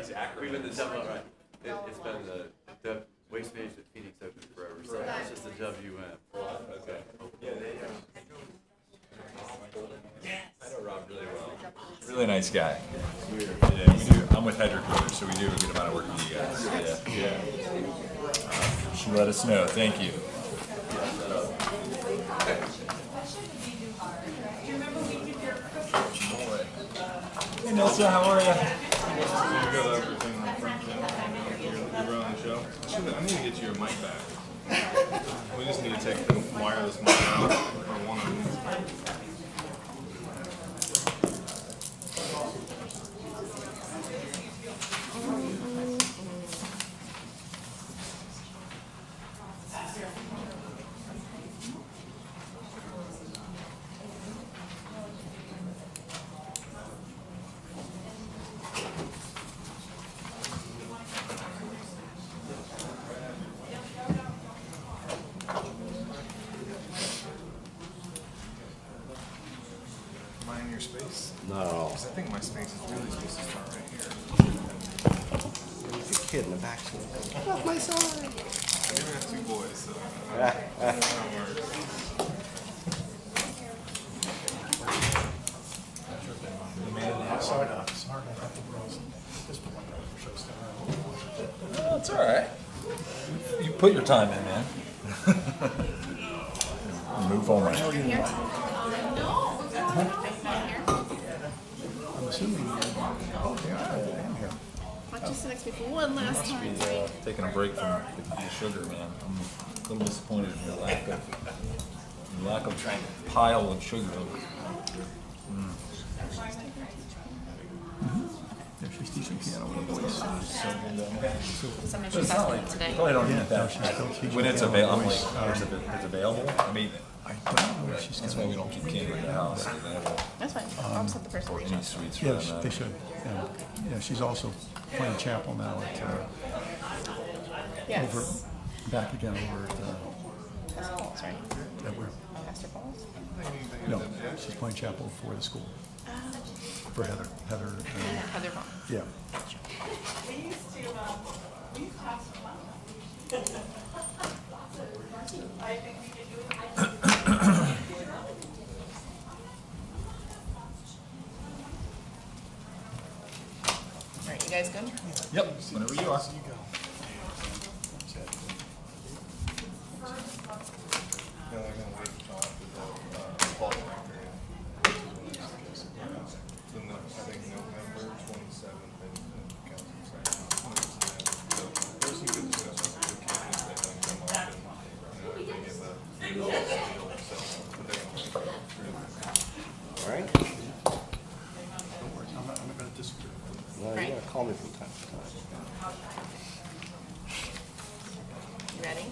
We've been the W, right? It's been the Waste Management Phoenix Open forever, so it's just the WM. Okay. I know Rob really well. Really nice guy. Yeah, we do. I'm with Headquarters, so we do a good amount of work with you guys. Yeah. She let us know. Thank you. Hey Nelson, how are you? You got everything on front end. You're on the show. I need to get you your mic back. We just need to take the wireless mic out for one of these. Space? Not at all. Because I think my space is really supposed to start right here. There's a kid in the back. Get off my side. I do have two boys, so that works. Oh, it's all right. You put your time in, man. Move on. I'm assuming I am here. Watch us next week one last time. Taking a break from the sugar, man. I'm a little disappointed in the lack of pile of sugar. Yeah, she's teaching piano with the boys. Sometimes she's asking today. Probably don't Yeah, need that. no, she's still teaching When it's piano available, with it's the boys. available. I mean, I don't know where she's that's going. why we don't keep candy in the house. That's fine. I'll just have the person reach Any out. sweets for Yeah, them. they should. Yeah, she's also playing chapel now at Yes. over back again over at Pastor Paul's, right? where? Pastor Paul's? No, she's playing chapel for the school. For Heather. Heather Vaughn. Yeah. We used to have some fun. I think we could do it. All right, you guys good? Yep, whenever you are. Yeah, they're gonna wait until after the fall period. Then I think November 27th and council session. So there's some good discussions with the candidates that don't come up and, they give a deal, so but they're gonna wait through. All right. Don't worry, I'm not going to disagree. Well, you gotta call me from time to time. You ready?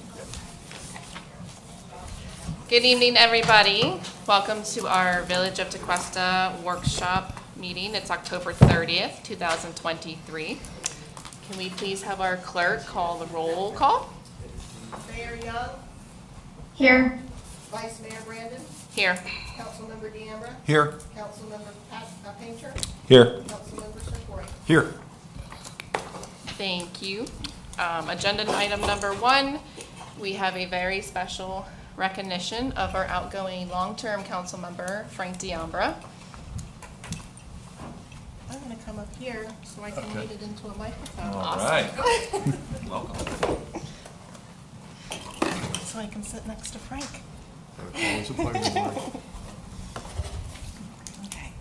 Good evening, everybody. Welcome to our Village of Tequesta workshop meeting. It's October 30th, 2023. Can we please have our clerk call the roll call? Mayor Young, Here. Vice Mayor Brandon, Here. Councilmember Ambra, Here. Councilmember Painter, Here. Councilmember Sartori. Here. Thank you. Agenda item number 1, we have a very special recognition of our outgoing long-term council member, Frank Ambra. I'm going to come up here so I can read it into a microphone. All Awesome. right. Welcome. So I can sit next to Frank. It's a pleasure. Okay.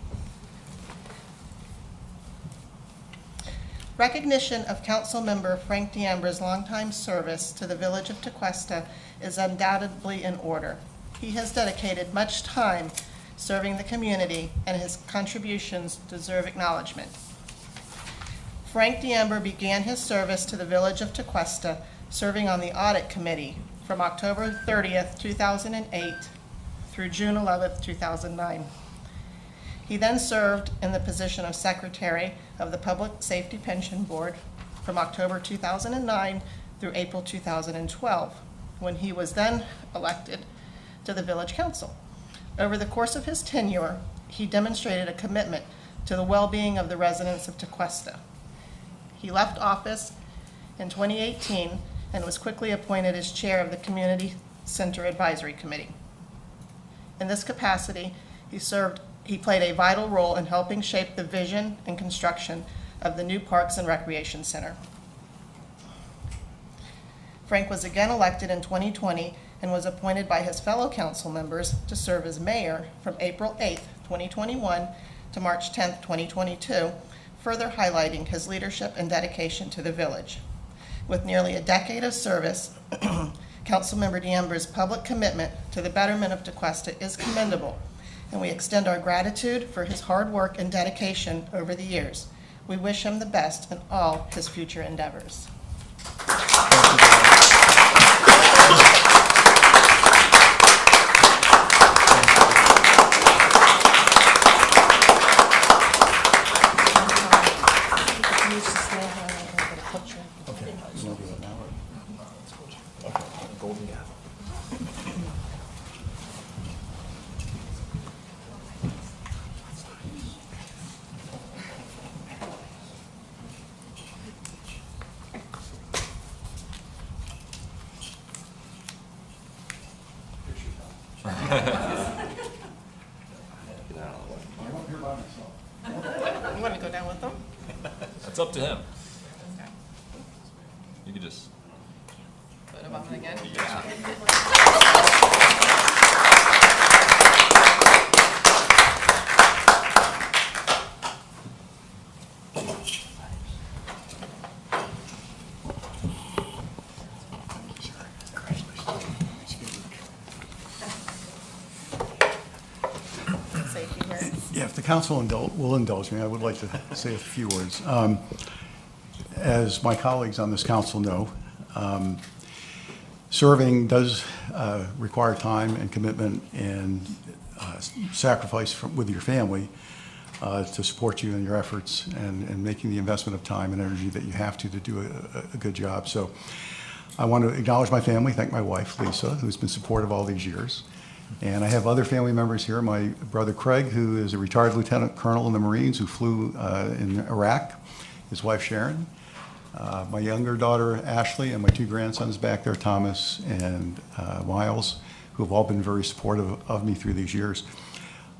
Recognition of council member Frank Ambra's longtime service to the Village of Tequesta is undoubtedly in order. He has dedicated much time serving the community, and his contributions deserve acknowledgement. Frank Ambra began his service to the Village of Tequesta serving on the Audit Committee from October 30th, 2008 through June 11th, 2009. He then served in the position of Secretary of the Public Safety Pension Board from October 2009 through April 2012, when he was then elected to the Village Council. Over the course of his tenure, he demonstrated a commitment to the well-being of the residents of Tequesta. He left office in 2018 and was quickly appointed as chair of the Community Center Advisory Committee. In this capacity, he played a vital role in helping shape the vision and construction of the new Parks and Recreation Center. Frank was again elected in 2020 and was appointed by his fellow council members to serve as mayor from April 8th, 2021 to March 10th, 2022, further highlighting his leadership and dedication to the village. With nearly a decade of service, Councilmember DeAmbra's public commitment to the betterment of DeQuesta is commendable, and we extend our gratitude for his hard work and dedication over the years. We wish him the best in all his future endeavors. You want to go down with them? That's up to him. You can just. Put him on again? Yeah, if the council will indulge me, I would like to say a few words. As my colleagues on this council know, serving does require time and commitment and sacrifice with your family to support you in your efforts and making the investment of time and energy that you have to do a good job. So I want to acknowledge my family, thank my wife, Lisa, who's been supportive all these years. And I have other family members here, my brother Craig, who is a retired lieutenant colonel in the Marines who flew in Iraq, his wife Sharon, my younger daughter Ashley, and my two grandsons back there, Thomas and Miles, who have all been very supportive of me through these years.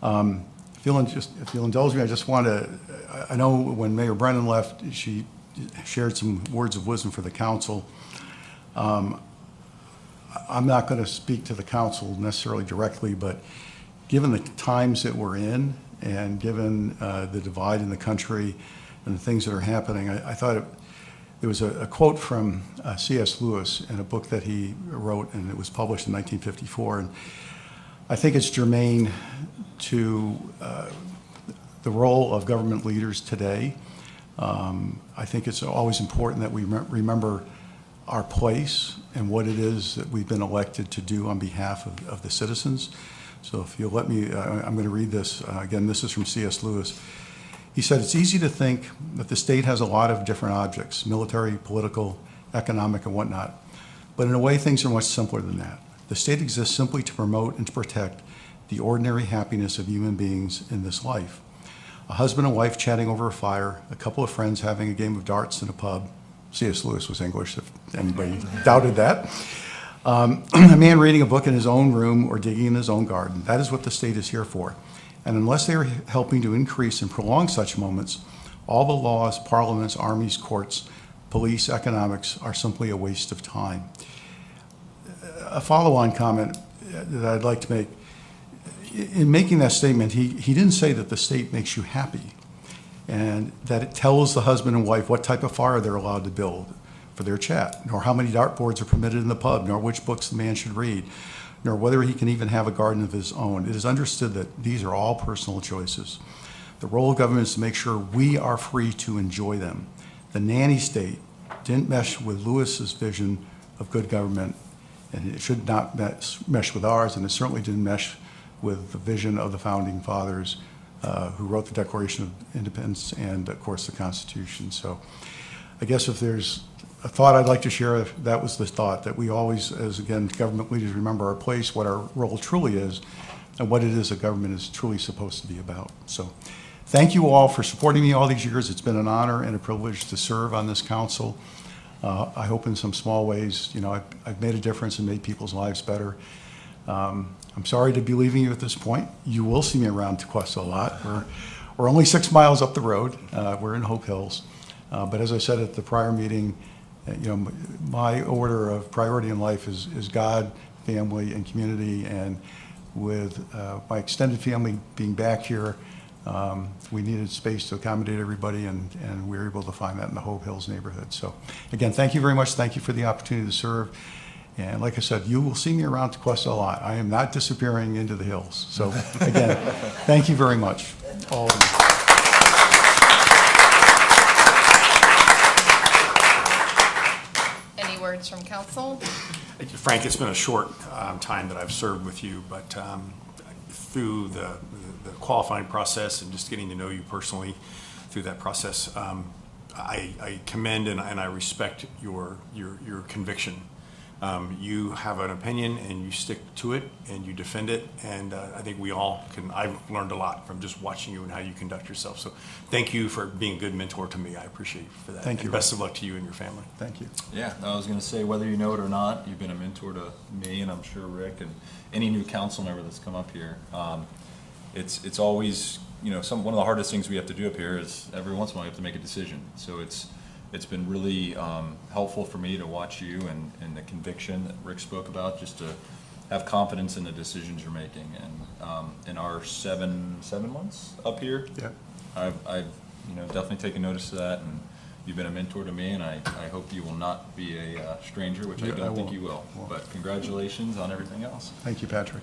If you'll indulge me, I just want to, I know when Mayor Brennan left, she shared some words of wisdom for the council. I'm not going to speak to the council necessarily directly, but given the times that we're in and given the divide in the country and the things that are happening, I thought there was a quote from C.S. Lewis in a book that he wrote, and it was published in 1954. And I think it's germane to the role of government leaders today. I think it's always important that we remember our place and what it is that we've been elected to do on behalf of the citizens. So if you'll let me, I'm going to read this. Again, this is from C.S. Lewis. He said, "It's easy to think that the state has a lot of different objects, military, political, economic, and whatnot. But in a way, things are much simpler than that. The state exists simply to promote and to protect the ordinary happiness of human beings in this life. A husband and wife chatting over a fire, a couple of friends having a game of darts in a pub." C.S. Lewis was English, if anybody doubted that. A man reading a book in his own room or digging in his own garden. That is what the state is here for. And unless they are helping to increase and prolong such moments, all the laws, parliaments, armies, courts, police, economics are simply a waste of time. A follow-on comment that I'd like to make. In making that statement, he didn't say that the state makes you happy, and that it tells the husband and wife what type of fire they're allowed to build for their chat, nor how many dartboards are permitted in the pub, nor which books the man should read, nor whether he can even have a garden of his own. It is understood that these are all personal choices. The role of government is to make sure we are free to enjoy them. The nanny state didn't mesh with Lewis's vision of good government, and it should not mesh with ours, and it certainly didn't mesh with the vision of the founding fathers who wrote the Declaration of Independence and, of course, the Constitution. So I guess if there's a thought I'd like to share, that was the thought, that we always, as, again, government leaders, remember our place, what our role truly is, and what it is a government is truly supposed to be about. So thank you all for supporting me all these years. It's been an honor and a privilege to serve on this council. I hope in some small ways, you know, I've made a difference and made people's lives better. I'm sorry to be leaving you at this point. You will see me around Tequesta a lot. We're only 6 miles up the road. We're in Hope Hills. But as I said at the prior meeting, you know, my order of priority in life is God, family, and community. And with my extended family being back here, we needed space to accommodate everybody, and we were able to find that in the Hope Hills neighborhood. So again, thank you very much. Thank you for the opportunity to serve. And like I said, you will see me around Tequesta a lot. I am not disappearing into the hills. So again, thank you very much, all of you. Any words from council? Frank, it's been a short time that I've served with you, but through the qualifying process and just getting to know you personally through that process, I commend and I respect your conviction. You have an opinion and you stick to it and you defend it, and I think we all can. I've learned a lot from just watching you and how you conduct yourself. So thank you for being a good mentor to me. I appreciate you for that. Thank you. And best of luck to you and your family. Thank you. Yeah, I was going to say, whether you know it or not, you've been a mentor to me, and I'm sure Rick and any new council member that's come up here. It's always, you know, one of the hardest things we have to do up here is every once in a while we have to make a decision. So it's been really helpful for me to watch you and the conviction that Rick spoke about, just to have confidence in the decisions you're making. And in our seven months up here, Yeah. I've you know, definitely taken notice of that, and you've been a mentor to me, and I hope you will not be a stranger, which I don't think you will. But congratulations on everything else. Thank you, Patrick.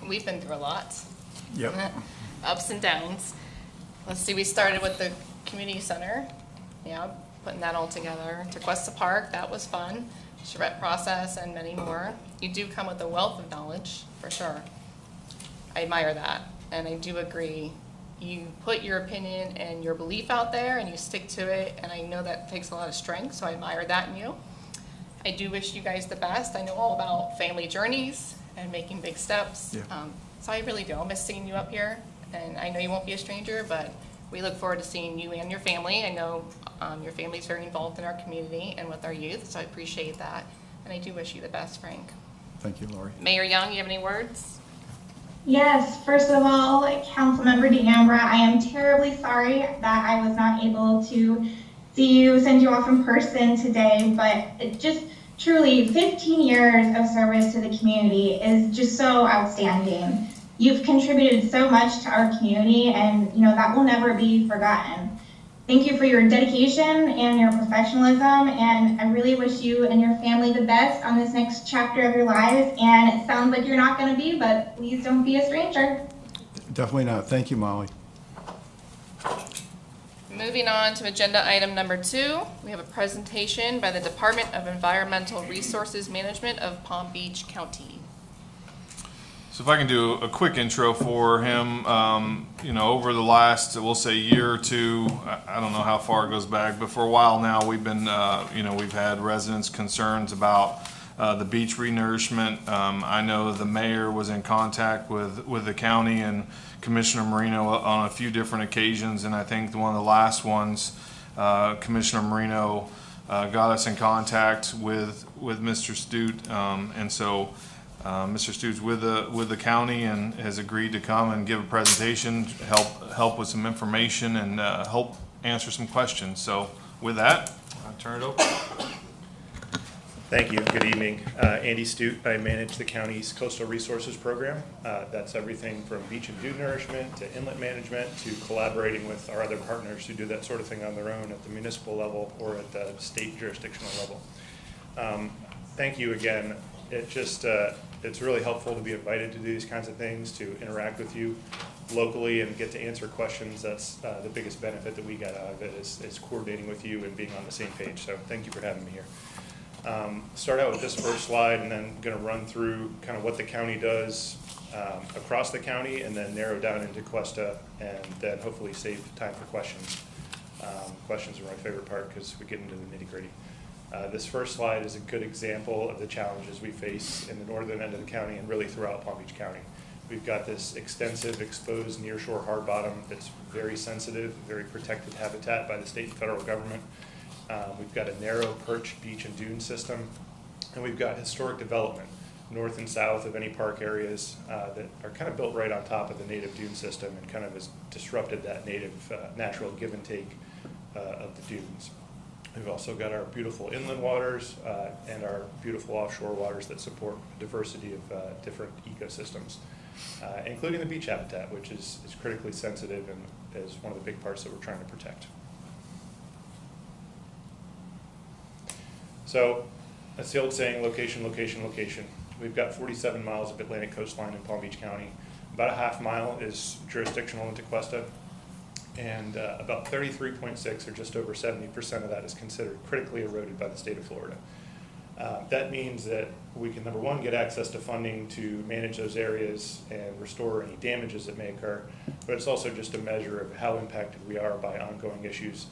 We've been through a lot. Yep. Ups and downs. Let's see, we started with the community center. Yeah, putting that all together. Tequesta Park, that was fun. Charrette process and many more. You do come with a wealth of knowledge, for sure. I admire that, and I do agree. You put your opinion and your belief out there, and you stick to it, and I know that takes a lot of strength, so I admire that in you. I do wish you guys the best. I know all about family journeys and making big steps. Yeah. So I really do. I'll miss seeing you up here, and I know you won't be a stranger, but we look forward to seeing you and your family. I know your family's very involved in our community and with our youth, so I appreciate that. And I do wish you the best, Frank. Thank you, Lori. Mayor Young, you have any words? Yes, first of all, Councilmember Ambra, I am terribly sorry that I was not able to send you off in person today, but it just truly 15 years of service to the community is just so outstanding. You've contributed so much to our community, and you know that will never be forgotten. Thank you for your dedication and your professionalism, and I really wish you and your family the best on this next chapter of your lives. And it sounds like you're not going to be, but please don't be a stranger. Definitely not. Thank you, Molly. Moving on to agenda item number 2, we have a presentation by the Department of Environmental Resources Management of Palm Beach County. So if I can do a quick intro for him, you know, over the last, we'll say, year or two, I don't know how far it goes back, but for a while now, we've been, you know, we've had residents' concerns about the beach renourishment. I know the mayor was in contact with the county and Commissioner Marino on a few different occasions, and I think one of the last ones, Commissioner Marino got us in contact with Mr. Studt, and so Mr. Studt's with the county and has agreed to come and give a presentation, help with some information, and help answer some questions. So with that, I'll turn it over. Thank you. Good evening. Andy Studt. I manage the county's coastal resources program. That's everything from beach and dune nourishment to inlet management to collaborating with our other partners who do that sort of thing on their own at the municipal level or at the state jurisdictional level. Thank you again. It's really helpful to be invited to do these kinds of things, to interact with you locally and get to answer questions. That's the biggest benefit that we get out of it is coordinating with you and being on the same page. So thank you for having me here. Start out with this first slide, and then going to run through kind of what the county does across the county, and then narrow down into Tequesta, and then hopefully save time for questions. Questions are my favorite part because we get into the nitty-gritty. This first slide is a good example of the challenges we face in the northern end of the county and really throughout Palm Beach County. We've got this extensive exposed nearshore hard bottom that's very sensitive, very protected habitat by the state and federal government. We've got a narrow perched beach and dune system, and we've got historic development north and south of any park areas that are kind of built right on top of the native dune system and kind of has disrupted that native natural give and take of the dunes. We've also got our beautiful inland waters and our beautiful offshore waters that support a diversity of different ecosystems, including the beach habitat, which is critically sensitive and is one of the big parts that we're trying to protect. So that's the old saying, location, location, location. We've got 47 miles of Atlantic coastline in Palm Beach County. About a half mile is jurisdictional into Tequesta, and about 33.6, or just over 70% of that, is considered critically eroded by the state of Florida. That means that we can, number one, get access to funding to manage those areas and restore any damages that may occur, but it's also just a measure of how impacted we are by ongoing issues.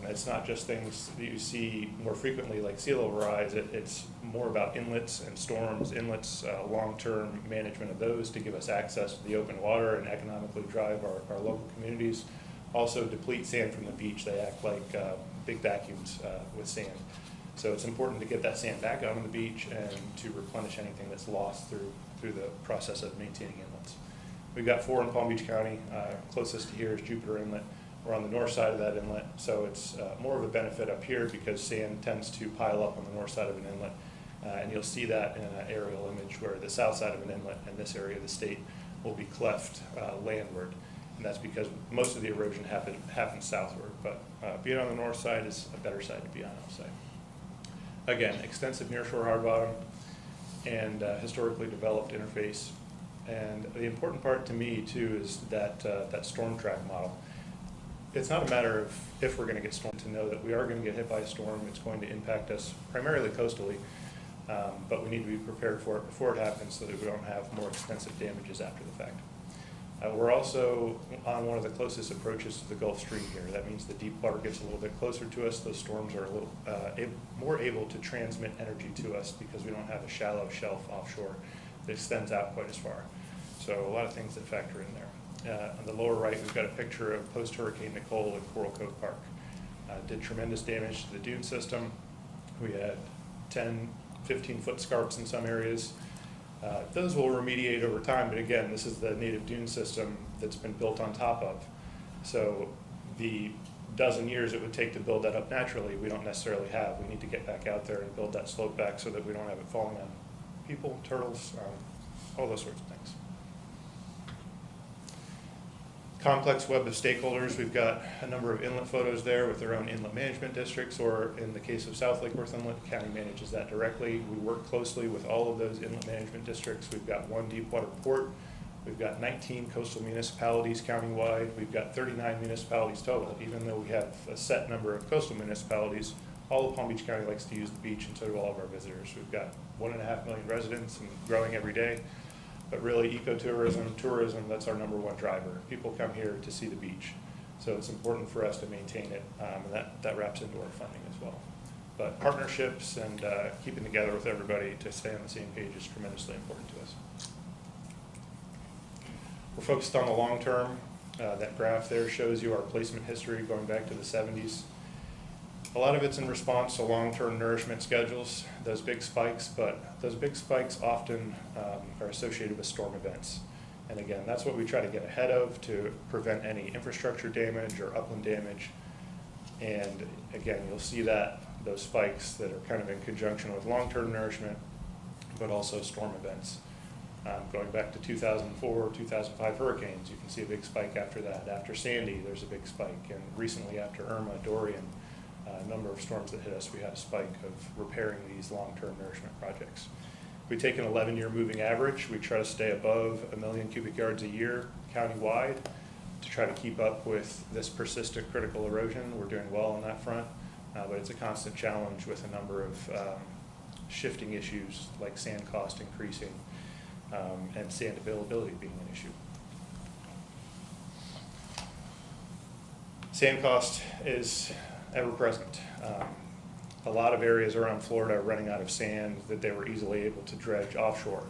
It's not just things that you see more frequently like sea level rise, it's more about inlets and storms, inlets, long-term management of those to give us access to the open water and economically drive our local communities. Also deplete sand from the beach. They act like big vacuums with sand. So it's important to get that sand back out on the beach and to replenish anything that's lost through the process of maintaining inlets. We've got 4 in Palm Beach County. Closest to here is Jupiter Inlet. We're on the north side of that inlet, so it's more of a benefit up here because sand tends to pile up on the north side of an inlet. And you'll see that in an aerial image where the south side of an inlet and this area of the state will be cleft landward. And that's because most of the erosion happens southward, but being on the north side is a better side to be on outside. Again, extensive nearshore hard bottom and historically developed interface. And the important part to me too is that storm track model. It's not a matter of if we're going to get stormed, to know that we are going to get hit by a storm. It's going to impact us primarily coastally, but we need to be prepared for it before it happens so that we don't have more extensive damages after the fact. We're also on one of the closest approaches to the Gulf Stream here. That means the deep water gets a little bit closer to us. Those storms are a little more able to transmit energy to us because we don't have a shallow shelf offshore that extends out quite as far. So a lot of things that factor in there. On the lower right, we've got a picture of post-Hurricane Nicole in Coral Cove Park. Did tremendous damage to the dune system. We had 10, 15-foot scarps in some areas. Those will remediate over time, but again, this is the native dune system that's been built on top of. So the dozen years it would take to build that up naturally, we don't necessarily have. We need to get back out there and build that slope back so that we don't have it falling on people, turtles, all those sorts of things. Complex web of stakeholders. We've got a number of inlet photos there with their own inlet management districts, or in the case of South Lake Worth Inlet, the county manages that directly. We work closely with all of those inlet management districts. We've got 1 deep water port. We've got 19 coastal municipalities countywide. We've got 39 municipalities total. Even though we have a set number of coastal municipalities, all of Palm Beach County likes to use the beach, and so do all of our visitors. We've got 1.5 million residents and growing every day. But really, ecotourism, tourism, that's our #1 driver. People come here to see the beach. So it's important for us to maintain it, and that wraps into our funding as well. But partnerships and keeping together with everybody to stay on the same page is tremendously important to us. We're focused on the long term. That graph there shows you our placement history going back to the 70s. A lot of it's in response to long-term nourishment schedules, those big spikes, but those big spikes often are associated with storm events. And again, that's what we try to get ahead of to prevent any infrastructure damage or upland damage. And again, you'll see those spikes that are kind of in conjunction with long-term nourishment, but also storm events. Going back to 2004, 2005 hurricanes, you can see a big spike after that. After Sandy, there's a big spike. And recently after Irma, Dorian, a number of storms that hit us, we had a spike of repairing these long-term nourishment projects. We take an 11-year moving average. We try to stay above 1 million cubic yards a year countywide to try to keep up with this persistent critical erosion. We're doing well on that front, but it's a constant challenge with a number of shifting issues like sand cost increasing and sand availability being an issue. Sand cost is ever present. A lot of areas around Florida are running out of sand that they were easily able to dredge offshore.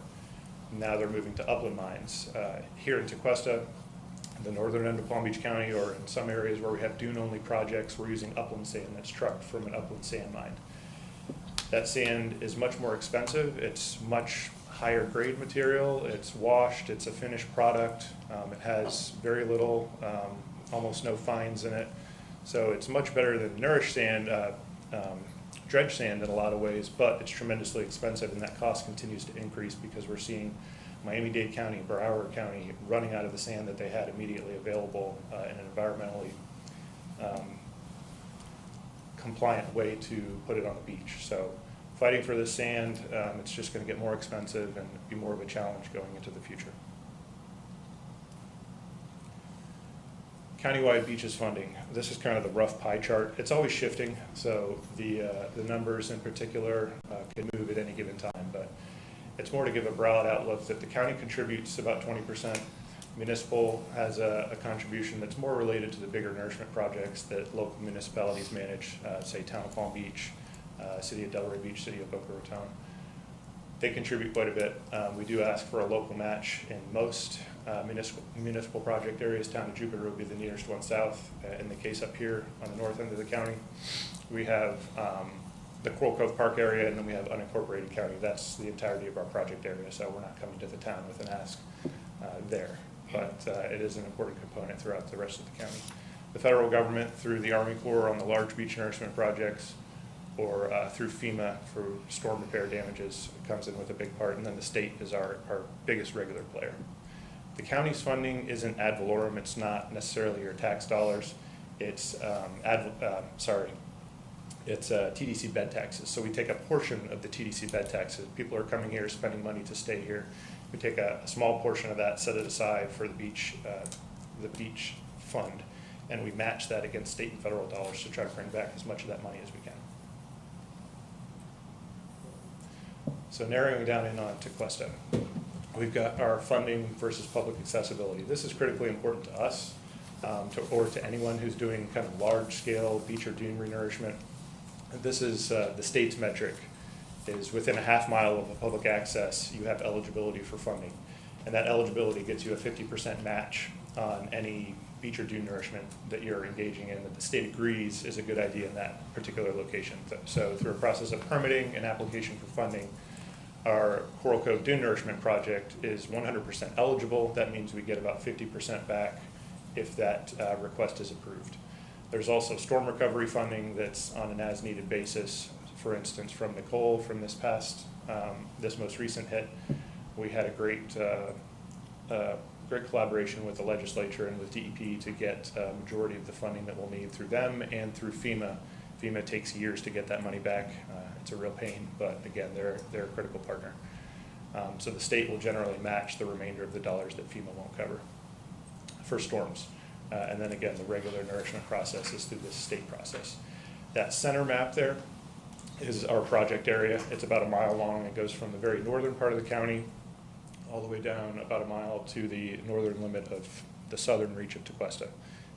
Now they're moving to upland mines. Here in Tequesta, the northern end of Palm Beach County, or in some areas where we have dune-only projects, we're using upland sand that's trucked from an upland sand mine. That sand is much more expensive. It's much higher grade material. It's washed. It's a finished product. It has very little, almost no fines in it. So it's much better than nourished sand, dredge sand in a lot of ways, but it's tremendously expensive, and that cost continues to increase because we're seeing Miami-Dade County, Broward County running out of the sand that they had immediately available in an environmentally compliant way to put it on the beach. So fighting for this sand, it's just going to get more expensive and be more of a challenge going into the future. Countywide beaches funding. This is kind of the rough pie chart. It's always shifting, so the numbers in particular can move at any given time, but it's more to give a broad outlook that the county contributes about 20%. Municipal has a contribution that's more related to the bigger nourishment projects that local municipalities manage, say Town of Palm Beach, City of Delray Beach, City of Boca Raton. They contribute quite a bit. We do ask for a local match in most municipal project areas. Town of Jupiter will be the nearest one south. In the case up here on the north end of the county, we have the Coral Cove Park area, and then we have unincorporated county. That's the entirety of our project area, so we're not coming to the town with an ask there. But it is an important component throughout the rest of the county. The federal government, through the Army Corps on the large beach nourishment projects, or through FEMA for storm repair damages, comes in with a big part, and then the state is our biggest regular player. The county's funding isn't ad valorem. It's not necessarily your tax dollars. It's it's TDC bed taxes. So we take a portion of the TDC bed taxes. People are coming here, spending money to stay here. We take a small portion of that, set it aside for the beach fund, and we match that against state and federal dollars to try to bring back as much of that money as we can. So narrowing down in on Tequesta, we've got our funding versus public accessibility. This is critically important to us, or to anyone who's doing kind of large-scale beach or dune renourishment. This is the state's metric, is within a half-mile of a public access, you have eligibility for funding. And that eligibility gets you a 50% match on any beach or dune nourishment that you're engaging in that the state agrees is a good idea in that particular location. So through a process of permitting and application for funding, our Coral Cove Dune Nourishment Project is 100% eligible. That means we get about 50% back if that request is approved. There's also storm recovery funding that's on an as-needed basis. For instance, from Nicole, from this most recent hit, we had a great collaboration with the legislature and with DEP to get a majority of the funding that we'll need through them and through FEMA. FEMA takes years to get that money back. It's a real pain, but again, they're a critical partner. So the state will generally match the remainder of the dollars that FEMA won't cover for storms. And then again, the regular nourishment process is through this state process. That center map there is our project area. It's about a mile long. It goes from the very northern part of the county all the way down about a mile to the northern limit of the southern reach of Tequesta.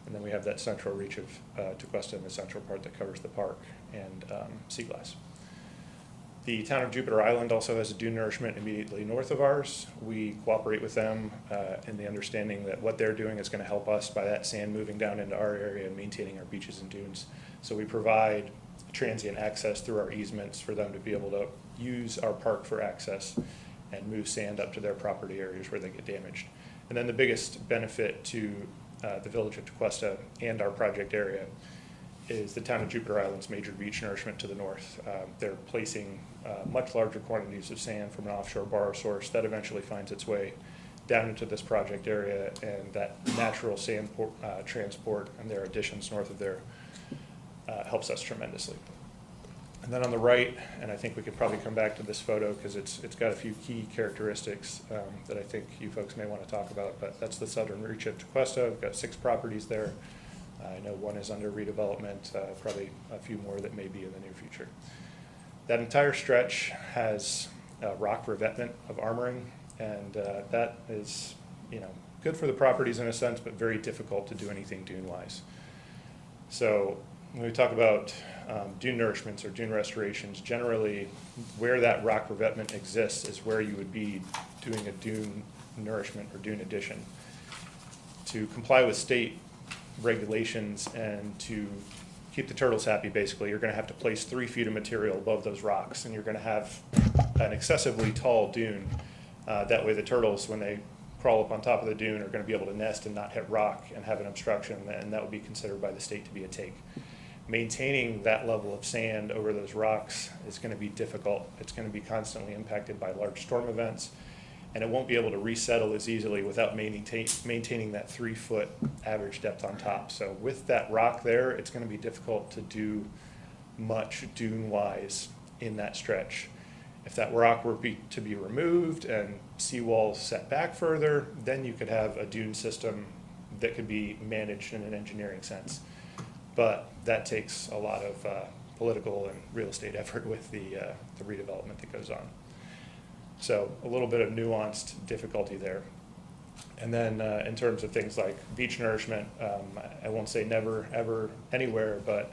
And then we have that central reach of Tequesta in the central part that covers the park and sea glass. The town of Jupiter Island also has a dune nourishment immediately north of ours. We cooperate with them in the understanding that what they're doing is going to help us by that sand moving down into our area and maintaining our beaches and dunes. So we provide transient access through our easements for them to be able to use our park for access and move sand up to their property areas where they get damaged. And then the biggest benefit to the village of Tequesta and our project area is the town of Jupiter Island's major beach nourishment to the north. They're placing much larger quantities of sand from an offshore borrow source that eventually finds its way down into this project area, and that natural sand transport and their additions north of there helps us tremendously. And then on the right, and I think we could probably come back to this photo because it's got a few key characteristics that I think you folks may want to talk about, but that's the southern reach of Tequesta. We've got 6 properties there. I know one is under redevelopment, probably a few more that may be in the near future. That entire stretch has rock revetment of armoring, and that is, good for the properties in a sense, but very difficult to do anything dune-wise. So when we talk about dune nourishments or dune restorations, generally where that rock revetment exists is where you would be doing a dune nourishment or dune addition. to comply with state regulations and to keep the turtles happy, basically, you're going to have to place 3 feet of material above those rocks, and you're going to have an excessively tall dune. That way the turtles, when they crawl up on top of the dune, are going to be able to nest and not hit rock and have an obstruction, and that would be considered by the state to be a take. Maintaining that level of sand over those rocks is going to be difficult. It's going to be constantly impacted by large storm events, and it won't be able to resettle as easily without maintaining that 3-foot average depth on top. So with that rock there, it's going to be difficult to do much dune-wise in that stretch. If that rock were to be removed and seawalls set back further, then you could have a dune system that could be managed in an engineering sense. But that takes a lot of political and real estate effort with the redevelopment that goes on. So a little bit of nuanced difficulty there. And then in terms of things like beach nourishment, I won't say never, ever, anywhere, but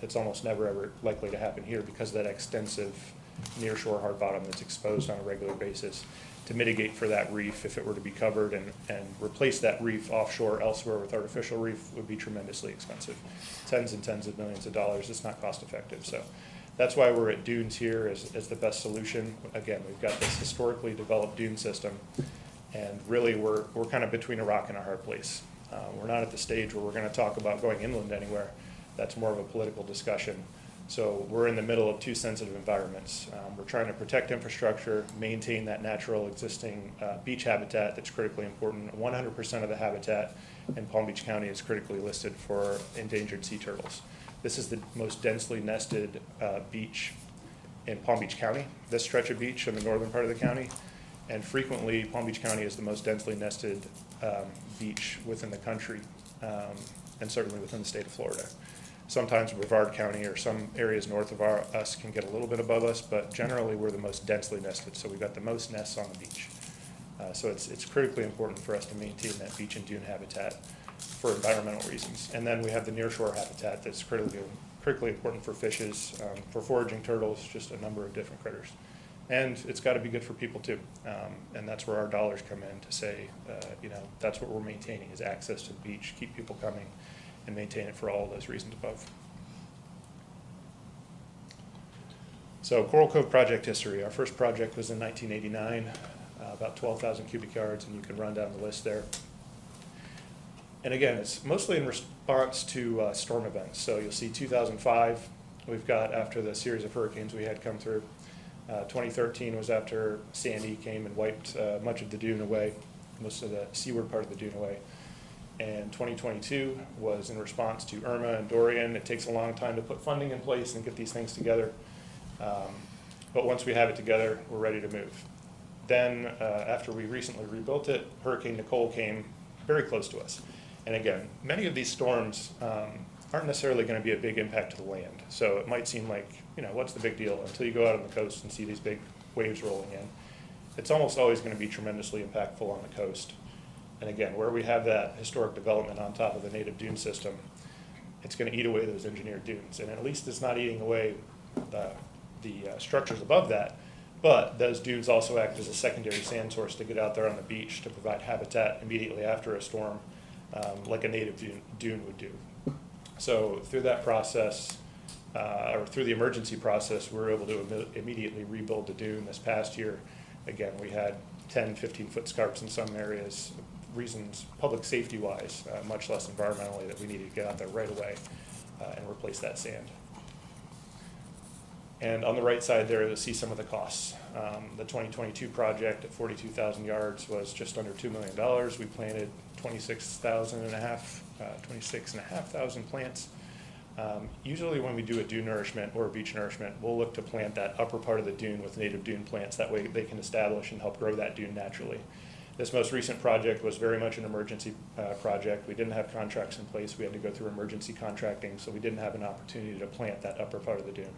it's almost never, ever likely to happen here because of that extensive nearshore hard bottom that's exposed on a regular basis. To mitigate for that reef, if it were to be covered and replace that reef offshore elsewhere with artificial reef would be tremendously expensive. Tens and tens of millions of dollars. It's not cost effective. So that's why we're at dunes here as the best solution. Again, we've got this historically developed dune system, and really we're kind of between a rock and a hard place. We're not at the stage where we're going to talk about going inland anywhere. That's more of a political discussion. So we're in the middle of 2 sensitive environments. We're trying to protect infrastructure, maintain that natural existing beach habitat that's critically important. 100% of the habitat in Palm Beach County is critically listed for endangered sea turtles. This is the most densely nested beach in Palm Beach County, this stretch of beach in the northern part of the county. And frequently, Palm Beach County is the most densely nested beach within the country, and certainly within the state of Florida. Sometimes Brevard County or some areas north of us can get a little bit above us, but generally we're the most densely nested, so we've got the most nests on the beach. So it's critically important for us to maintain that beach and dune habitat for environmental reasons. And then we have the nearshore habitat that's critically important for fishes, for foraging turtles, just a number of different critters. And it's got to be good for people too. And that's where our dollars come in to say, that's what we're maintaining is access to the beach, keep people coming, and maintain it for all of those reasons above. So Coral Cove project history. Our first project was in 1989, about 12,000 cubic yards, and you can run down the list there. And again, it's mostly in response to storm events. So you'll see 2005, we've got after the series of hurricanes we had come through. 2013 was after Sandy came and wiped much of the dune away, most of the seaward part of the dune away. And 2022 was in response to Irma and Dorian. It takes a long time to put funding in place and get these things together. But once we have it together, we're ready to move. Then after we recently rebuilt it, Hurricane Nicole came very close to us. And again, many of these storms aren't necessarily going to be a big impact to the land. So it might seem like, what's the big deal until you go out on the coast and see these big waves rolling in. It's almost always going to be tremendously impactful on the coast. And again, where we have that historic development on top of the native dune system, it's going to eat away those engineered dunes. And at least it's not eating away the structures above that, but those dunes also act as a secondary sand source to get out there on the beach to provide habitat immediately after a storm, like a native dune would do. So through that process, or through the emergency process, we were able to immediately rebuild the dune this past year. Again, we had 10, 15-foot scarps in some areas, reasons public safety-wise, much less environmentally, that we needed to get out there right away and replace that sand. And on the right side there, you'll see some of the costs. The 2022 project at 42,000 yards was just under $2 million. We planted 26,500 plants. Usually when we do a dune nourishment or a beach nourishment, we'll look to plant that upper part of the dune with native dune plants. That way they can establish and help grow that dune naturally. This most recent project was very much an emergency project. We didn't have contracts in place. We had to go through emergency contracting, so we didn't have an opportunity to plant that upper part of the dune.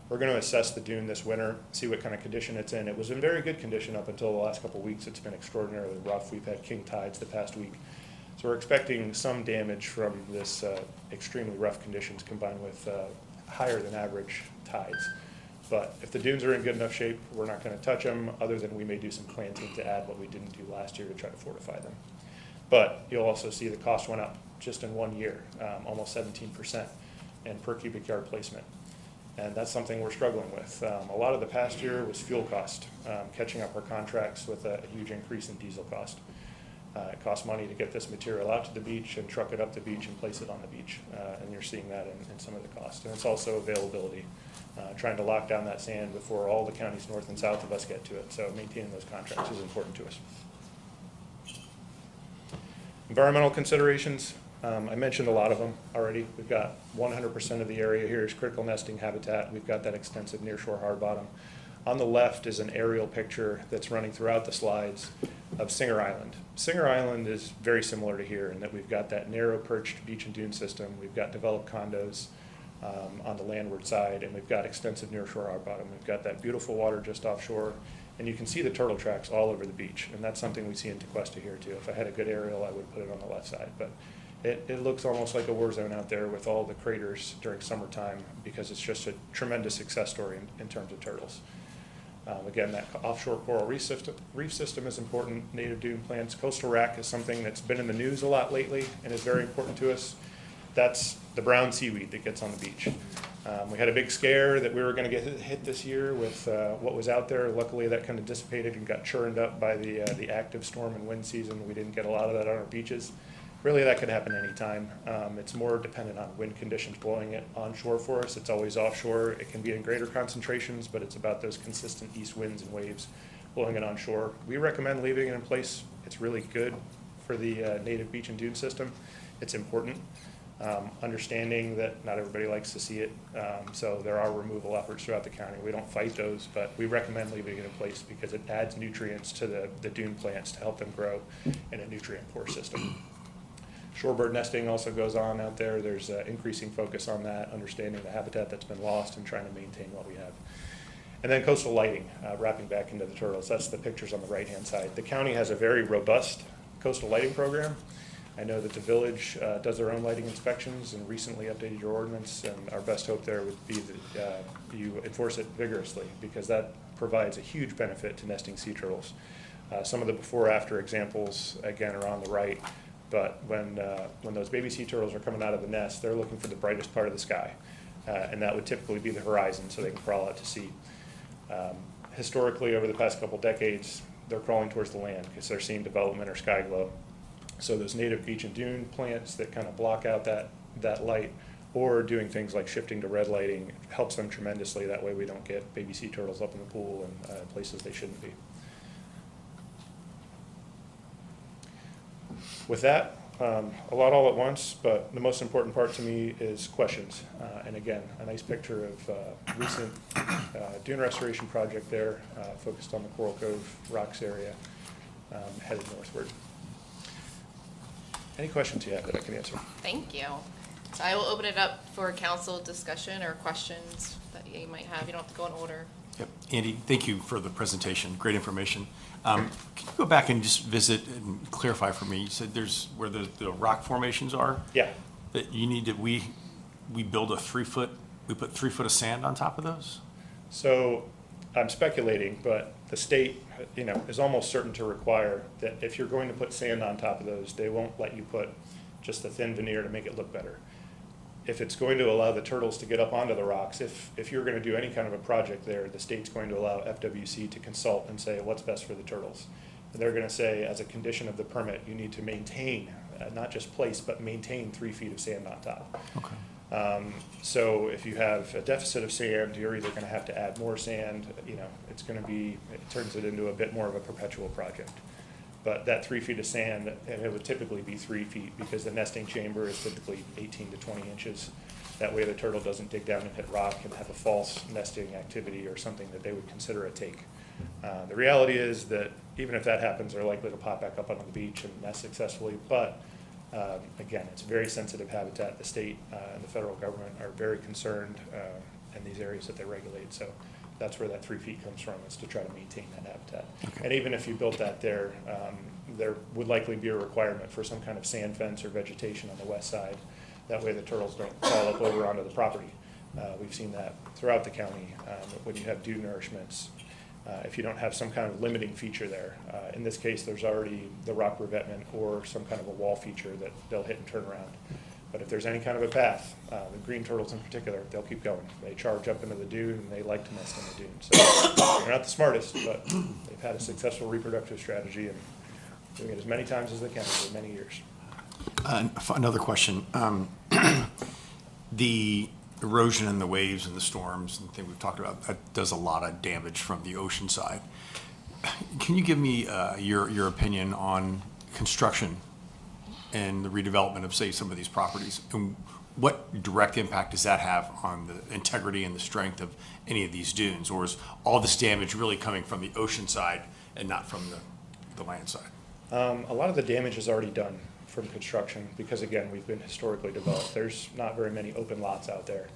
We're going to assess the dune this winter, see what kind of condition it's in. It was in very good condition up until the last couple of weeks. It's been extraordinarily rough. We've had king tides the past week. So we're expecting some damage from this extremely rough conditions combined with higher than average tides. But if the dunes are in good enough shape, we're not going to touch them, other than we may do some planting to add what we didn't do last year to try to fortify them. But you'll also see the cost went up just in 1 year, almost 17% in per cubic yard placement. And that's something we're struggling with. A lot of the past year was fuel cost, catching up our contracts with a huge increase in diesel cost. It costs money to get this material out to the beach and truck it up the beach and place it on the beach. And you're seeing that in some of the cost. And it's also availability, trying to lock down that sand before all the counties north and south of us get to it. So maintaining those contracts is important to us. Environmental considerations, I mentioned a lot of them already. We've got 100% of the area here is critical nesting habitat. We've got that extensive nearshore hard bottom. On the left is an aerial picture that's running throughout the slides of Singer Island. Singer Island is very similar to here in that we've got that narrow perched beach and dune system. We've got developed condos on the landward side, and we've got extensive nearshore hard bottom. We've got that beautiful water just offshore, and you can see the turtle tracks all over the beach, and that's something we see in Tequesta here too. If I had a good aerial, I would put it on the left side, but it looks almost like a war zone out there with all the craters during summertime because it's just a tremendous success story in terms of turtles. Again, that offshore coral reef system is important, native dune plants. Coastal rack is something that's been in the news a lot lately and is very important to us. That's the brown seaweed that gets on the beach. We had a big scare that we were going to get hit this year with what was out there. Luckily, that kind of dissipated and got churned up by the active storm and wind season. We didn't get a lot of that on our beaches. Really, that could happen anytime. It's more dependent on wind conditions blowing it onshore for us. It's always offshore. It can be in greater concentrations, but it's about those consistent east winds and waves blowing it onshore. We recommend leaving it in place. It's really good for the native beach and dune system. It's important. Understanding that not everybody likes to see it, so there are removal efforts throughout the county. We don't fight those, but we recommend leaving it in place because it adds nutrients to the dune plants to help them grow in a nutrient-poor system. Shorebird nesting also goes on out there. There's increasing focus on that, understanding the habitat that's been lost and trying to maintain what we have. And then coastal lighting, wrapping back into the turtles. That's the pictures on the right-hand side. The county has a very robust coastal lighting program. I know that the village does their own lighting inspections and recently updated your ordinance, and our best hope there would be that you enforce it vigorously because that provides a huge benefit to nesting sea turtles. Some of the before-after examples, again, are on the right. But when those baby sea turtles are coming out of the nest, they're looking for the brightest part of the sky. And that would typically be the horizon so they can crawl out to sea. Historically, over the past couple decades, they're crawling towards the land because they're seeing development or sky glow. So those native beach and dune plants that kind of block out that light or doing things like shifting to red lighting helps them tremendously. That way we don't get baby sea turtles up in the pool and places they shouldn't be. With that, a lot all at once, but the most important part to me is questions. And again, a nice picture of recent dune restoration project there, focused on the Coral Cove Rocks area, headed northward. Any questions you have that I can answer? Thank you. So I will open it up for council discussion or questions that you might have. You don't have to go in order. Yep. Andy, thank you for the presentation. Great information. Can you go back and just visit and clarify for me? You said there's where the rock formations are? Yeah. That you need to, we build a 3 foot, we put 3 foot of sand on top of those? So I'm speculating, but the state, is almost certain to require that if you're going to put sand on top of those, they won't let you put just a thin veneer to make it look better. If it's going to allow the turtles to get up onto the rocks, if you're going to do any kind of a project there, the state's going to allow FWC to consult and say what's best for the turtles. And they're going to say, as a condition of the permit, you need to maintain, not just place, but maintain 3 feet of sand on top. Okay. So if you have a deficit of sand, you're either going to have to add more sand. It's going to be, it turns it into a bit more of a perpetual project. But that 3 feet of sand, and it would typically be 3 feet because the nesting chamber is typically 18 to 20 inches. That way the turtle doesn't dig down and hit rock and have a false nesting activity or something that they would consider a take. The reality is that even if that happens, they're likely to pop back up on the beach and nest successfully. But again, it's very sensitive habitat. The state and the federal government are very concerned in these areas that they regulate. So that's where that 3 feet comes from, is to try to maintain that habitat. Okay. And even if you built that there, there would likely be a requirement for some kind of sand fence or vegetation on the west side. That way the turtles don't fall up over onto the property. We've seen that throughout the county when you have dune nourishments. if you don't have some kind of limiting feature there. In this case, there's already the rock revetment or some kind of a wall feature that they'll hit and turn around. But if there's any kind of a path, the green turtles in particular, they'll keep going. They charge up into the dune and they like to nest in the dune. So they're not the smartest, but they've had a successful reproductive strategy and doing it as many times as they can for many years. Another question. The erosion and the waves and the storms and the thing we've talked about, that does a lot of damage from the ocean side. Can you give me your opinion on construction and the redevelopment of, say, some of these properties? And what direct impact does that have on the integrity and the strength of any of these dunes? Or is all this damage really coming from the ocean side and not from the land side? A lot of the damage is already done from construction because, again, we've been historically developed. There's not very many open lots out there.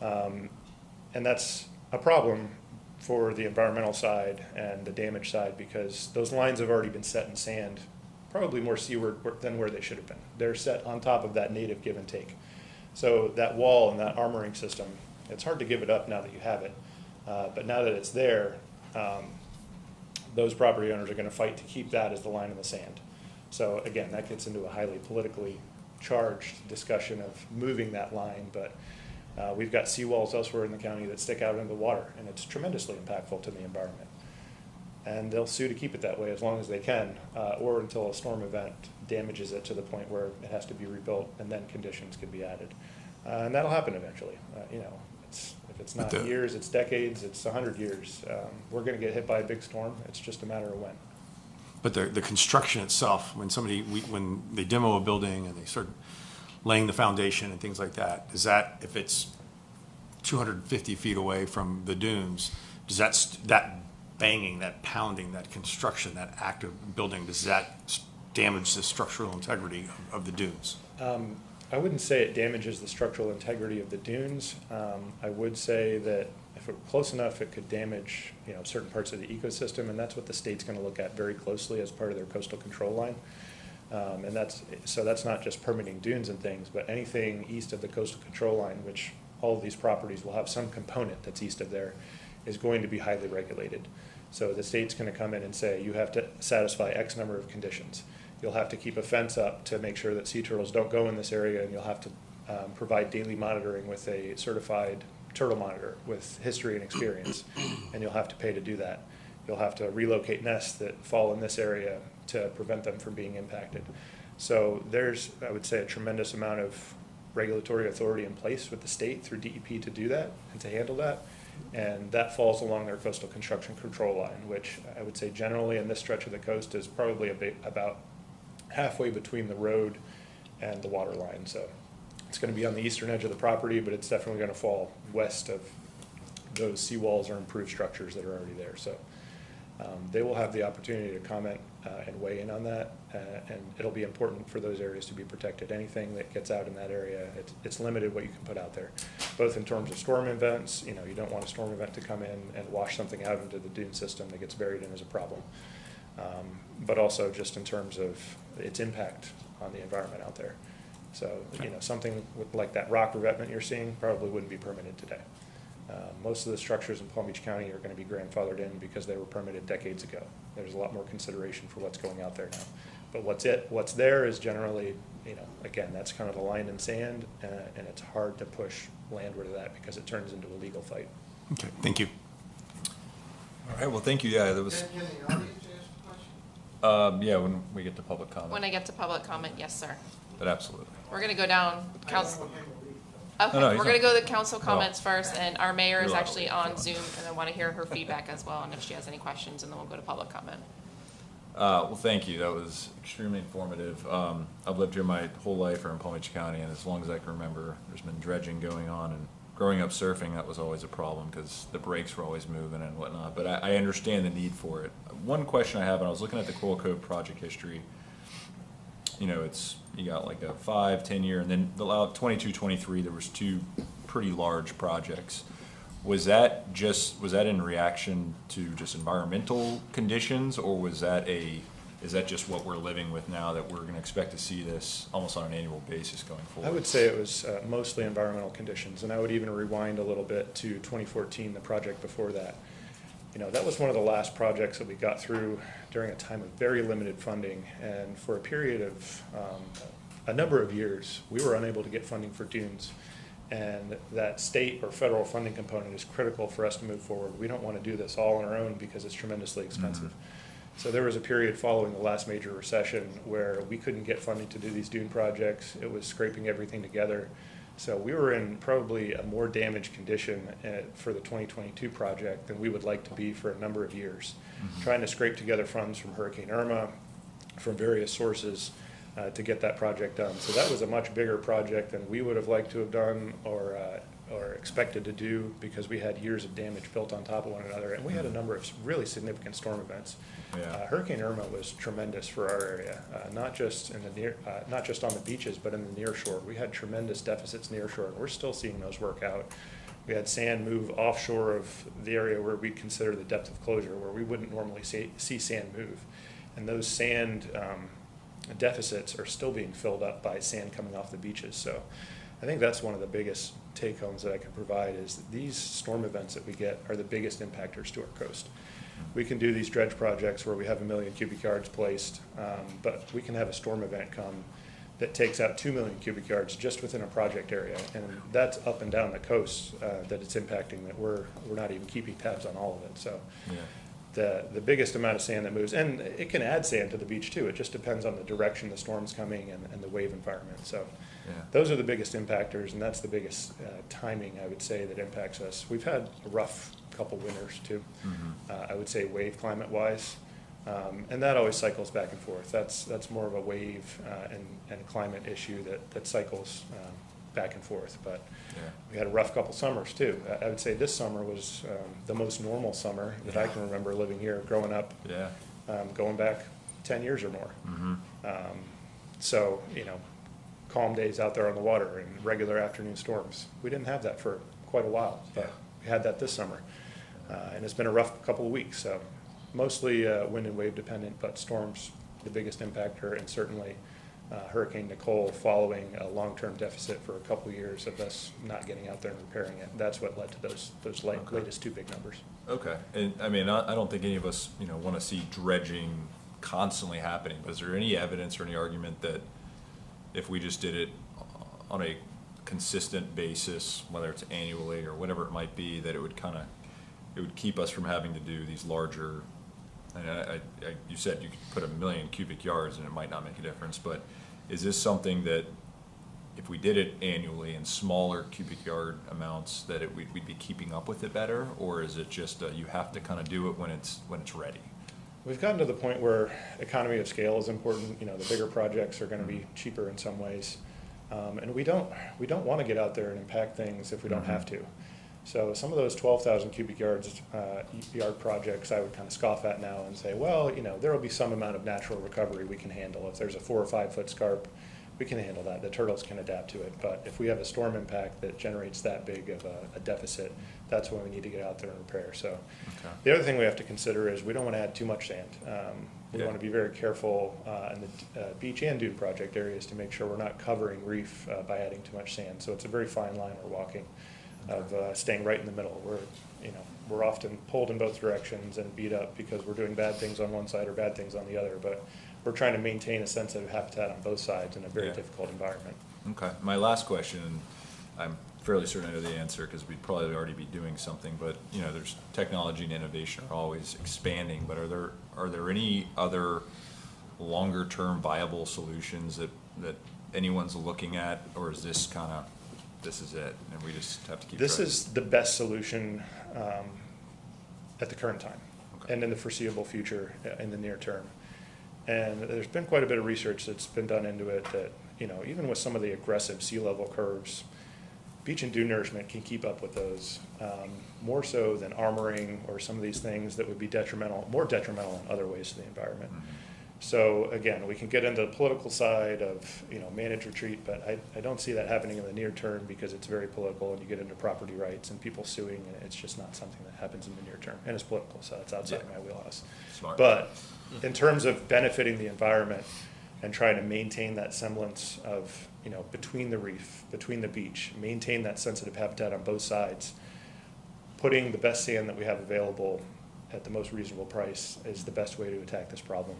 And that's a problem for the environmental side and the damage side because those lines have already been set in sand, probably more seaward than where they should have been. They're set on top of that native give and take. So that wall and that armoring system, it's hard to give it up now that you have it. But now that it's there, those property owners are going to fight to keep that as the line in the sand. So again, that gets into a highly politically charged discussion of moving that line, but we've got seawalls elsewhere in the county that stick out into the water, and it's tremendously impactful to the environment. And they'll sue to keep it that way as long as they can, or until a storm event damages it to the point where it has to be rebuilt, and then conditions can be added. And that'll happen eventually. If it's not years, it's decades, it's 100 years. We're going to get hit by a big storm. It's just a matter of when. But the construction itself, when they demo a building and they start laying the foundation and things like that, if it's 250 feet away from the dunes, does that banging, that pounding, that construction, that act of building, does that damage the structural integrity of the dunes? I wouldn't say it damages the structural integrity of the dunes. I would say that if it were close enough, it could damage, certain parts of the ecosystem, and that's what the state's going to look at very closely as part of their coastal control line. And that's not just permitting dunes and things, but anything east of the coastal control line, which all of these properties will have some component that's east of there, is going to be highly regulated. So the state's going to come in and say, you have to satisfy X number of conditions. You'll have to keep a fence up to make sure that sea turtles don't go in this area, and you'll have to provide daily monitoring with a certified turtle monitor with history and experience, and you'll have to pay to do that. You'll have to relocate nests that fall in this area to prevent them from being impacted. So there's, I would say, a tremendous amount of regulatory authority in place with the state through DEP to do that and to handle that. And that falls along their coastal construction control line, which I would say generally in this stretch of the coast is probably about halfway between the road and the water line. So it's going to be on the eastern edge of the property, but it's definitely going to fall west of those seawalls or improved structures that are already there. So they will have the opportunity to comment and weigh in on that, and it'll be important for those areas to be protected. Anything that gets out in that area, it's limited what you can put out there, both in terms of storm events. You don't want a storm event to come in and wash something out into the dune system that gets buried in as a problem, but also just in terms of its impact on the environment out there. So, something like that rock revetment you're seeing probably wouldn't be permitted today. Most of the structures in Palm Beach County are going to be grandfathered in because they were permitted decades ago. There's a lot more consideration for what's going out there now. But what's there is generally, again, that's kind of a line in sand, and it's hard to push landward of that because it turns into a legal fight. Okay, thank you. All right, well, thank you. Yeah, that was. Can the audience ask a question? Yeah, when we get to public comment. When I get to public comment, yes, sir. But absolutely. We're going to go down council. Okay, No, he's we're going to not. go to the council comments first, and our mayor is You're actually allowed. on Zoom, and I want to hear her feedback as well, and if she has any questions, and then we'll go to public comment. Well, thank you. That was extremely informative. I've lived here my whole life here in Palm Beach County, and as long as I can remember, there's been dredging going on. And growing up surfing, that was always a problem because the breaks were always moving and whatnot. But I understand the need for it. One question I have, and I was looking at the Coral Cove project history. You got like a 5-10 year, and then the 22-23, there was two pretty large projects. Was that in reaction to just environmental conditions, or is that just what we're living with now, that we're going to expect to see this almost on an annual basis going forward? I would say it was mostly environmental conditions, and I would even rewind a little bit to 2014, the project before that. that was one of the last projects that we got through during a time of very limited funding. And for a period of a number of years, we were unable to get funding for dunes. And that state or federal funding component is critical for us to move forward. We don't want to do this all on our own because it's tremendously expensive. So there was a period following the last major recession where we couldn't get funding to do these dune projects. It was scraping everything together. So we were in probably a more damaged condition for the 2022 project than we would like to be for a number of years. Trying to scrape together funds from Hurricane Irma, from various sources, to get that project done. So that was a much bigger project than we would have liked to have done or expected to do, because we had years of damage built on top of one another, and we had a number of really significant storm events. Yeah. Hurricane Irma was tremendous for our area, not just in the not just on the beaches, but in the near shore. We had tremendous deficits near shore, and we're still seeing those work out. We had sand move offshore of the area where we consider the depth of closure, where we wouldn't normally see sand move, and those sand deficits are still being filled up by sand coming off the beaches. So I think that's one of the biggest take homes that I can provide, is that these storm events that we get are the biggest impactors to our coast. We can do these dredge projects where we have 1 million cubic yards placed, but we can have a storm event come that takes out 2 million cubic yards just within a project area, and that's up and down the coast that it's impacting, that we're not even keeping tabs on all of it. So the biggest amount of sand that moves, and it can add sand to the beach too. It just depends on the direction the storm's coming and the wave environment. So those are the biggest impactors, and that's the biggest timing, I would say, that impacts us. We've had a rough couple winters too, I would say, wave climate wise, and that always cycles back and forth. That's more of a wave and climate issue that cycles back and forth. But we had a rough couple summers too. I would say this summer was the most normal summer that I can remember living here, growing up, going back 10 years or more. So, calm days out there on the water and regular afternoon storms. We didn't have that for quite a while, but we had that this summer. And it's been a rough couple of weeks. So mostly wind and wave dependent, but storms the biggest impactor, and certainly Hurricane Nicole, following a long-term deficit for a couple of years of us not getting out there and repairing it. That's what led to those latest two big numbers. Okay, and I mean, I don't think any of us, want to see dredging constantly happening. But is there any evidence or any argument that if we just did it on a consistent basis, whether it's annually or whatever it might be, that it would keep us from having to do these larger? And you said you could put 1 million cubic yards and it might not make a difference, but is this something that if we did it annually in smaller cubic yard amounts, that we'd be keeping up with it better? Or is it just you have to kind of do it when it's ready? We've gotten to the point where economy of scale is important. The bigger projects are going to be cheaper in some ways, and we don't want to get out there and impact things if we don't have to. So some of those 12,000 cubic yard projects I would kind of scoff at now and say, well, there will be some amount of natural recovery we can handle. If there's a 4 or 5 foot scarp, we can handle that. The turtles can adapt to it. But if we have a storm impact that generates that big of a deficit, that's when we need to get out there and repair. So the other thing we have to consider is we don't want to add too much sand. We want to be very careful in the beach and dune project areas to make sure we're not covering reef by adding too much sand. So it's a very fine line we're walking, of staying right in the middle. We're often pulled in both directions and beat up because we're doing bad things on one side or bad things on the other, but we're trying to maintain a sensitive habitat on both sides in a very difficult environment. Okay, my last question, and I'm fairly certain I know the answer because we'd probably already be doing something, but there's technology and innovation are always expanding, but are there any other longer term viable solutions that anyone's looking at, or is this this is it, and we just have to keep This trying? is the best solution at the current time, and in the foreseeable future, in the near term. And there's been quite a bit of research that's been done into it that, even with some of the aggressive sea level curves, beach and dune nourishment can keep up with those, more so than armoring or some of these things that would be more detrimental in other ways to the environment. So again, we can get into the political side of, manage retreat, but I don't see that happening in the near term because it's very political, and you get into property rights and people suing, and it's just not something that happens in the near term. And it's political, so it's outside my wheelhouse. Smart. But in terms of benefiting the environment and trying to maintain that semblance of, between the reef, between the beach, maintain that sensitive habitat on both sides, putting the best sand that we have available at the most reasonable price is the best way to attack this problem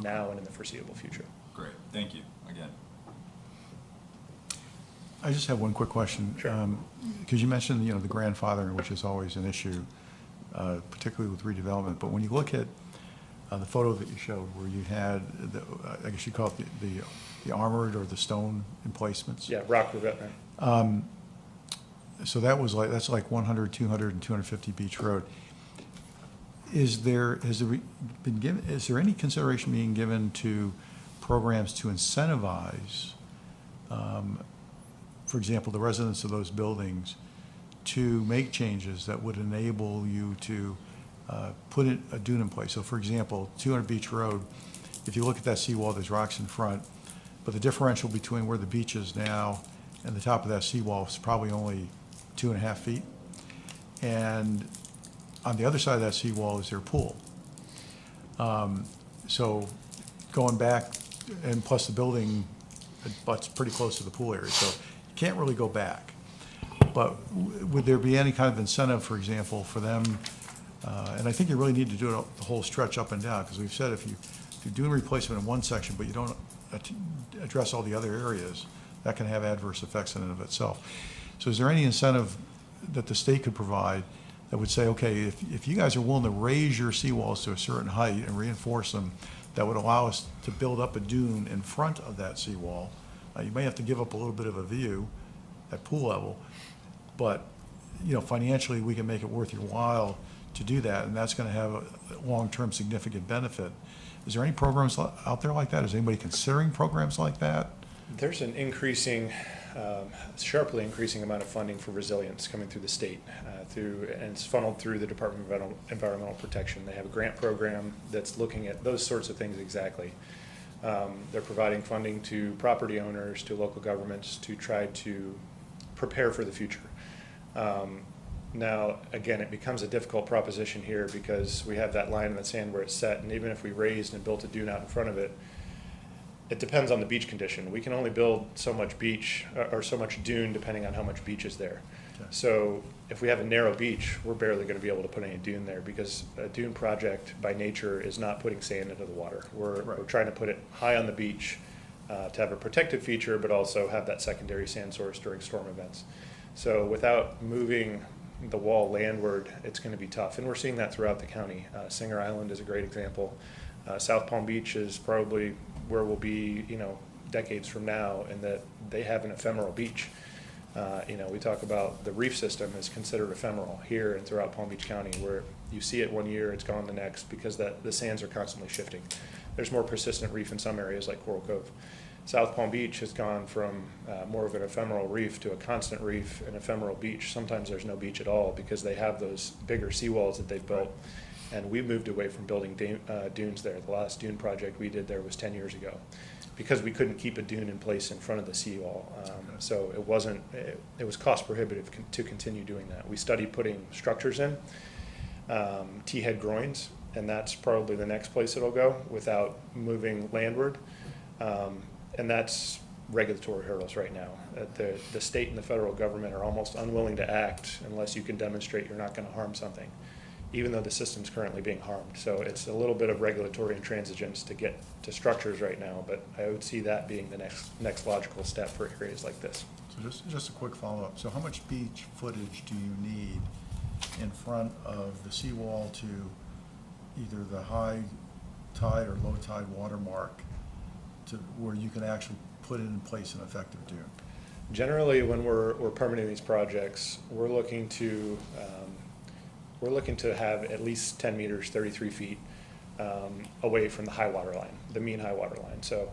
now and in the foreseeable future. Great, thank you again. I just have one quick question. Sure. Because you mentioned, the grandfathering, which is always an issue, particularly with redevelopment. But when you look at the photo that you showed, where you had, I guess you call it the armored or the stone emplacements. Yeah, rock revetment. So that's like 100, 200, and 250 Beach Road. Is there any consideration being given to programs to incentivize, for example, the residents of those buildings to make changes that would enable you to put a dune in place? So for example, 200 Beach Road, if you look at that seawall, there's rocks in front, but the differential between where the beach is now and the top of that seawall is probably only 2.5 feet. And on the other side of that seawall is their pool. So going back, and plus the building butts pretty close to the pool area, so you can't really go back. But would there be any kind of incentive, for example, for them, and I think you really need to do it the whole stretch up and down, because we've said if you're doing replacement in one section, but you don't address all the other areas, that can have adverse effects in and of itself. So is there any incentive that the state could provide that would say, okay, if you guys are willing to raise your seawalls to a certain height and reinforce them, that would allow us to build up a dune in front of that seawall? You may have to give up a little bit of a view at pool level, but financially we can make it worth your while to do that, and that's going to have a long-term significant benefit. Is there any programs out there like that? Is anybody considering programs like that? There's an sharply increasing amount of funding for resilience coming through the state, and it's funneled through the Department of Environmental Protection. They have a grant program that's looking at those sorts of things exactly. They're providing funding to property owners, to local governments to try to prepare for the future. Now, again, it becomes a difficult proposition here because we have that line in the sand where it's set, and even if we raised and built a dune out in front of it, it depends on the beach condition. We can only build so much beach or so much dune depending on how much beach is there. Okay. So if we have a narrow beach, we're barely going to be able to put any dune there, because a dune project by nature is not putting sand into the water. We're trying to put it high on the beach to have a protected feature, but also have that secondary sand source during storm events. So without moving the wall landward, it's going to be tough. And we're seeing that throughout the county. Singer Island is a great example. South Palm Beach is probably where we'll be, decades from now, and that they have an ephemeral beach. We talk about the reef system is considered ephemeral here and throughout Palm Beach County, where you see it one year, it's gone the next, because the sands are constantly shifting. There's more persistent reef in some areas like Coral Cove. South Palm Beach has gone from more of an ephemeral reef to a constant reef, an ephemeral beach. Sometimes there's no beach at all because they have those bigger seawalls that they've built. And we moved away from building dunes there. The last dune project we did there was 10 years ago, because we couldn't keep a dune in place in front of the seawall. So it was cost prohibitive to continue doing that. We studied putting structures in, T-head groins, and that's probably the next place it'll go without moving landward. And that's regulatory hurdles right now. The state and the federal government are almost unwilling to act unless you can demonstrate you're not going to harm something, even though the system's currently being harmed. So it's a little bit of regulatory intransigence to get to structures right now, but I would see that being the next logical step for areas like this. So just a quick follow-up. So how much beach footage do you need in front of the seawall to either the high tide or low tide watermark to where you can actually put in place an effective dune? Generally, when we're permitting these projects, we're looking to have at least 10 meters, 33 feet away from the high water line, the mean high water line. So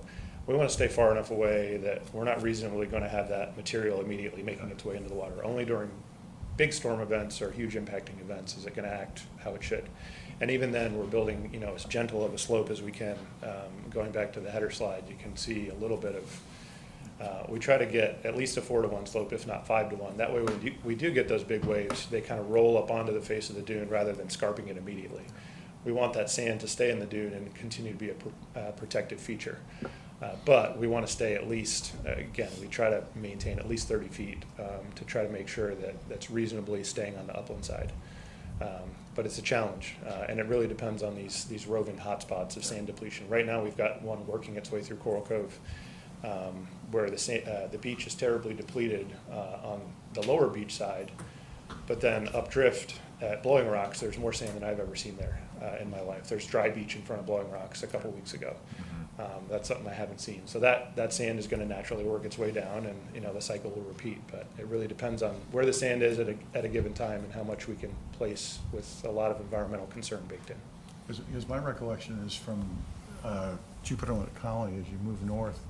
we want to stay far enough away that we're not reasonably going to have that material immediately making its way into the water. Only during big storm events or huge impacting events is it going to act how it should. And even then, we're building, as gentle of a slope as we can. Going back to the header slide, you can see a little bit of, we try to get at least a 4-to-1 slope, if not 5-to-1. That way, when we do get those big waves, they kind of roll up onto the face of the dune rather than scarping it immediately. We want that sand to stay in the dune and continue to be a protective feature. But we want to stay at least, again, we try to maintain at least 30 feet to try to make sure that that's reasonably staying on the upland side. but it's a challenge, and it really depends on these roving hotspots of sand depletion. Right now, we've got one working its way through Coral Cove, where the beach is terribly depleted on the lower beach side, but then updrift at Blowing Rocks, there's more sand than I've ever seen there in my life. There's dry beach in front of Blowing Rocks a couple weeks ago. That's something I haven't seen. So that sand is going to naturally work its way down, and the cycle will repeat. But it really depends on where the sand is at a given time and how much we can place with a lot of environmental concern baked in. Because my recollection is from Jupiter Inlet Colony, as you move north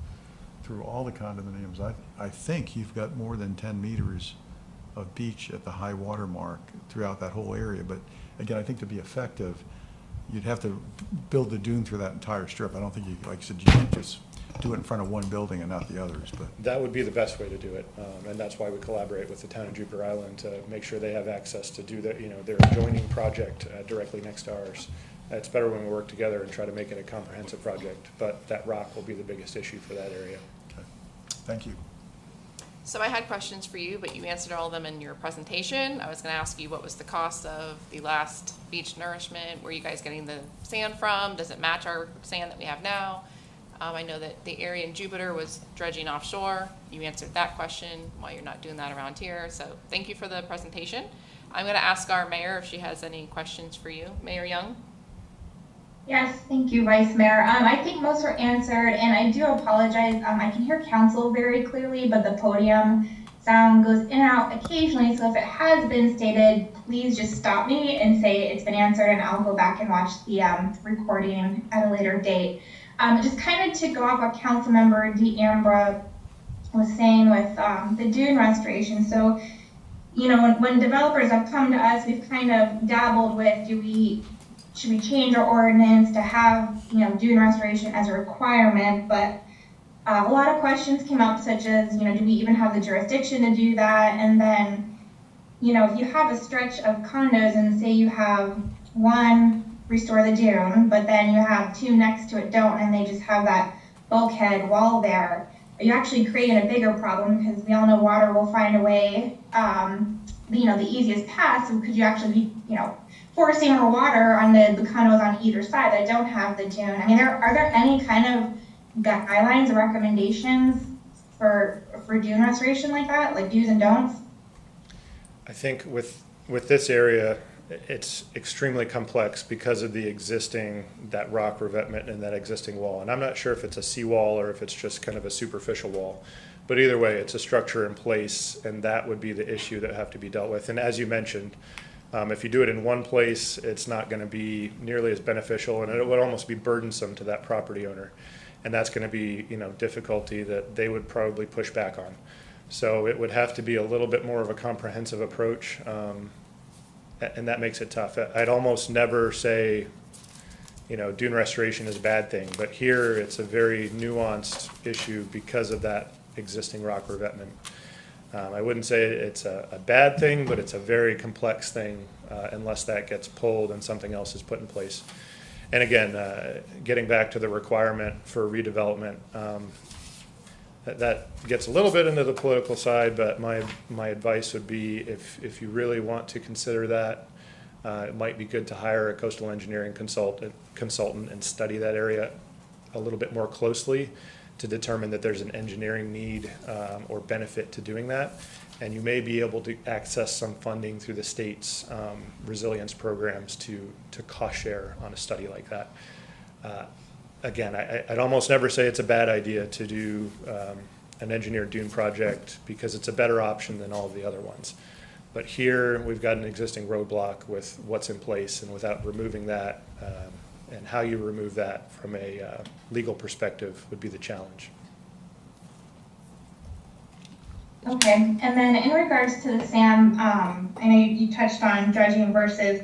through all the condominiums, I think you've got more than 10 meters of beach at the high water mark throughout that whole area. But again, I think to be effective, you'd have to build the dune through that entire strip. I don't think you, like you said, you can't just do it in front of one building and not the others. But that would be the best way to do it, and that's why we collaborate with the town of Jupiter Island to make sure they have access to do their adjoining project directly next to ours. It's better when we work together and try to make it a comprehensive project, but that rock will be the biggest issue for that area. okay. Thank you. So I had questions for you, but you answered all of them in your presentation. I was going to ask you, what was the cost of the last beach nourishment? Where are you guys getting the sand from? Does it match our sand that we have now? I know that the area in Jupiter was dredging offshore. You answered that question, why you're not doing that around here. So thank you for the presentation. I'm going to ask our mayor if she has any questions for you. Mayor Young? Yes, thank you, Vice Mayor. I think most were answered, and I do apologize. I can hear council very clearly, but the podium sound goes in and out occasionally. So if it has been stated, please just stop me and say it's been answered, and I'll go back and watch the recording at a later date. Just kind of to go off what Councilmember Ambra was saying with the dune restoration. So, when developers have come to us, we've kind of dabbled with, should we change our ordinance to have, dune restoration as a requirement? But a lot of questions came up, such as, do we even have the jurisdiction to do that? And then, if you have a stretch of condos and say you have one restore the dune, but then you have two next to it don't, and they just have that bulkhead wall there, you actually creating a bigger problem, because we all know water will find a way, the easiest path. So could you actually be, forcing more water on the condos on either side that don't have the dune? I mean, are there any kind of guidelines or recommendations for dune restoration like that, like do's and don'ts? I think with this area, it's extremely complex because of that rock revetment and that existing wall. And I'm not sure if it's a seawall or if it's just kind of a superficial wall. But either way, it's a structure in place, and that would be the issue that have to be dealt with. And as you mentioned, if you do it in one place, it's not going to be nearly as beneficial, and it would almost be burdensome to that property owner. And that's going to be, difficulty that they would probably push back on. So it would have to be a little bit more of a comprehensive approach, and that makes it tough. I'd almost never say, dune restoration is a bad thing, but here it's a very nuanced issue because of that existing rock revetment. I wouldn't say it's a bad thing, but it's a very complex thing unless that gets pulled and something else is put in place. And again, getting back to the requirement for redevelopment, that gets a little bit into the political side, but my advice would be, if you really want to consider that, it might be good to hire a coastal engineering consultant and study that area a little bit more closely to determine that there's an engineering need or benefit to doing that. And you may be able to access some funding through the state's resilience programs to cost share on a study like that. Again, I'd almost never say it's a bad idea to do an engineered dune project, because it's a better option than all of the other ones. But here we've got an existing roadblock with what's in place, and without removing that, and how you remove that from a legal perspective would be the challenge. Okay, and then in regards to the sand, I know you touched on dredging versus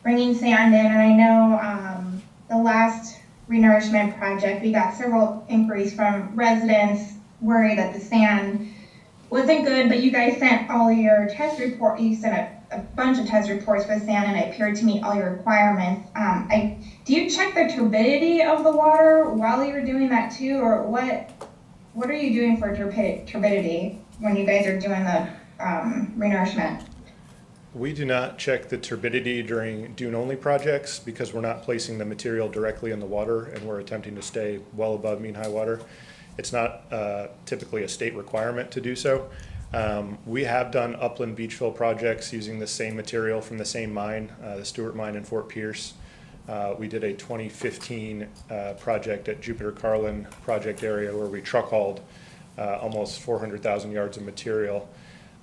bringing sand in, and I know the last renourishment project, we got several inquiries from residents worried that the sand wasn't good, but you guys sent all your test report. You sent a bunch of test reports for sand, and it appeared to meet all your requirements. Do you check the turbidity of the water while you were doing that too, or what are you doing for turbidity when you guys are doing the renourishment? We do not check the turbidity during dune-only projects because we're not placing the material directly in the water and we're attempting to stay well above mean high water. It's not typically a state requirement to do so. We have done upland beach fill projects using the same material from the same mine, the Studt mine in Fort Pierce. We did a 2015 project at Jupiter Carlin project area where we truck hauled almost 400,000 yards of material,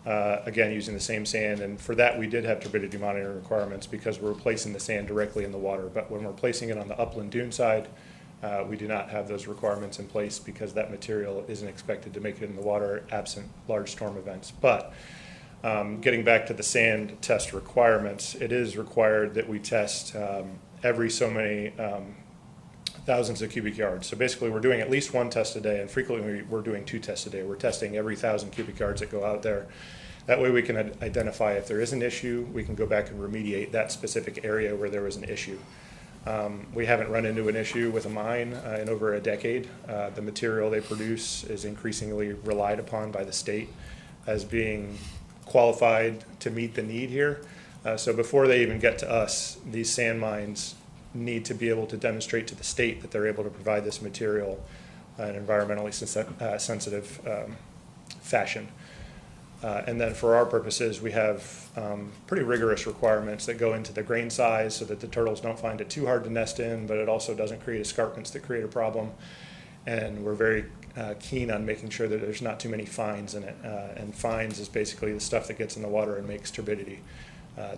again using the same sand. And for that we did have turbidity monitoring requirements because we're placing the sand directly in the water. But when we're placing it on the upland dune side, we do not have those requirements in place because that material isn't expected to make it in the water absent large storm events. But getting back to the sand test requirements, it is required that we test every so many thousands of cubic yards. So basically we're doing at least one test a day, and frequently we're doing 2 tests a day. We're testing every 1,000 cubic yards that go out there. That way we can identify if there is an issue, we can go back and remediate that specific area where there was an issue. We haven't run into an issue with a mine in over a decade. The material they produce is increasingly relied upon by the state as being qualified to meet the need here. So before they even get to us, these sand mines need to be able to demonstrate to the state that they're able to provide this material in an environmentally sensitive fashion. And then for our purposes, we have pretty rigorous requirements that go into the grain size so that the turtles don't find it too hard to nest in, but it also doesn't create escarpments that create a problem. And we're very keen on making sure that there's not too many fines in it. And fines is basically the stuff that gets in the water and makes turbidity.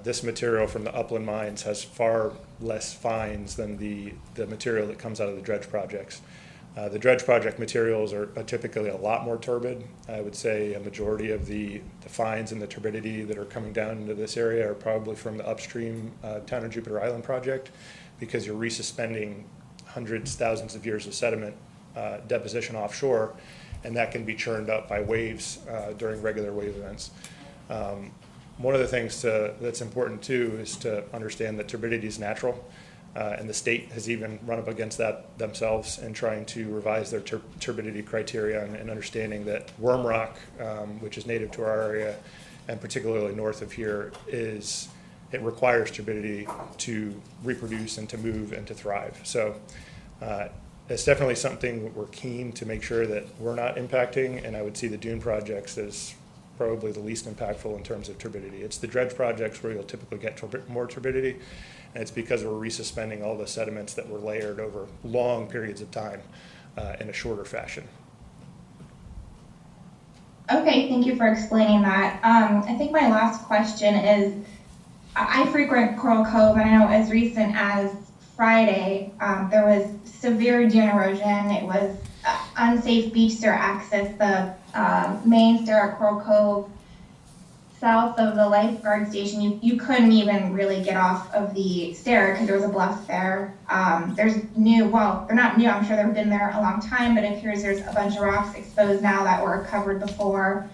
This material from the upland mines has far less fines than the material that comes out of the dredge projects. The dredge project materials are typically a lot more turbid. I would say a majority of the fines and the turbidity that are coming down into this area are probably from the upstream Town of Jupiter Island project, because you're resuspending hundreds, thousands of years of sediment deposition offshore, and that can be churned up by waves during regular wave events. One of the things that's important too is to understand that turbidity is natural. And the state has even run up against that themselves in trying to revise their turbidity criteria and understanding that worm rock, which is native to our area, and particularly north of here, it requires turbidity to reproduce and to move and to thrive. So it's definitely something we're keen to make sure that we're not impacting, and I would see the dune projects as probably the least impactful in terms of turbidity. It's the dredge projects where you'll typically get more turbidity, and it's because we're resuspending all the sediments that were layered over long periods of time in a shorter fashion. Okay, thank you for explaining that. I think my last question is, I frequent Coral Cove, and I know as recent as Friday, there was severe dune erosion. It was unsafe beach stair access. The main stair at Coral Cove, south of the lifeguard station, you couldn't even really get off of the stair because there was a bluff there. There's new, well, they're not new, I'm sure they've been there a long time, but it appears there's a bunch of rocks exposed now that were covered before.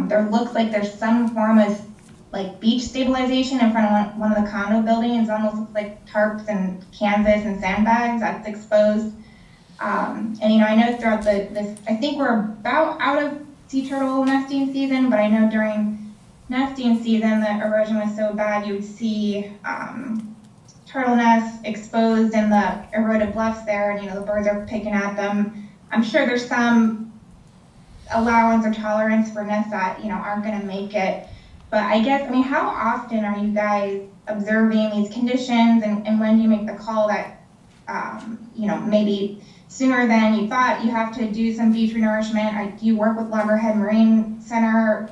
There looks like there's some form of like beach stabilization in front of one of the condo buildings. It almost looks like tarps and canvas and sandbags that's exposed. And you know, I know throughout this, I think we're about out of sea turtle nesting season, but I know during nesting season the erosion was so bad you would see turtle nests exposed in the eroded bluffs there, and you know, the birds are picking at them. I'm sure there's some allowance or tolerance for nests that, you know, aren't going to make it. But I guess, I mean, how often are you guys observing these conditions, and when do you make the call that, you know, maybe sooner than you thought you have to do some beach renourishment? Do you work with Loggerhead Marine Center?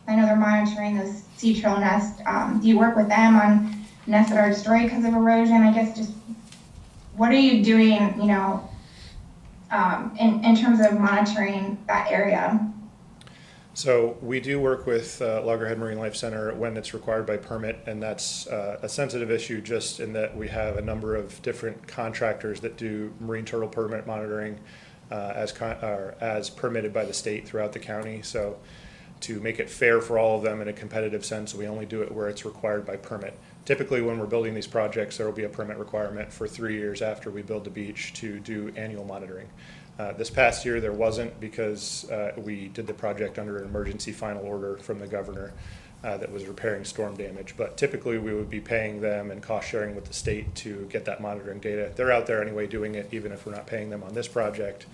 I know they're monitoring those sea turtle nests. Do you work with them on nests that are destroyed because of erosion? I guess just what are you doing, you know, in terms of monitoring that area? So we do work with Loggerhead Marine Life Center when it's required by permit, and that's a sensitive issue just in that we have a number of different contractors that do marine turtle permit monitoring as permitted by the state throughout the county. So to make it fair for all of them in a competitive sense, we only do it where it's required by permit. Typically when we're building these projects, there will be a permit requirement for 3 years after we build the beach to do annual monitoring. This past year there wasn't, because we did the project under an emergency final order from the governor. that was repairing storm damage. But typically we would be paying them and cost sharing with the state to get that monitoring data. They're out there anyway doing it, even if we're not paying them on this project,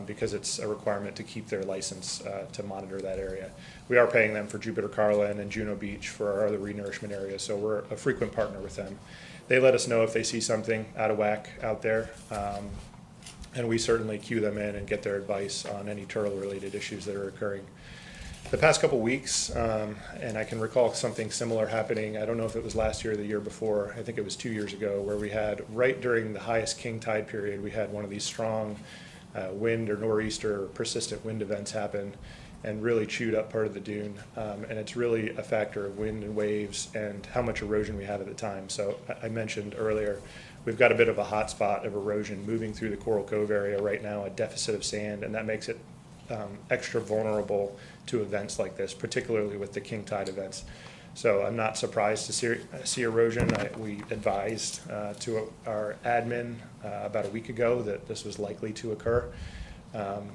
because it's a requirement to keep their license to monitor that area. We are paying them for Jupiter Carlin and Juno Beach for our other renourishment areas, so we're a frequent partner with them. They let us know if they see something out of whack out there, and we certainly cue them in and get their advice on any turtle-related issues that are occurring. The past couple weeks, and I can recall something similar happening, I don't know if it was last year or the year before, I think it was 2 years ago, where we had, right during the highest king tide period, we had one of these strong wind or nor'easter or persistent wind events happen and really chewed up part of the dune. And it's really a factor of wind and waves and how much erosion we had at the time. So I mentioned earlier, we've got a bit of a hot spot of erosion moving through the Coral Cove area right now, a deficit of sand, and that makes it extra vulnerable to events like this, particularly with the king tide events. So I'm not surprised to see erosion. We advised to our admin about a week ago that this was likely to occur.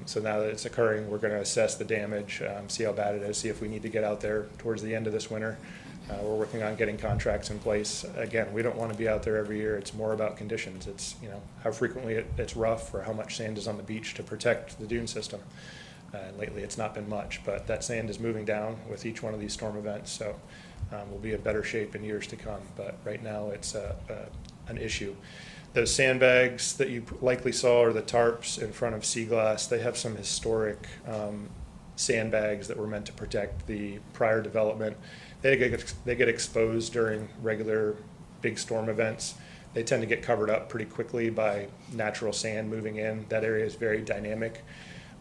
So now that it's occurring, we're going to assess the damage, see how bad it is, see if we need to get out there towards the end of this winter. We're working on getting contracts in place. Again, we don't want to be out there every year. It's more about conditions. It's, you know, how frequently it's rough or how much sand is on the beach to protect the dune system. And lately it's not been much, but that sand is moving down with each one of these storm events. So we'll be in better shape in years to come. But right now it's an issue. Those sandbags that you likely saw are the tarps in front of Sea Glass. They have some historic sandbags that were meant to protect the prior development. They get exposed during regular big storm events. They tend to get covered up pretty quickly by natural sand moving in. That area is very dynamic.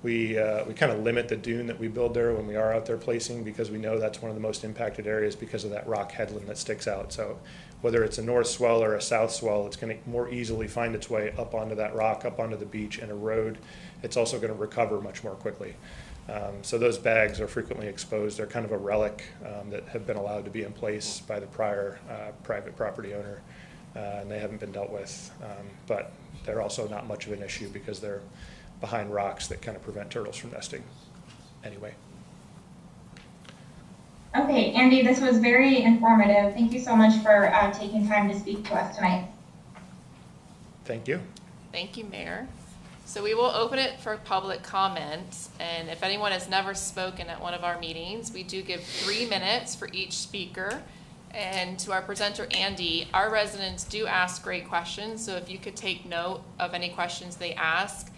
We kind of limit the dune that we build there when we are out there placing, because we know that's one of the most impacted areas because of that rock headland that sticks out. So whether it's a north swell or a south swell, it's going to more easily find its way up onto that rock, up onto the beach and erode. It's also going to recover much more quickly. So those bags are frequently exposed. They're kind of a relic that have been allowed to be in place by the prior private property owner, and they haven't been dealt with. But they're also not much of an issue because they're behind rocks that kind of prevent turtles from nesting. Anyway. Okay, Andy, this was very informative. Thank you so much for taking time to speak to us tonight. Thank you. Thank you, Mayor. So we will open it for public comments, and if anyone has never spoken at one of our meetings, we do give 3 minutes for each speaker. And to our presenter, Andy, our residents do ask great questions, so if you could take note of any questions they ask.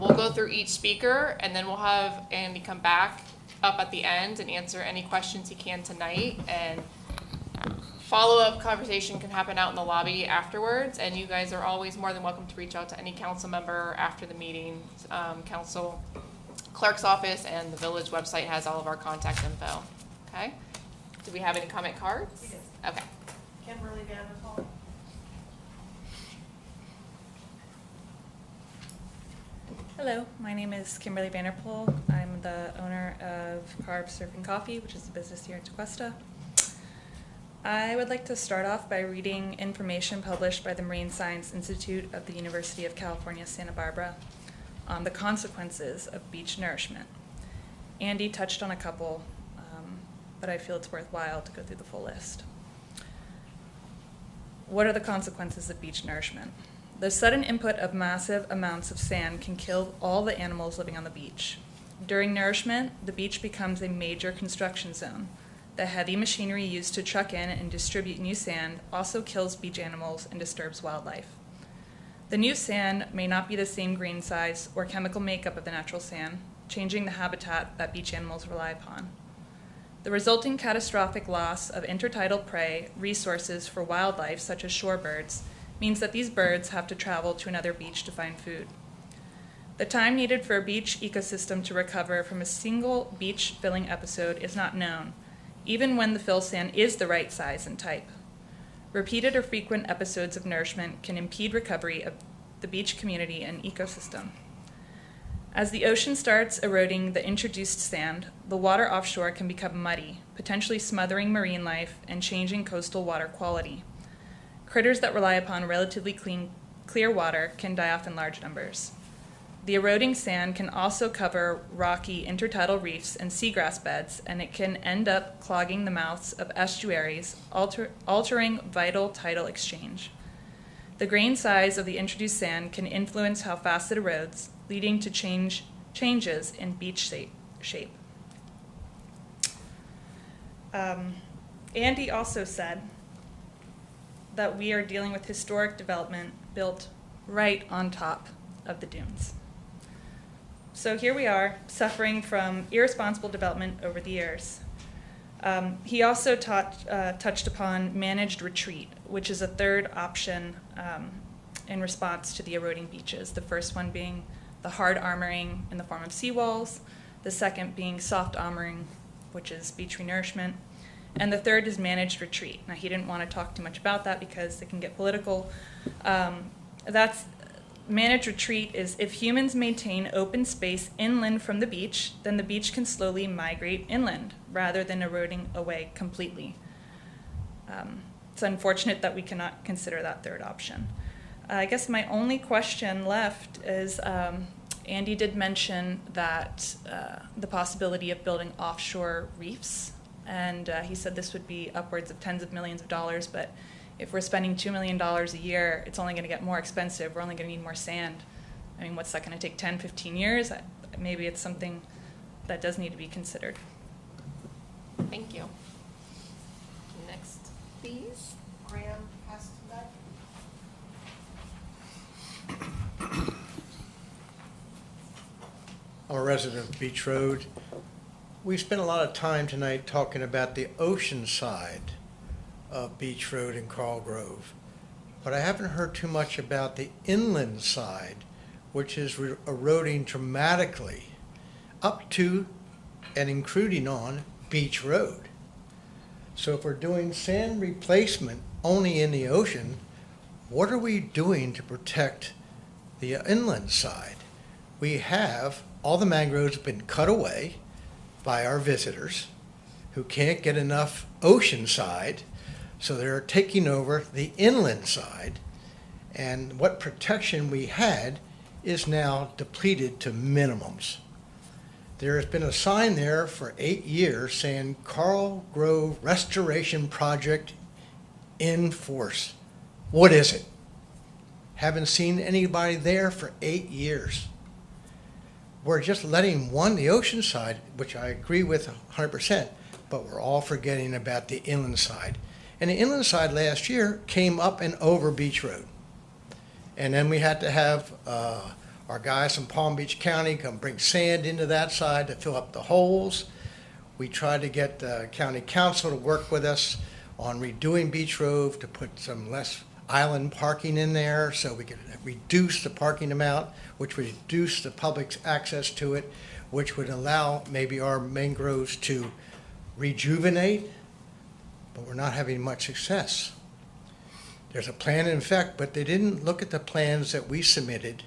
We'll go through each speaker, and then we'll have Andy come back up at the end and answer any questions he can tonight. And follow-up conversation can happen out in the lobby afterwards, and you guys are always more than welcome to reach out to any council member after the meeting. Council clerk's office and the village website has all of our contact info. Okay? Do we have any comment cards? We do. Okay. Kimberly Vanderpool. Hello, my name is Kimberly Vanderpool. I'm the owner of Carb Surf and Coffee, which is a business here in Tequesta. I would like to start off by reading information published by the Marine Science Institute of the University of California, Santa Barbara on the consequences of beach nourishment. Andy touched on a couple, but I feel it's worthwhile to go through the full list. What are the consequences of beach nourishment? The sudden input of massive amounts of sand can kill all the animals living on the beach. During nourishment, the beach becomes a major construction zone. The heavy machinery used to truck in and distribute new sand also kills beach animals and disturbs wildlife. The new sand may not be the same grain size or chemical makeup of the natural sand, changing the habitat that beach animals rely upon. The resulting catastrophic loss of intertidal prey, resources for wildlife such as shorebirds, means that these birds have to travel to another beach to find food. The time needed for a beach ecosystem to recover from a single beach filling episode is not known, even when the fill sand is the right size and type. Repeated or frequent episodes of nourishment can impede recovery of the beach community and ecosystem. As the ocean starts eroding the introduced sand, the water offshore can become muddy, potentially smothering marine life and changing coastal water quality. Critters that rely upon relatively clear water can die off in large numbers. The eroding sand can also cover rocky intertidal reefs and seagrass beds, and it can end up clogging the mouths of estuaries, altering vital tidal exchange. The grain size of the introduced sand can influence how fast it erodes, leading to changes in beach shape. Andy also said that we are dealing with historic development built right on top of the dunes. So here we are, suffering from irresponsible development over the years. He also touched upon managed retreat, which is a third option in response to the eroding beaches. The first one being the hard armoring in the form of seawalls, the second being soft armoring, which is beach renourishment, and the third is managed retreat. Now, he didn't want to talk too much about that because it can get political. Managed retreat is if humans maintain open space inland from the beach, then the beach can slowly migrate inland rather than eroding away completely. It's unfortunate that we cannot consider that third option. I guess my only question left is, Andy did mention that the possibility of building offshore reefs, and he said this would be upwards of tens of millions of dollars, but if we're spending $2 million a year, it's only going to get more expensive. We're only going to need more sand. I mean, what's that going to take, 10, 15 years? Maybe it's something that does need to be considered. Thank you. Next, please. Graham Hastenbeck. I'm a resident of Beach Road. We spent a lot of time tonight talking about the ocean side of Beach Road in Carl Grove, but I haven't heard too much about the inland side, which is eroding dramatically up to and including on Beach Road. So if we're doing sand replacement only in the ocean, what are we doing to protect the inland side? We have all the mangroves have been cut away by our visitors who can't get enough ocean side, so they're taking over the inland side, and what protection we had is now depleted to minimums. There has been a sign there for 8 years saying Carl Grove Restoration Project in force. What is it? Haven't seen anybody there for 8 years. We're just letting the ocean side, which I agree with 100%, but we're all forgetting about the inland side. And the inland side last year came up and over Beach Road. And then we had to have our guys from Palm Beach County come bring sand into that side to fill up the holes. We tried to get the county council to work with us on redoing Beach Road to put some less island parking in there so we could reduce the parking amount, which would reduce the public's access to it, which would allow maybe our mangroves to rejuvenate, but we're not having much success. There's a plan in effect, but they didn't look at the plans that we submitted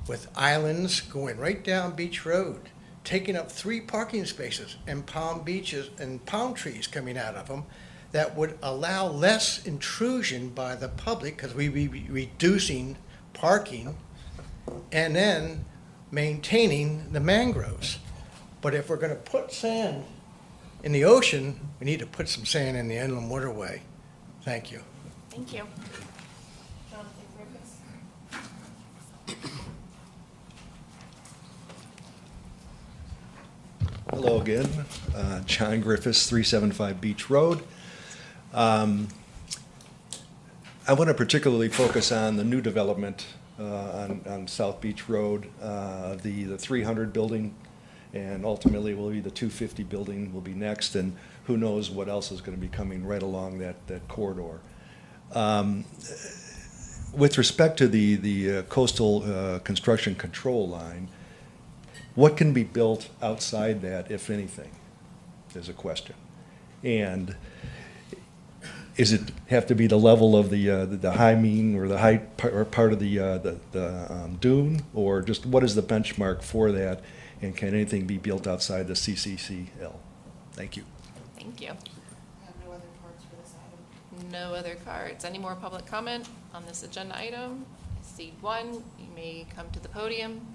with islands going right down Beach Road, taking up 3 parking spaces and palm beaches and palm trees coming out of them that would allow less intrusion by the public because we'd be reducing parking and then maintaining the mangroves. But if we're going to put sand in the ocean, we need to put some sand in the inland waterway. Thank you. Thank you. Hello again, John Griffiths, 375 Beach Road. I want to particularly focus on the new development on South Beach Road, the 300 building, and ultimately will be the 250 building will be next, and who knows what else is going to be coming right along that corridor. With respect to the coastal construction control line, what can be built outside that, if anything, is a question. And is it have to be the level of the high mean or the high part of the dune, or just what is the benchmark for that, and can anything be built outside the CCCL? Thank you. Thank you. I have no other cards for this item. No other cards. Any more public comment on this agenda item? I see one. You may come to the podium.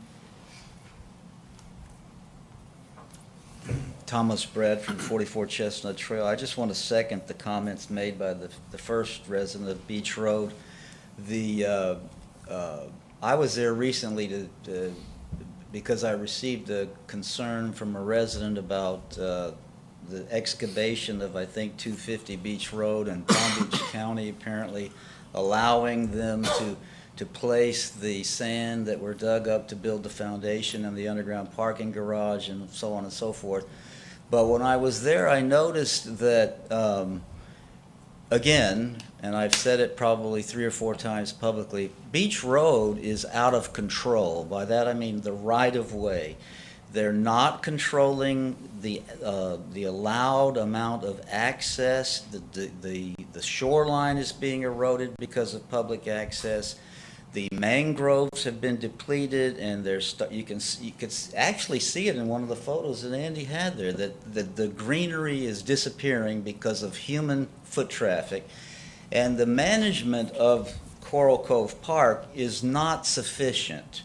Thomas Brad from 44 Chestnut Trail. I just want to second the comments made by the first resident of Beach Road. I was there recently because I received a concern from a resident about the excavation of, I think, 250 Beach Road and Palm Beach County apparently allowing them to place the sand that were dug up to build the foundation and the underground parking garage and so on and so forth. But when I was there, I noticed that, again, and I've said it probably 3 or 4 times publicly, Beach Road is out of control. By that I mean the right-of-way. They're not controlling the allowed amount of access. The shoreline is being eroded because of public access. The mangroves have been depleted, and you could actually see it in one of the photos that Andy had there, that the greenery is disappearing because of human foot traffic. And the management of Coral Cove Park is not sufficient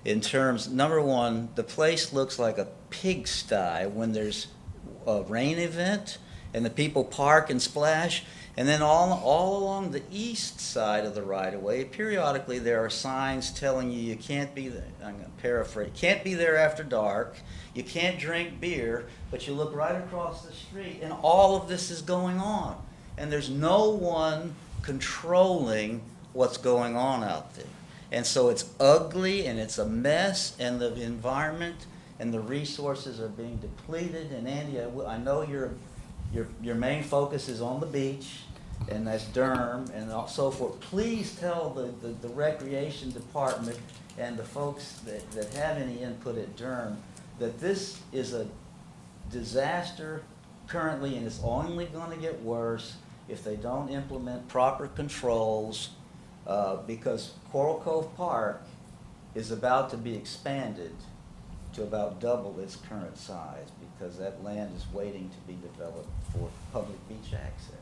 in terms, number one, the place looks like a pigsty when there's a rain event and the people park and splash. And then all along the east side of the right-of-way, periodically there are signs telling you can't be there, I'm going to paraphrase, can't be there after dark, you can't drink beer, but you look right across the street and all of this is going on. And there's no one controlling what's going on out there. And so it's ugly and it's a mess, and the environment and the resources are being depleted. And Andy, I know your main focus is on the beach, and that's Durham and so forth. Please tell the recreation department and the folks that have any input at Durham that this is a disaster currently, and it's only going to get worse if they don't implement proper controls, because Coral Cove Park is about to be expanded to about double its current size, because that land is waiting to be developed for public beach access.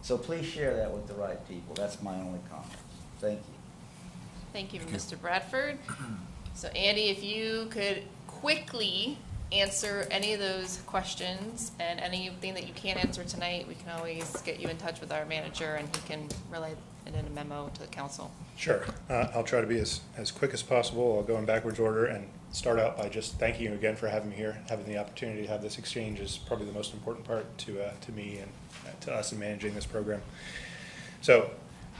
So please share that with the right people. That's my only comment. Thank you. Thank you, Mr. Bradford. So Andy, if you could quickly answer any of those questions, and anything that you can't answer tonight, we can always get you in touch with our manager and he can relay it in a memo to the council. Sure. I'll try to be as quick as possible. I'll go in backwards order and start out by just thanking you again for having me here. Having the opportunity to have this exchange is probably the most important part to me and to us in managing this program. So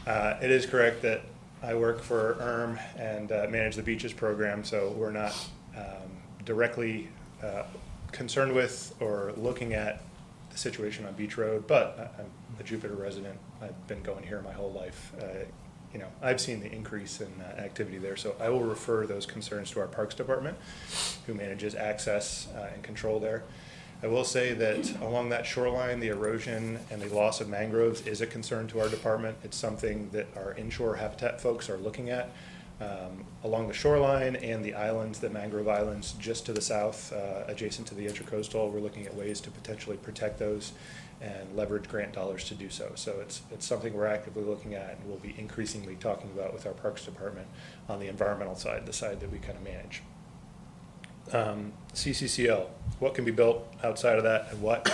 it is correct that I work for ERM and manage the beaches program, so we're not directly concerned with or looking at the situation on Beach Road, but I'm a Jupiter resident. I've been going here my whole life. I've seen the increase in activity there, so I will refer those concerns to our Parks Department, who manages access and control there. I will say that along that shoreline, the erosion and the loss of mangroves is a concern to our department. It's something that our inshore habitat folks are looking at. Along the shoreline and the islands, the mangrove islands just to the south, adjacent to the intercoastal, we're looking at ways to potentially protect those and leverage grant dollars to do so. So it's something we're actively looking at, and we'll be increasingly talking about with our Parks Department on the environmental side, the side that we kind of manage. CCCL, what can be built outside of that and what?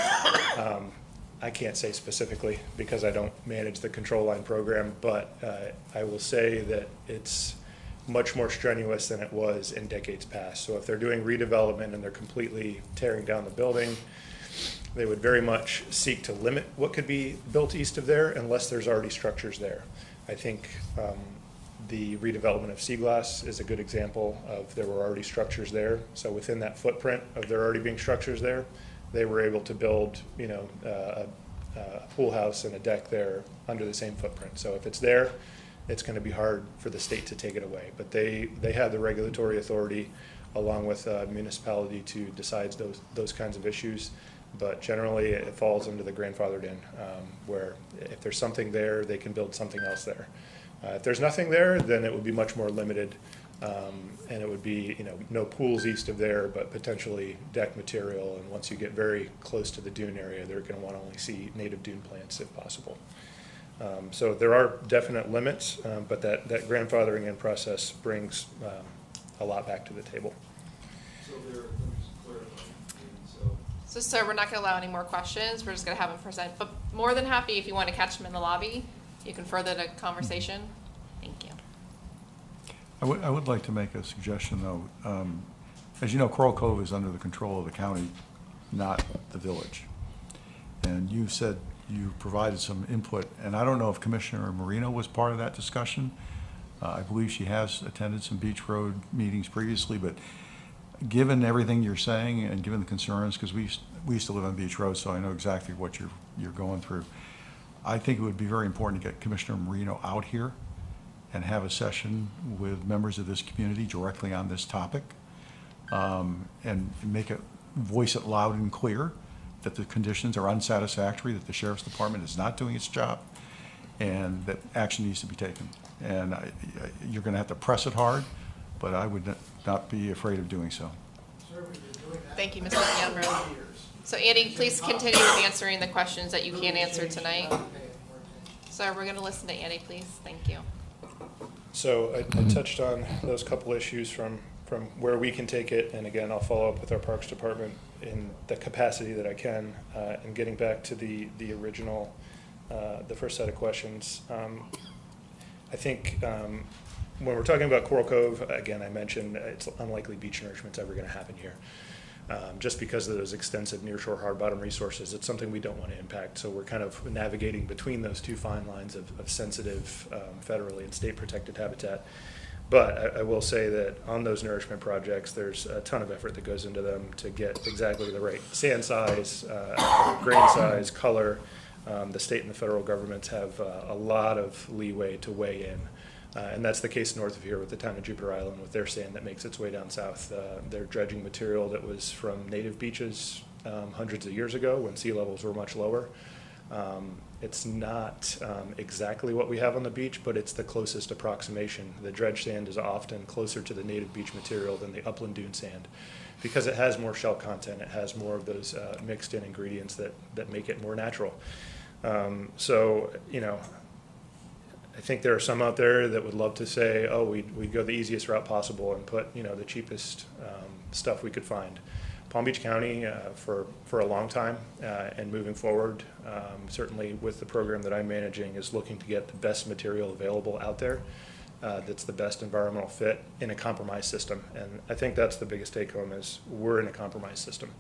I can't say specifically because I don't manage the control line program, but I will say that it's much more strenuous than it was in decades past. So if they're doing redevelopment and they're completely tearing down the building, they would very much seek to limit what could be built east of there unless there's already structures there. I think the redevelopment of Sea Glass is a good example of there were already structures there. So within that footprint of there already being structures there, they were able to build, a pool house and a deck there under the same footprint. So if it's there, it's going to be hard for the state to take it away. But they have the regulatory authority along with municipality to decide those kinds of issues. But generally it falls into the grandfathered in, where if there's something there, they can build something else there. If there's nothing there, then it would be much more limited, and it would be no pools east of there, but potentially deck material. And once you get very close to the dune area, they're going to want to only see native dune plants if possible. So there are definite limits, but that grandfathering in process brings a lot back to the table. So there, let me just clarify. So, sir, we're not going to allow any more questions. We're just going to have him present. But more than happy if you want to catch him in the lobby, you can further the conversation. Thank you. I would like to make a suggestion, though. As you know, Coral Cove is under the control of the county, not the village. And you said you provided some input, and I don't know if Commissioner Marino was part of that discussion. I believe she has attended some Beach Road meetings previously, but given everything you're saying and given the concerns, because we used to live on Beach Road, so I know exactly what you're going through, I think it would be very important to get Commissioner Marino out here and have a session with members of this community directly on this topic, and voice it loud and clear that the conditions are unsatisfactory, that the Sheriff's Department is not doing its job, and that action needs to be taken. And you're going to have to press it hard, but I would not be afraid of doing so. Thank you, Mr. Ambra. So, Andy, please continue with answering the questions that you can't answer tonight. So, we're going to listen to Andy, please. Thank you. So I touched on those couple issues from where we can take it, and again, I'll follow up with our Parks Department in the capacity that I can, and getting back to the original, the first set of questions. I think when we're talking about Coral Cove, again, I mentioned it's unlikely beach nourishment's ever going to happen here. Just because of those extensive nearshore hard bottom resources, it's something we don't want to impact. So we're kind of navigating between those two fine lines of sensitive federally and state protected habitat. But I will say that on those nourishment projects, there's a ton of effort that goes into them to get exactly the right sand size, grain size, color. The state and the federal governments have a lot of leeway to weigh in. And that's the case north of here with the town of Jupiter Island with their sand that makes its way down south. They're dredging material that was from native beaches hundreds of years ago when sea levels were much lower. It's not exactly what we have on the beach, but it's the closest approximation. The dredge sand is often closer to the native beach material than the upland dune sand because it has more shell content. It has more of those mixed in ingredients that make it more natural. So, you know, I think there are some out there that would love to say, oh, we'd go the easiest route possible and put, you know, the cheapest stuff we could find. Palm Beach County, for a long time and moving forward, certainly with the program that I'm managing, is looking to get the best material available out there that's the best environmental fit in a compromised system. And I think that's the biggest take home is we're in a compromised system.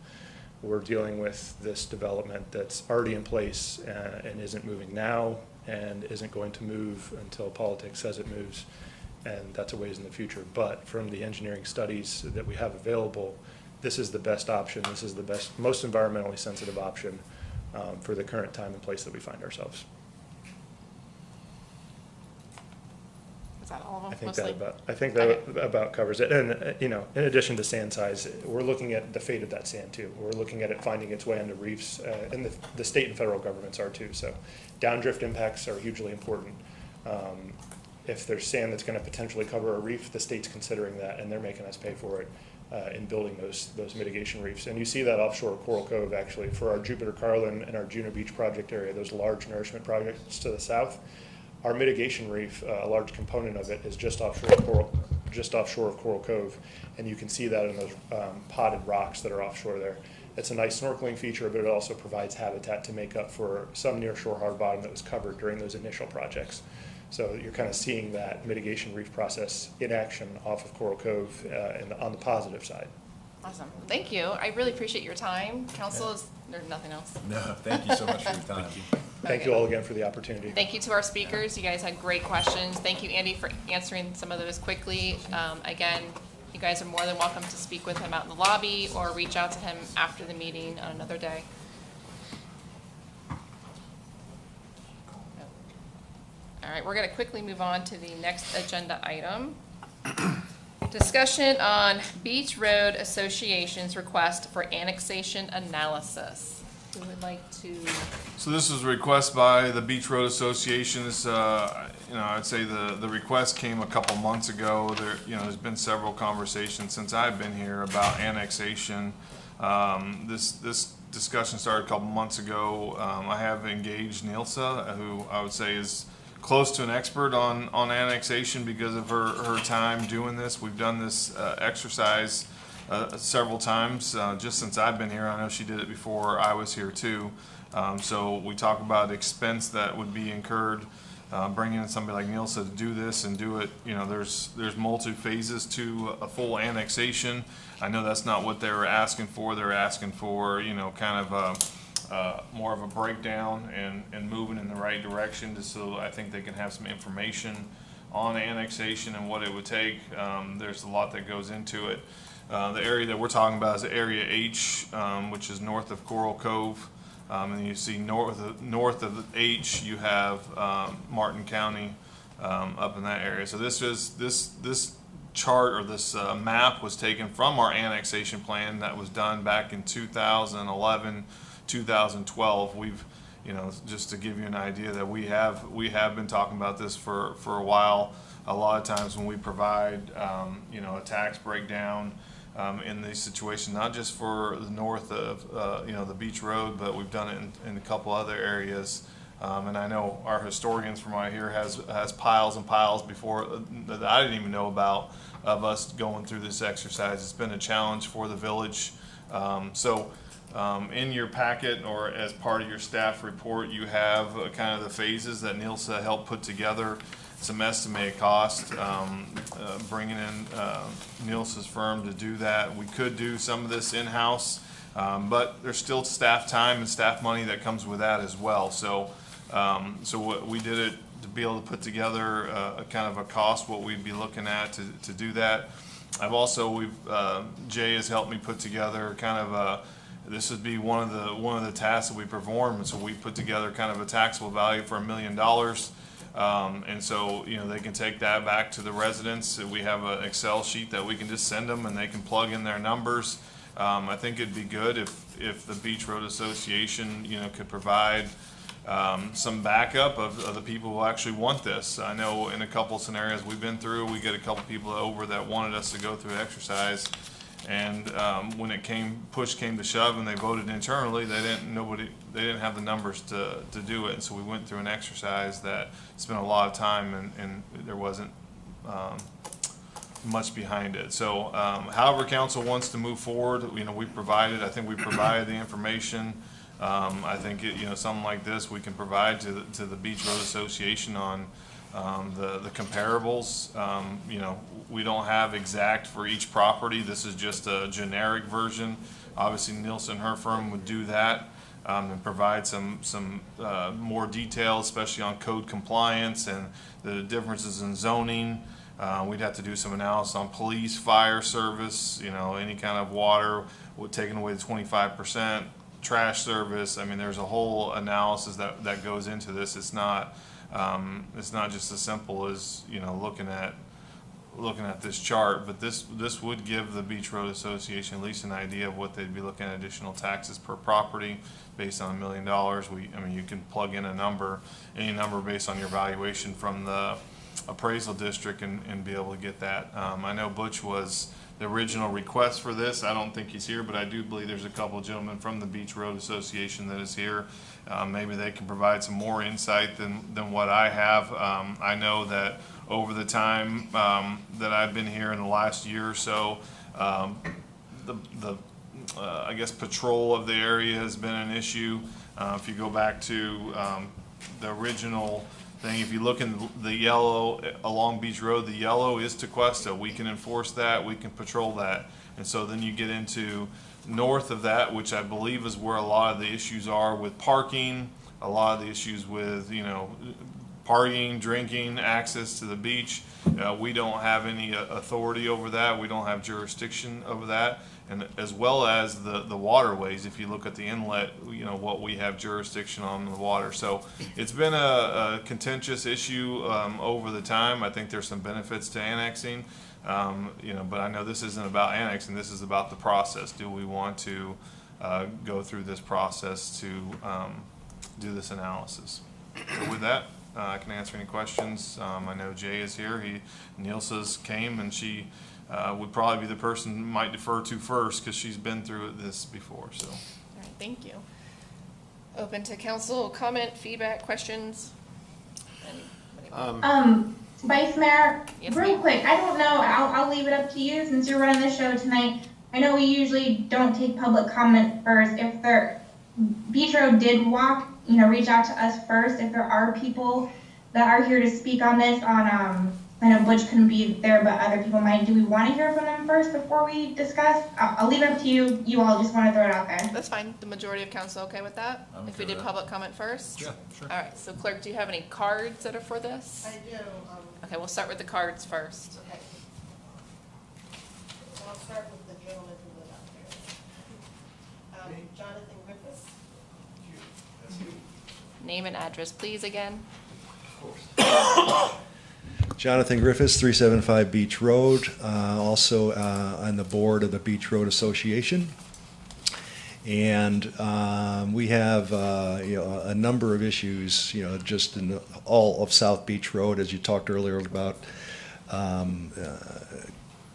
We're dealing with this development that's already in place and isn't moving now and isn't going to move until politics says it moves, and that's a ways in the future. But from the engineering studies that we have available, this is the best option. This is the best, most environmentally sensitive option for the current time and place that we find ourselves. Is that all of them? I think that about covers it. And you know, in addition to sand size, we're looking at the fate of that sand too. We're looking at it finding its way onto reefs, and the state and federal governments are too. So downdrift impacts are hugely important. If there's sand that's going to potentially cover a reef, the state's considering that, and they're making us pay for it in building those mitigation reefs. And you see that offshore Coral Cove, actually, for our Jupiter Carlin and our Juno Beach project area, those large nourishment projects to the south. Our mitigation reef, a large component of it, is just offshore of Coral Cove, and you can see that in those potted rocks that are offshore there. It's a nice snorkeling feature, but it also provides habitat to make up for some nearshore hard bottom that was covered during those initial projects. So you're kind of seeing that mitigation reef process in action off of Coral Cove and on the positive side. Awesome. Thank you. I really appreciate your time. Council, is there nothing else? No, thank you so much for your time. Thank you all again for the opportunity. Thank you to our speakers. You guys had great questions. Thank you, Andy, for answering some of those quickly. Again, you guys are more than welcome to speak with him out in the lobby or reach out to him after the meeting on another day. All right, we're going to quickly move on to the next agenda item. Discussion on Beach Road Association's request for annexation analysis. Who would like to? So this is a request by the Beach Road Association. This, I'd say the request came a couple months ago. There's been several conversations since I've been here about annexation. This discussion started a couple months ago. I have engaged Nilsa, who I would say is close to an expert on annexation because of her time doing this. We've done this exercise several times, just since I've been here. I know she did it before I was here too. So we talk about expense that would be incurred, bringing in somebody like Nielsa to do this and do it. You know, there's multi phases to a full annexation. I know that's not what they were asking for. They're asking for, you know, kind of more of a breakdown and moving in the right direction, just so I think they can have some information on annexation and what it would take. There's a lot that goes into it. The area that we're talking about is Area H, which is north of Coral Cove. And you see north of H, you have Martin County up in that area. So this chart, or this map, was taken from our annexation plan that was done back in 2011, 2012. We've, you know, just to give you an idea that we have been talking about this for a while. A lot of times when we provide, you know, a tax breakdown in these situations, not just for the north of, you know, the Beach Road, but we've done it in a couple other areas. And I know our historians from out here has piles and piles before that I didn't even know about, of us going through this exercise. It's been a challenge for the village. In your packet, or as part of your staff report, you have kind of the phases that Nielsa helped put together, some estimated cost, bringing in Nielsa's firm to do that. We could do some of this in-house, but there's still staff time and staff money that comes with that as well. So what we did it to be able to put together a kind of a cost, what we'd be looking at to do that. Jay has helped me put together kind of this would be one of the tasks that we perform, and so we put together kind of a taxable value for $1 million. And so, you know, they can take that back to the residents. We have an Excel sheet that we can just send them, and they can plug in their numbers. I think it'd be good if the Beach Road Association, you know, could provide some backup of the people who actually want this. I know in a couple scenarios we've been through, we get a couple people over that wanted us to go through the exercise. And when push came to shove and they voted internally, they didn't have the numbers to do it. And so we went through an exercise that spent a lot of time, and there wasn't much behind it. So however council wants to move forward, you know, I think we provided the information. I think you know, something like this we can provide to the Beach Road Association on the comparables. You know, we don't have exact for each property. This is just a generic version. Obviously, Nielsa and her firm would do that and provide some more detail, especially on code compliance and the differences in zoning. We'd have to do some analysis on police, fire service, you know, any kind of water, taking away the 25%, trash service. I mean, there's a whole analysis that goes into this. It's not just as simple as, you know, looking at this chart, but this would give the Beach Road Association at least an idea of what they'd be looking at additional taxes per property based on $1 million. I mean, you can plug in any number based on your valuation from the appraisal district and be able to get that. I know Butch was the original request for this. I don't think he's here, but I do believe there's a couple of gentlemen from the Beach Road Association that is here. Maybe they can provide some more insight than what I have. I know that over the time that I've been here in the last year or so, I guess patrol of the area has been an issue. If you go back to the original thing, if you look in the yellow along Beach Road, the yellow is Tequesta. We can enforce that, we can patrol that. And so then you get into north of that, which I believe is where a lot of the issues are with parking, a lot of the issues with, you know, partying, drinking, access to the beach. We don't have any authority over that. We don't have jurisdiction over that. And as well as the waterways, if you look at the inlet, you know, what we have jurisdiction on the water. So it's been a contentious issue over the time. I think there's some benefits to annexing, you know, but I know this isn't about annexing. This is about the process. Do we want to go through this process to do this analysis? So with that, I can answer any questions. I know Jay is here. Nielsa's came, and she would probably be the person might defer to first because she's been through this before. So, all right, thank you. Open to council comment, feedback, questions. Vice Mayor, Yes, real ma'am. quick, I don't know, I'll leave it up to you since you're running the show tonight. I know we usually don't take public comment first. If Beach Road did walk, reach out to us first. If there are people that are here to speak on this, I know Butch couldn't be there, but other people might. Do we want to hear from them first before we discuss? I'll leave it up to you. You all just want to throw it out there. That's fine. The majority of council okay with that? I'm If we okay did with that. public comment first? Yeah, sure. All right, so clerk, do you have any cards that are for this? I do. Okay, we'll start with the cards first. Okay. So I'll start with the gentleman who lives out there. Jonathan Griffiths. Name and address, please, again. Jonathan Griffiths, 375 Beach Road, also on the board of the Beach Road Association. And we have a number of issues, just in all of South Beach Road, as you talked earlier about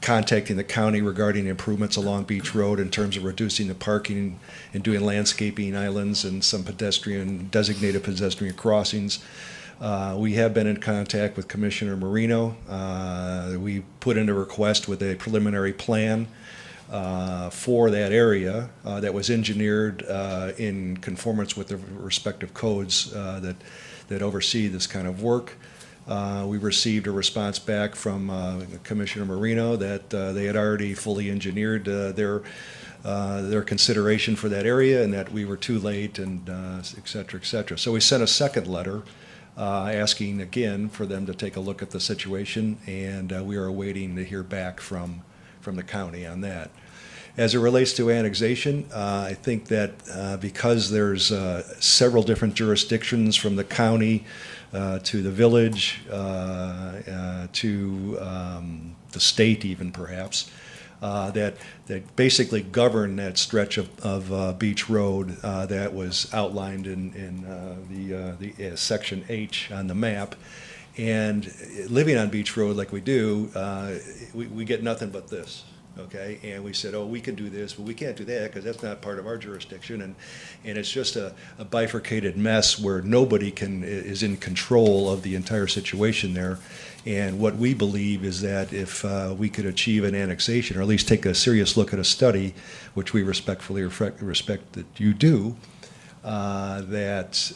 contacting the county regarding improvements along Beach Road in terms of reducing the parking and doing landscaping islands and some designated pedestrian crossings. We have been in contact with Commissioner Marino. We put in a request with a preliminary plan for that area that was engineered in conformance with the respective codes that oversee this kind of work. We received a response back from Commissioner Marino that they had already fully engineered their consideration for that area and that we were too late and et cetera, et cetera. So we sent a second letter asking again for them to take a look at the situation, and we are awaiting to hear back from the county on that. As it relates to annexation, I think that because there's several different jurisdictions from the county to the village to the state even perhaps, that basically govern that stretch of Beach Road that was outlined in the section H on the map. And living on Beach Road like we do, we get nothing but this. Okay, and we said, oh, we can do this, but we can't do that because that's not part of our jurisdiction, and it's just a bifurcated mess where nobody is in control of the entire situation there. And what we believe is that if we could achieve an annexation, or at least take a serious look at a study, which we respectfully respect that you do, that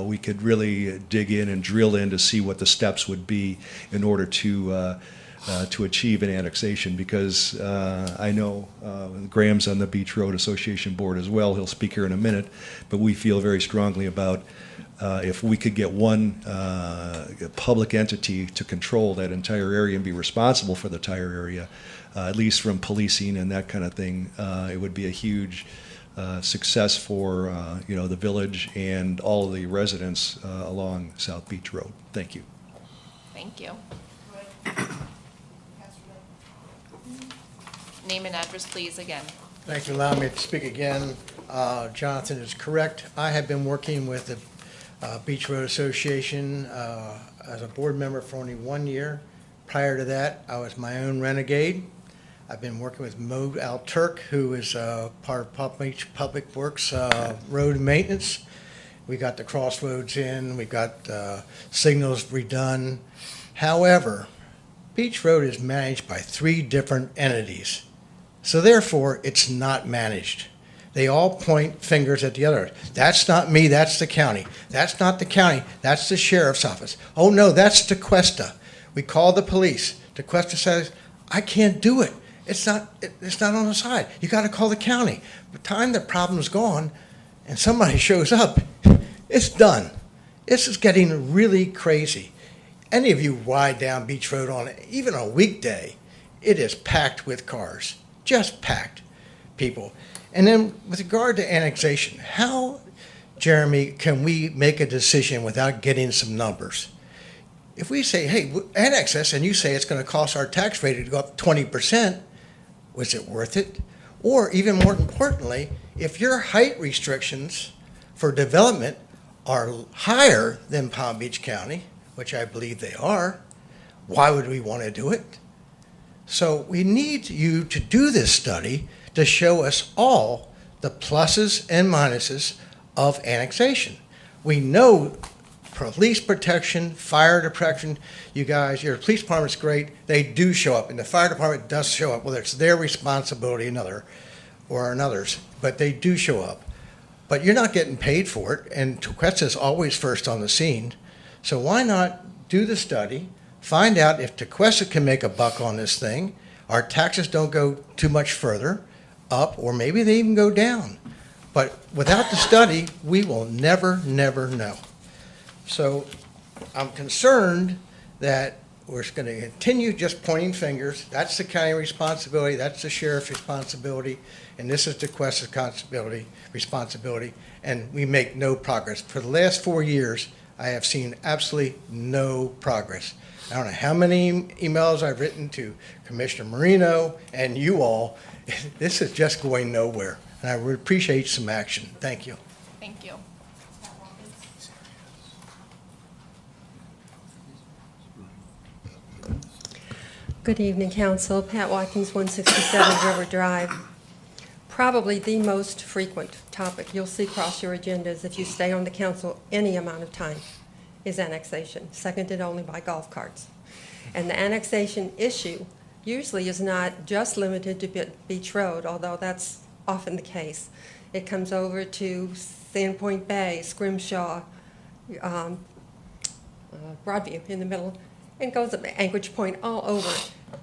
we could really dig in and drill in to see what the steps would be in order to achieve an annexation, because I know Graham's on the Beach Road Association board as well. He'll speak here in a minute, but we feel very strongly about if we could get one public entity to control that entire area and be responsible for the entire area, at least from policing and that kind of thing, it would be a huge success for the village and all of the residents along South Beach Road. Thank you. Thank you. Name and address, please, again. Thanks for allowing me to speak again. Jonathan is correct. I have been working with the Beach Road Association as a board member for only 1 year. Prior to that, I was my own renegade. I've been working with Mo Al-Turk, who is part of Public Works road maintenance. We got the crossroads in, we got signals redone. However, Beach Road is managed by 3 different entities. So therefore, it's not managed. They all point fingers at the other. That's not me, that's the county. That's not the county, that's the sheriff's office. Oh no, that's DeQuesta. We call the police. DeQuesta says, I can't do it. It's not on the side. You gotta call the county. By the time the problem's gone and somebody shows up, it's done. This is getting really crazy. Any of you ride down Beach Road on even a weekday, it is packed with cars. Just packed, people. And then with regard to annexation, how, Jeremy, can we make a decision without getting some numbers? If we say, hey, annex us, and you say it's going to cost our tax rate to go up 20%, was it worth it? Or even more importantly, if your height restrictions for development are higher than Palm Beach County, which I believe they are, why would we want to do it? So we need you to do this study to show us all the pluses and minuses of annexation. We know police protection, fire protection. You guys, your police department's great. They do show up, and the fire department does show up, whether it's their responsibility or another's, but they do show up. But you're not getting paid for it, and Tequesta's always first on the scene. So why not do the study, find out if Tequesta can make a buck on this thing, our taxes don't go too much further up, or maybe they even go down. But without the study, we will never know. So I'm concerned that we're going to continue just pointing fingers. That's the county responsibility, that's the sheriff's responsibility, and this is Tequesta's responsibility, and we make no progress. For the last 4 years, I have seen absolutely no progress. I don't know how many emails I've written to Commissioner Marino and you all. This is just going nowhere, and I would appreciate some action. Thank you. Thank you. Good evening, Council. Pat Watkins, 167 River Drive. Probably the most frequent topic you'll see across your agendas if you stay on the council any amount of time is annexation, seconded only by golf carts. And the annexation issue usually is not just limited to Beach Road, although that's often the case. It comes over to Sandpoint Bay, Scrimshaw, Broadview in the middle, and goes up Anchorage Point, all over.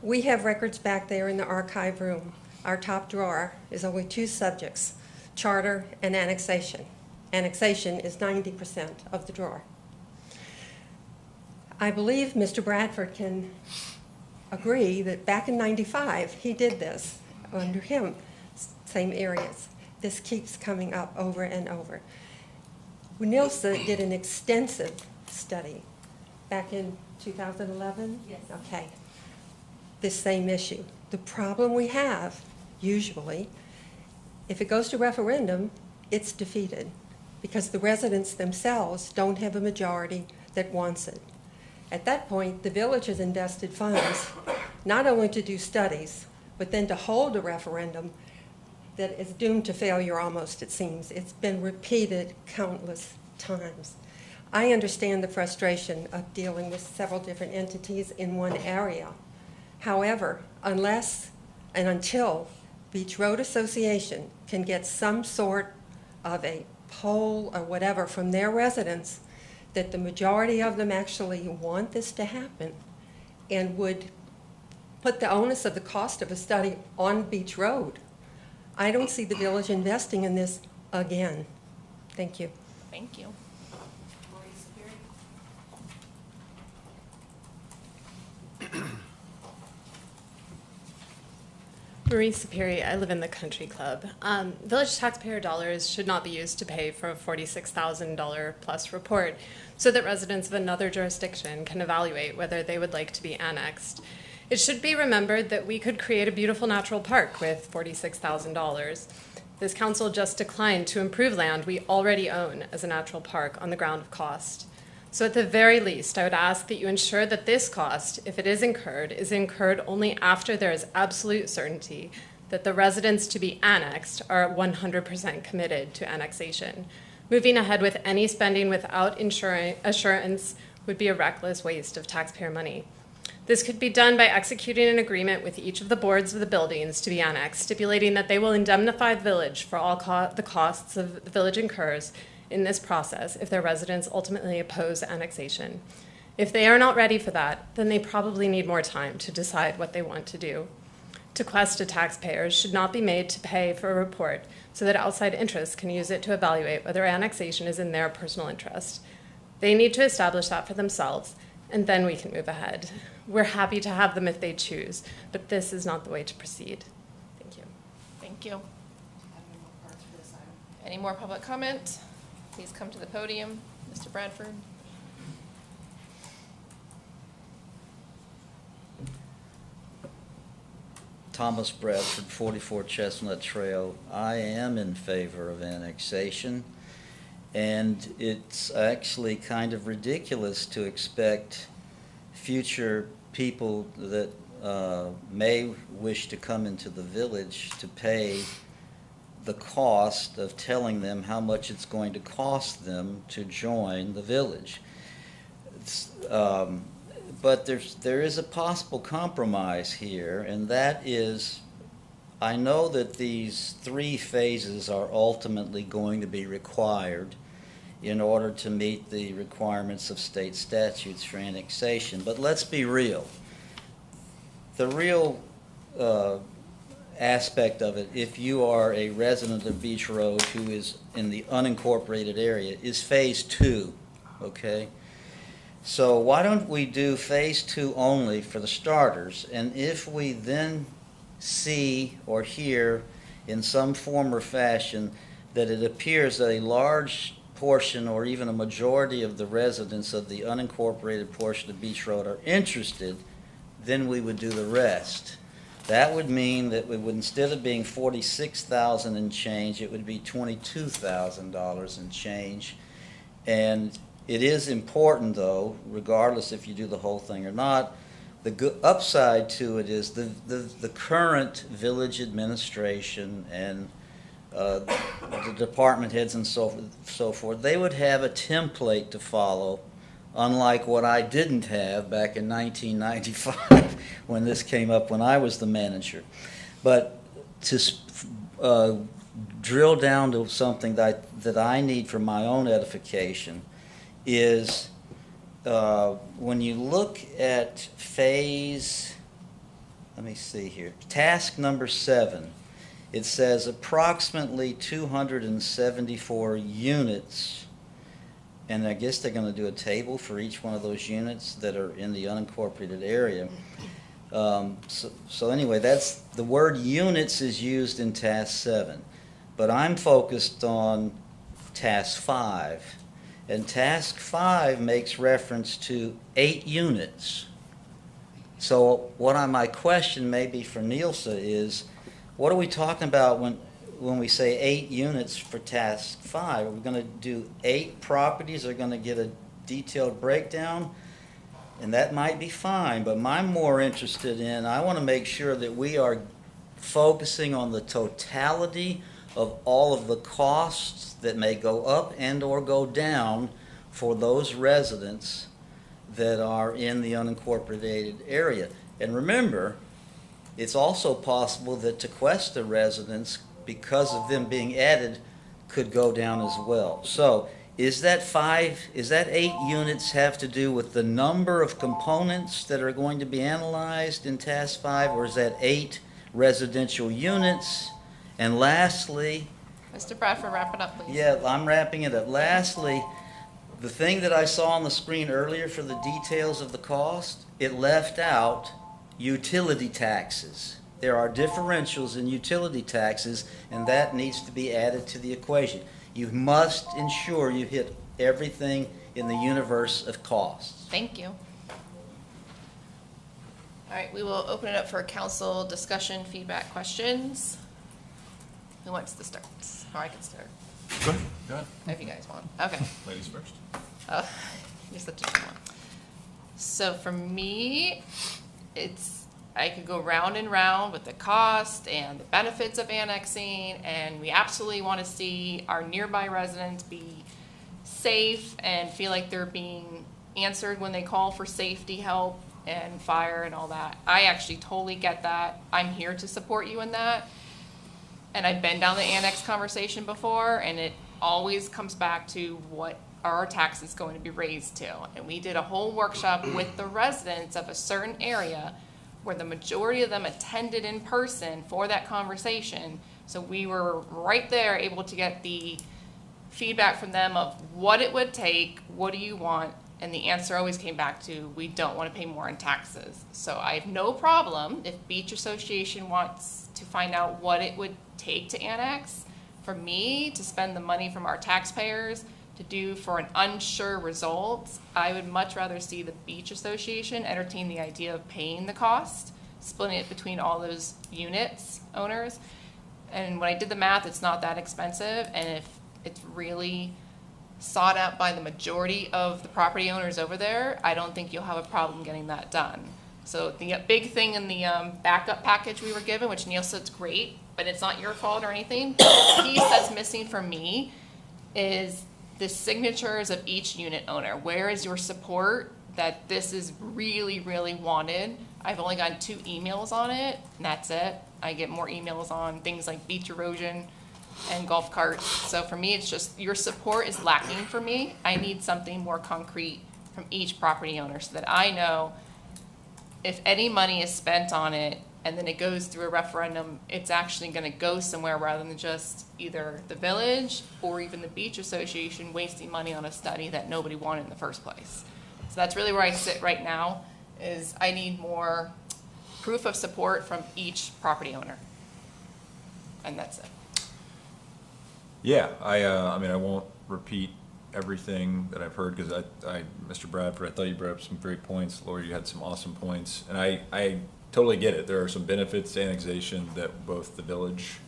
We have records back there in the archive room. Our top drawer is only 2 subjects, charter and annexation. Annexation is 90% of the drawer. I believe Mr. Bradford can agree that back in '95, he did this under him, same areas. This keeps coming up over and over. NILSA did an extensive study back in 2011? Yes. Okay. This same issue. The problem we have, usually, if it goes to referendum, it's defeated because the residents themselves don't have a majority that wants it. At that point, the village has invested funds not only to do studies, but then to hold a referendum that is doomed to failure almost, it seems. It's been repeated countless times. I understand the frustration of dealing with several different entities in one area. However, unless and until Beach Road Association can get some sort of a poll or whatever from their residents that the majority of them actually want this to happen and would put the onus of the cost of a study on Beach Road, I don't see the village investing in this again. Thank you. Thank you. Marie Superi, I live in the country club. Village taxpayer dollars should not be used to pay for a $46,000 plus report so that residents of another jurisdiction can evaluate whether they would like to be annexed. It should be remembered that we could create a beautiful natural park with $46,000. This council just declined to improve land we already own as a natural park on the ground of cost. So at the very least, I would ask that you ensure that this cost, if it is incurred only after there is absolute certainty that the residents to be annexed are 100% committed to annexation. Moving ahead with any spending without assurance would be a reckless waste of taxpayer money. This could be done by executing an agreement with each of the boards of the buildings to be annexed, stipulating that they will indemnify the village for all the costs of the village incurs in this process if their residents ultimately oppose annexation. If they are not ready for that, then they probably need more time to decide what they want to do. Tequesta taxpayers should not be made to pay for a report so that outside interests can use it to evaluate whether annexation is in their personal interest. They need to establish that for themselves, and then we can move ahead. We're happy to have them if they choose, but this is not the way to proceed. Thank you. Thank you. Any more public comment? Please come to the podium. Mr. Bradford. Thomas Bradford, 44 Chestnut Trail. I am in favor of annexation, and it's actually kind of ridiculous to expect future people that may wish to come into the village to pay the cost of telling them how much it's going to cost them to join the village. But there is a possible compromise here, and that is, I know that these 3 phases are ultimately going to be required in order to meet the requirements of state statutes for annexation. But let's be real. The real aspect of it, if you are a resident of Beach Road who is in the unincorporated area, is phase 2, okay? So why don't we do phase 2 only for the starters, and if we then see or hear in some form or fashion that it appears that a large portion or even a majority of the residents of the unincorporated portion of Beach Road are interested, then we would do the rest. That would mean that we would, instead of being $46,000 and change, it would be $22,000 and change. And it is important, though, regardless if you do the whole thing or not, the upside to it is the current village administration and the department heads and so forth, they would have a template to follow, unlike what I didn't have back in 1995 when this came up when I was the manager. But to drill down to something that I need for my own edification is when you look at phase, let me see here, task number 7, it says approximately 274 units, and I guess they're going to do a table for each one of those units that are in the unincorporated area. So anyway, that's the word units is used in task 7, but I'm focused on task 5. And task 5 makes reference to 8 units. So my question maybe for Nielsa is, what are we talking about when we say 8 units for task 5? Are we going to do 8 properties? Are we going to get a detailed breakdown? And that might be fine, but I'm more interested in, I want to make sure that we are focusing on the totality of all of the costs that may go up and or go down for those residents that are in the unincorporated area. And remember, it's also possible that Tequesta residents, because of them being added, could go down as well. So is that 8 units have to do with the number of components that are going to be analyzed in task 5, or is that 8 residential units? And lastly, Mr. Bradford, wrap it up, please. yeah, I'm wrapping it up. Lastly, the thing that I saw on the screen earlier for the details of the cost, it left out utility taxes. There are differentials in utility taxes, and that needs to be added to the equation. You must ensure you hit everything in the universe of costs. Thank you. All right, we will open it up for council discussion, feedback, questions. Who wants to start? Or I can start. Go ahead. If you guys want. Okay. Ladies first. You're such a good one. So for me, I could go round and round with the cost and the benefits of annexing, and we absolutely want to see our nearby residents be safe and feel like they're being answered when they call for safety help and fire and all that. I actually totally get that. I'm here to support you in that. And I've been down the annex conversation before, and it always comes back to what are our taxes going to be raised to. And we did a whole workshop with the residents of a certain area where the majority of them attended in person for that conversation. So we were right there able to get the feedback from them of what it would take, what do you want, and the answer always came back to, we don't want to pay more in taxes. So I have no problem if Beach Association wants to find out what it would take to annex, for me to spend the money from our taxpayers to do for an unsure result. I would much rather see the Beach Association entertain the idea of paying the cost, splitting it between all those units owners. And when I did the math, it's not that expensive, and if it's really sought out by the majority of the property owners over there, I don't think you'll have a problem getting that done. So the big thing in the backup package we were given, which Neil said it's great, but it's not your fault or anything, the piece that's missing for me is the signatures of each unit owner. Where is your support that this is really, really wanted? I've only gotten 2 emails on it, and that's it. I get more emails on things like beach erosion and golf carts. So for me, it's just your support is lacking for me. I need something more concrete from each property owner so that I know if any money is spent on it and then it goes through a referendum, it's actually going to go somewhere rather than just either the village or even the beach association wasting money on a study that nobody wanted in the first place. So that's really where I sit right now, is I need more proof of support from each property owner. And that's it. Yeah, I mean, I won't repeat everything that I've heard because Mr. Bradford, I thought you brought up some great points. Lori, you had some awesome points. And I totally get it. There are some benefits to annexation that both the village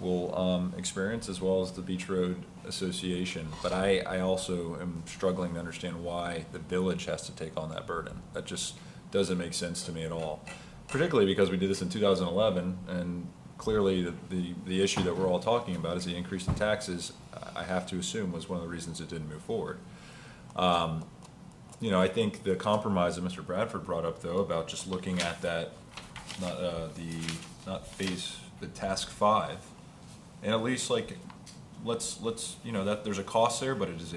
will experience as well as the Beach Road Association. But I also am struggling to understand why the village has to take on that burden. That just doesn't make sense to me at all. Particularly because we did this in 2011, and clearly the issue that we're all talking about is the increase in taxes. I have to assume was one of the reasons it didn't move forward. You know, I think the compromise that Mr. Bradford brought up, though, about just looking at that, the task 5, and at least like let's you know that there's a cost there, but it is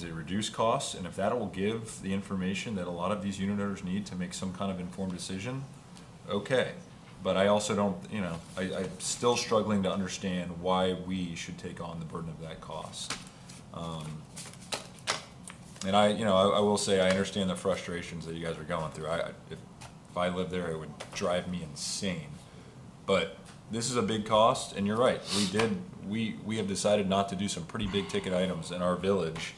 a reduced cost, and if that will give the information that a lot of these unit owners need to make some kind of informed decision, okay. But I also don't, you know, I'm still struggling to understand why we should take on the burden of that cost. And I will say I understand the frustrations that you guys are going through. If I lived there, it would drive me insane. But this is a big cost, and you're right. We have decided not to do some pretty big ticket items in our village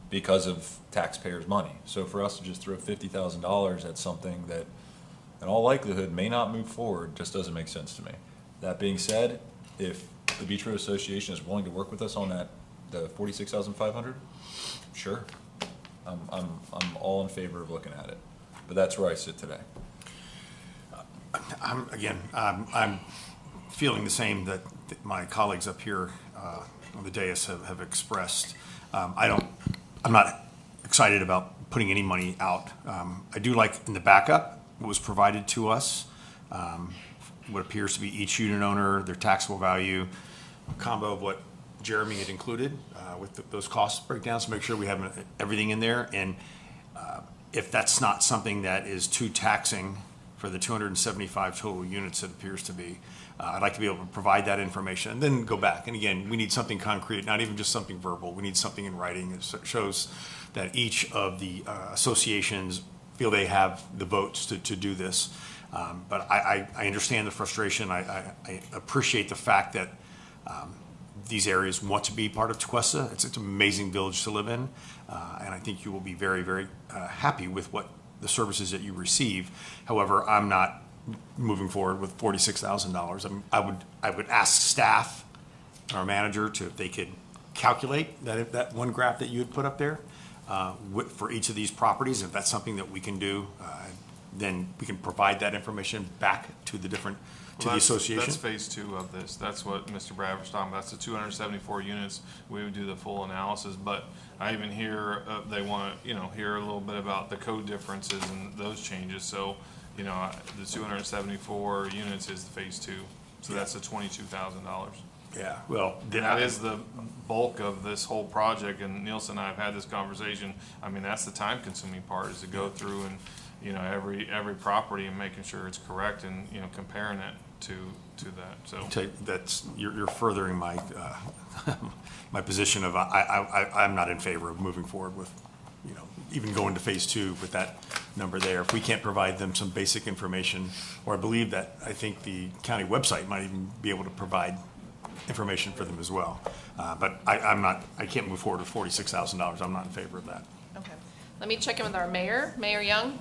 because of taxpayers' money. So for us to just throw $50,000 at something that in all likelihood may not move forward just doesn't make sense to me. That being said, if the Beach Road Association is willing to work with us on that, the $46,500, sure. I'm all in favor of looking at it. But that's where I sit today. I'm feeling the same that my colleagues up here on the dais have expressed. I'm not excited about putting any money out. I do like in the backup what was provided to us, what appears to be each unit owner, their taxable value, a combo of what Jeremy had included with those cost breakdowns to make sure we have everything in there. And if that's not something that is too taxing for the 275 total units it appears to be, I'd like to be able to provide that information and then go back. And again, we need something concrete, not even just something verbal. We need something in writing that shows that each of the associations feel they have the votes to do this. But I understand the frustration. I appreciate the fact that these areas want to be part of Tequesta. It's an amazing village to live in. And I think you will be very, very happy with what the services that you receive. However, I'm not moving forward with $46,000. I would ask staff, our manager, if they could calculate that one graph that you had put up there for each of these properties. If that's something that we can do, then we can provide that information back to the association. That's phase 2 of this. That's what Mr. Bradford's talking about. That's the 274 units. We would do the full analysis, but I even hear they want to, hear a little bit about the code differences and those changes. So, the 274 units is the phase 2. So that's the $22,000. Yeah, well, that is the bulk of this whole project, and Nielsen and I have had this conversation. I mean, that's the time-consuming part, is to go through and, every property and making sure it's correct and, comparing it to that. So you're furthering my my position of I'm not in favor of moving forward with, even going to phase 2 with that number there. If we can't provide them some basic information, or I think the county website might even be able to provide information for them as well. But I can't move forward with $46,000. I'm not in favor of that. Okay. Let me check in with our mayor, Mayor Young.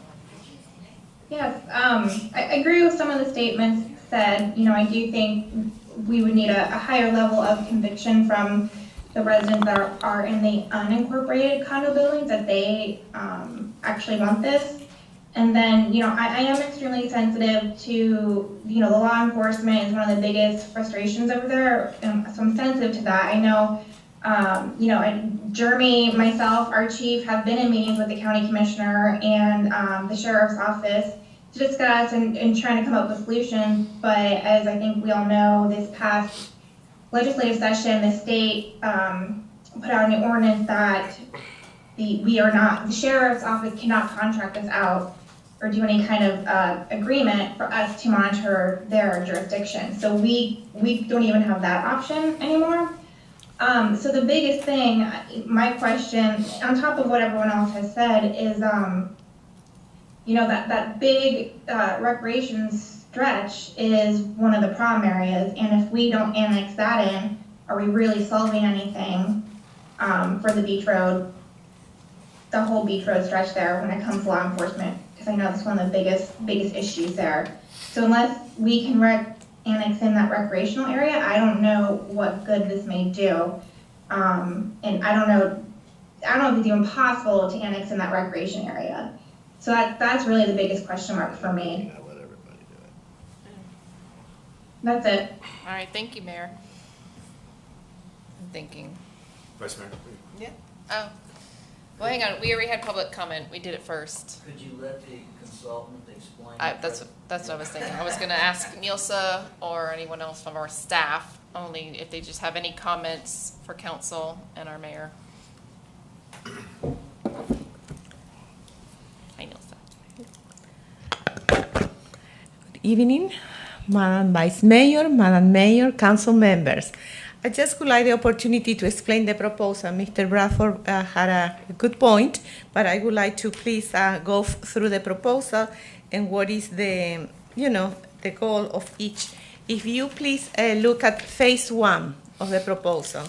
Yes, I agree with some of the statements said. I do think we would need a higher level of conviction from the residents that are in the unincorporated condo buildings that they actually want this. And then, I am extremely sensitive to, the law enforcement is one of the biggest frustrations over there, so I'm sensitive to that. I know And Jeremy, myself, our chief have been in meetings with the county commissioner and the sheriff's office to discuss and trying to come up with solutions. But as I think we all know, this past legislative session, the state put out an ordinance that the sheriff's office cannot contract us out or do any kind of agreement for us to monitor their jurisdiction. So we don't even have that option anymore. So the biggest thing, my question, on top of what everyone else has said, is that big recreation stretch is one of the problem areas, and if we don't annex that in, are we really solving anything for the beach road, the whole beach road stretch there when it comes to law enforcement? Because I know that's one of the biggest issues there. So unless we can annex in that recreational area, I don't know what good this may do. And I don't know if it's even possible to annex in that recreation area. So that's really the biggest question mark for me. That's it. All right, thank you, Mayor. I'm thinking. Vice Mayor? Yeah. Oh, well, hang on, we already had public comment, we did it first. Could you let the consultant explain? That's what I was thinking. I was gonna ask Nielsa or anyone else from our staff, only if they just have any comments for council and our mayor. Hi, Nielsa. Good evening, Madam Vice Mayor, Madam Mayor, council members. I just would like the opportunity to explain the proposal. Mr. Bradford had a good point, but I would like to please go through the proposal and what is the goal of each. If you please look at phase 1 of the proposal.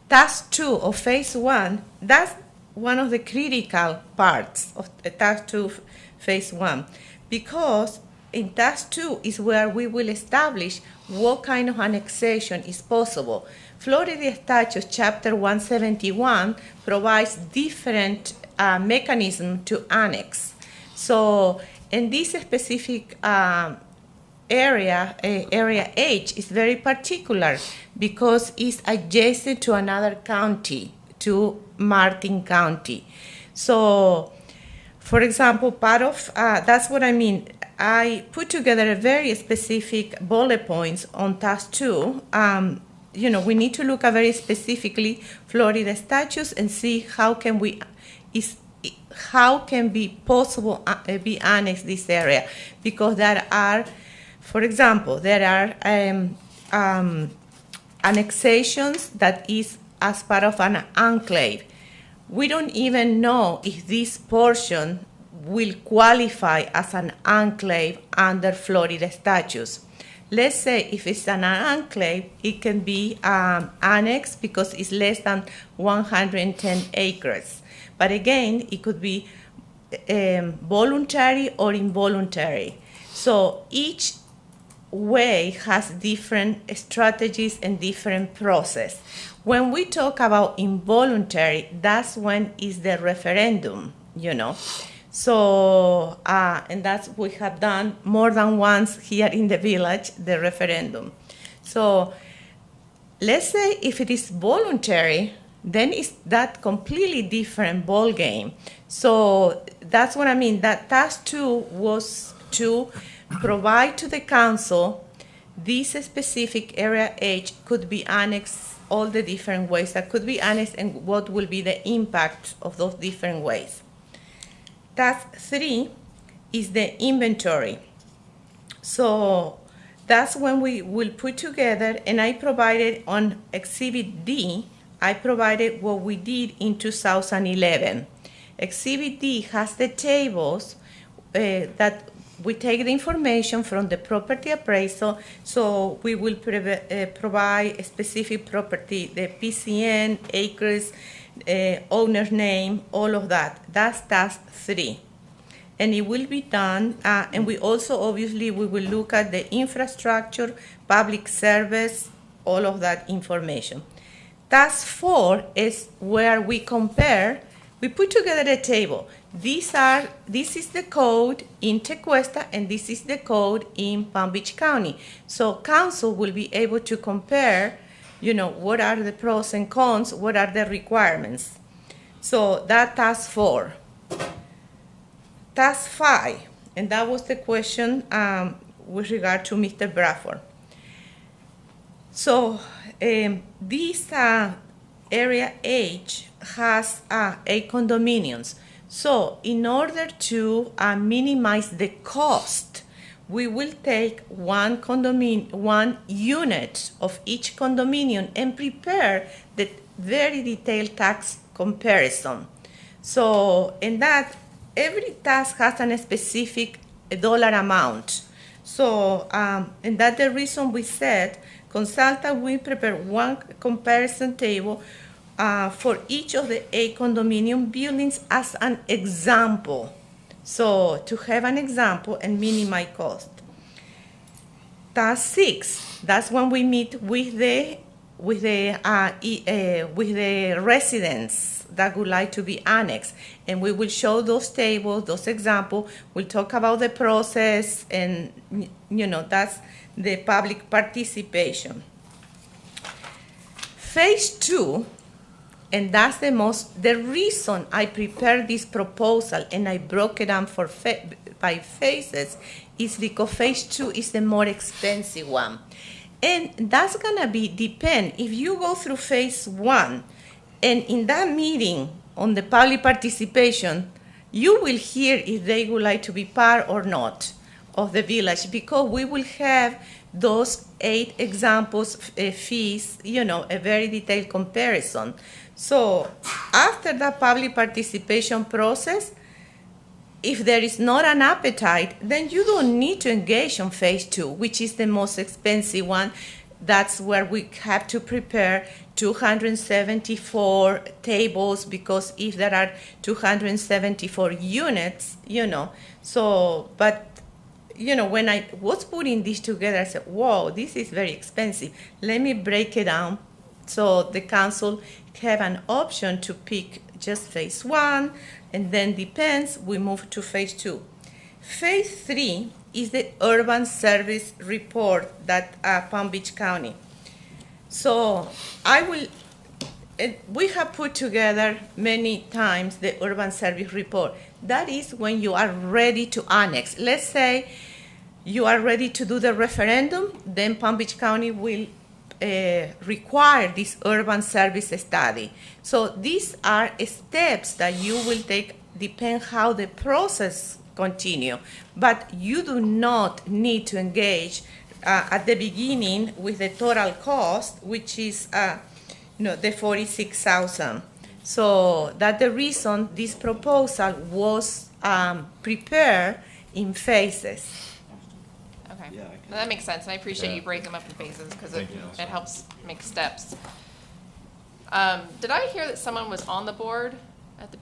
Task 2 of phase 1, that's one of the critical parts of the task 2 phase 1, because in task 2 is where we will establish what kind of annexation is possible. Florida Statute Chapter 171 provides different mechanism to annex. So in this specific area H is very particular because it's adjacent to another county, to Martin County. So, for example, part of, that's what I mean. I put together a very specific bullet points on task 2. We need to look at very specifically Florida statutes and see how can be possible be annexed this area, because there are, for example, there are annexations that is as part of an enclave. We don't even know if this portion will qualify as an enclave under Florida statutes. Let's say if it's an enclave, it can be annexed because it's less than 110 acres. But again, it could be voluntary or involuntary. So each way has different strategies and different process. When we talk about involuntary, that's when is the referendum, So, and that's we have done more than once here in the village, the referendum. So let's say if it is voluntary, then it's that completely different ball game. So that's what I mean. That task 2 was to provide to the council this specific area H could be annexed all the different ways that could be annexed and what will be the impact of those different ways. Task 3 is the inventory. So that's when we will put together, and I provided on Exhibit D, I provided what we did in 2011. Exhibit D has the tables that we take the information from the property appraisal, so we will provide a specific property, the PCN, acres, owner's name, all of that. That's task 3. And it will be done, and we also, obviously, we will look at the infrastructure, public service, all of that information. Task 4 is where we compare, we put together a table. this is the code in Tequesta, and this is the code in Palm Beach County. So council will be able to compare, what are the pros and cons, what are the requirements. So that task 4. Task 5, and that was the question with regard to Mr. Bradford. So this area H has 8 condominiums. So in order to minimize the cost, we will take one unit of each condominium and prepare the very detailed tax comparison. So in that, every task has a specific dollar amount. So, and that's the reason we said, consultant will prepare one comparison table for each of the 8 condominium buildings as an example. So to have an example and minimize cost. Task 6, that's when we meet with the residents that would like to be annexed, and we will show those tables, those examples. We'll talk about the process, and that's the public participation. Phase 2, and that's the reason I prepared this proposal and I broke it down by phases, is because phase 2 is the more expensive one. And that's gonna depend. If you go through phase 1, and in that meeting on the public participation, you will hear if they would like to be part or not of the village, because we will have those 8 examples, fees, a very detailed comparison. So after that public participation process, if there is not an appetite, then you don't need to engage on phase 2, which is the most expensive one. That's where we have to prepare 274 tables, because if there are 274 units, so, but, when I was putting this together, I said, whoa, this is very expensive. Let me break it down so the council have an option to pick just phase 1, and then depends, we move to phase 2. Phase 3 is the urban service report that Palm Beach County. So we have put together many times the urban service report. That is when you are ready to annex. Let's say you are ready to do the referendum, then Palm Beach County will require this urban service study. So these are steps that you will take, depend how the process continue. But you do not need to engage at the beginning with the total cost, which is the 46,000. So that's the reason this proposal was prepared in phases. Okay, well, that makes sense, and I appreciate you breaking them up in phases, because it helps make steps. Did I hear that someone was on the board at the?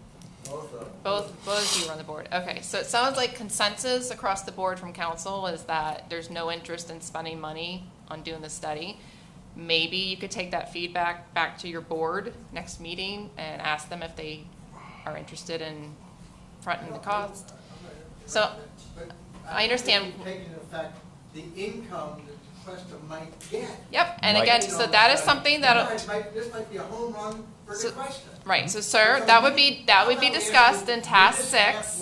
Both of you were on the board. Okay, so it sounds like consensus across the board from council is that there's no interest in spending money on doing the study. Maybe you could take that feedback back to your board next meeting and ask them if they are interested in fronting the cost. So I understand. Taking into effect the income that Cuesta might get. Yep, and again, so that is something that this might be a home run for Cuesta. Right, so sir, that would be discussed in task 6.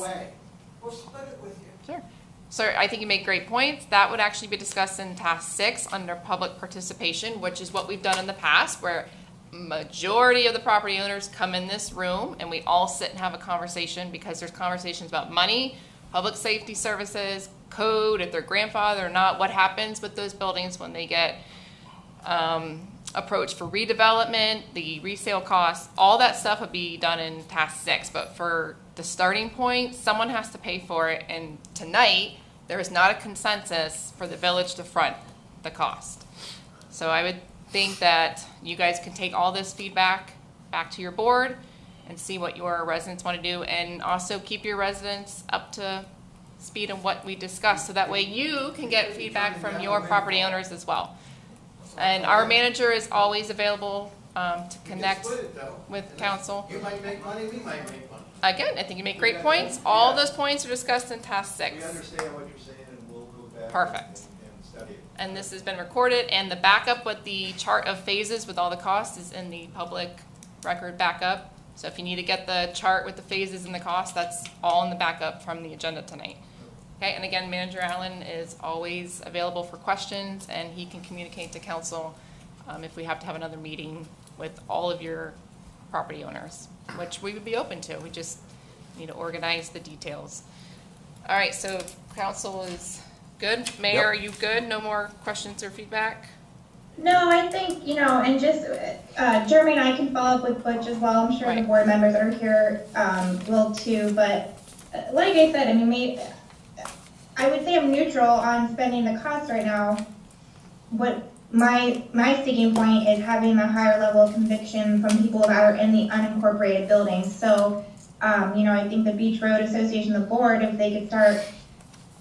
We'll split it with you. Sure. Sir, I think you make great points. That would actually be discussed in task 6 under public participation, which is what we've done in the past, where majority of the property owners come in this room and we all sit and have a conversation, because there's conversations about money, public safety services, code, if they're grandfathered or not, what happens with those buildings when they get approach for redevelopment, the resale costs, all that stuff would be done in task 6. But for the starting point, someone has to pay for it, and tonight there is not a consensus for the village to front the cost. So I would think that you guys can take all this feedback back to your board and see what your residents want to do, and also keep your residents up to speed on what we discussed, so that way you can get feedback from your property owners as well. And our manager is always available to connect with council. You might make money, we might make money. Again, I think you make great points. All those points are discussed in task 6. We understand what you're saying, and we'll go back. Perfect. And study it. And this has been recorded, and the backup with the chart of phases with all the costs is in the public record backup. So if you need to get the chart with the phases and the cost, that's all in the backup from the agenda tonight. Okay, and again, Manager Allen is always available for questions, and he can communicate to council if we have to have another meeting with all of your property owners, which we would be open to. We just need to organize the details. All right, so council is good. Mayor, are you good? No more questions or feedback? No, I think, and just, Jeremy and I can follow up with Butch as well. I'm sure the board members that are here will too. But like I said, I mean, I would say I'm neutral on spending the cost right now. What my sticking point is having a higher level of conviction from people that are in the unincorporated buildings. So, I think the Beach Road Association, the board, if they could start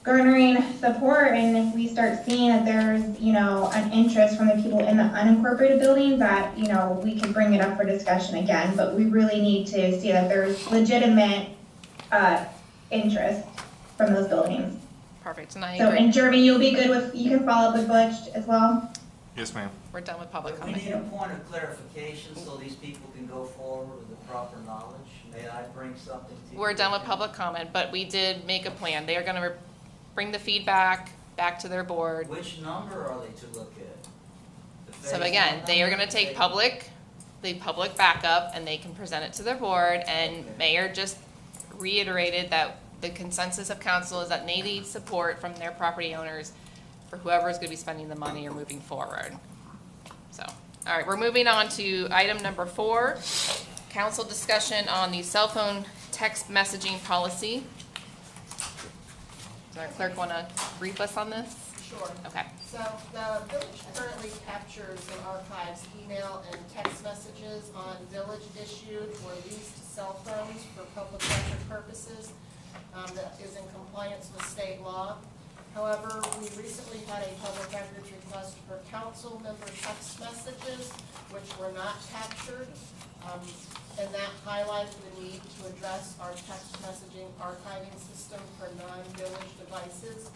garnering support, and if we start seeing that there's, an interest from the people in the unincorporated buildings, that, we can bring it up for discussion again. But we really need to see that there's legitimate interest from those buildings. Perfect. And So, and Jeremy, you'll be good with, you can follow up with Butch as well? Yes, ma'am. We're done with public We comment. need a point of clarification so these people can go forward with the proper knowledge. May I bring something to you? We're done with public comment, but we did make a plan. They are going to bring the feedback back to their board. Which number are they to look at? The So phase again, one they are number? going to take the public backup, and they can present it to their board. And Mayor just reiterated that the consensus of council is that they need support from their property owners for whoever is going to be spending the money or moving forward. So, all right, we're moving on to item number 4, council discussion on the cell phone text messaging policy. Does our clerk want to brief us on this? Sure. Okay. So the village currently captures and archives email and text messages on village-issued or leased cell phones for public record purposes. That is in compliance with state law. However, we recently had a public records request for council member text messages, which were not captured. And that highlights the need to address our text messaging archiving system for non-village devices.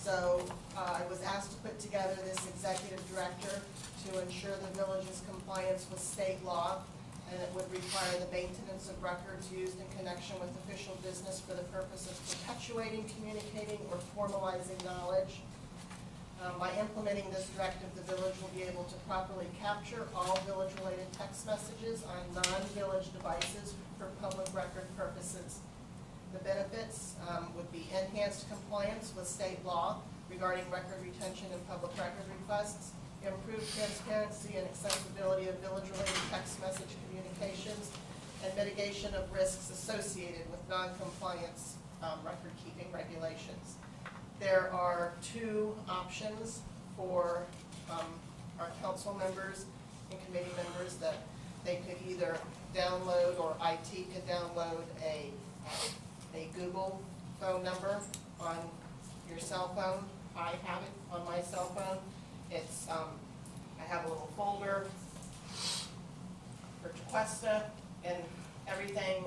So I was asked to put together this executive director to ensure the village's compliance with state law, and it would require the maintenance of records used in connection with official business for the purpose of perpetuating, communicating, or formalizing knowledge. By implementing this directive, the village will be able to properly capture all village-related text messages on non-village devices for public record purposes. The benefits would be enhanced compliance with state law regarding record retention and public record requests, improved transparency and accessibility of village-related text message communications, and mitigation of risks associated with non-compliance record-keeping regulations. There are 2 options for our council members and committee members, that they could either download, or IT could download a Google phone number on your cell phone. I have it on my cell phone. It's, I have a little folder for Tequesta, and everything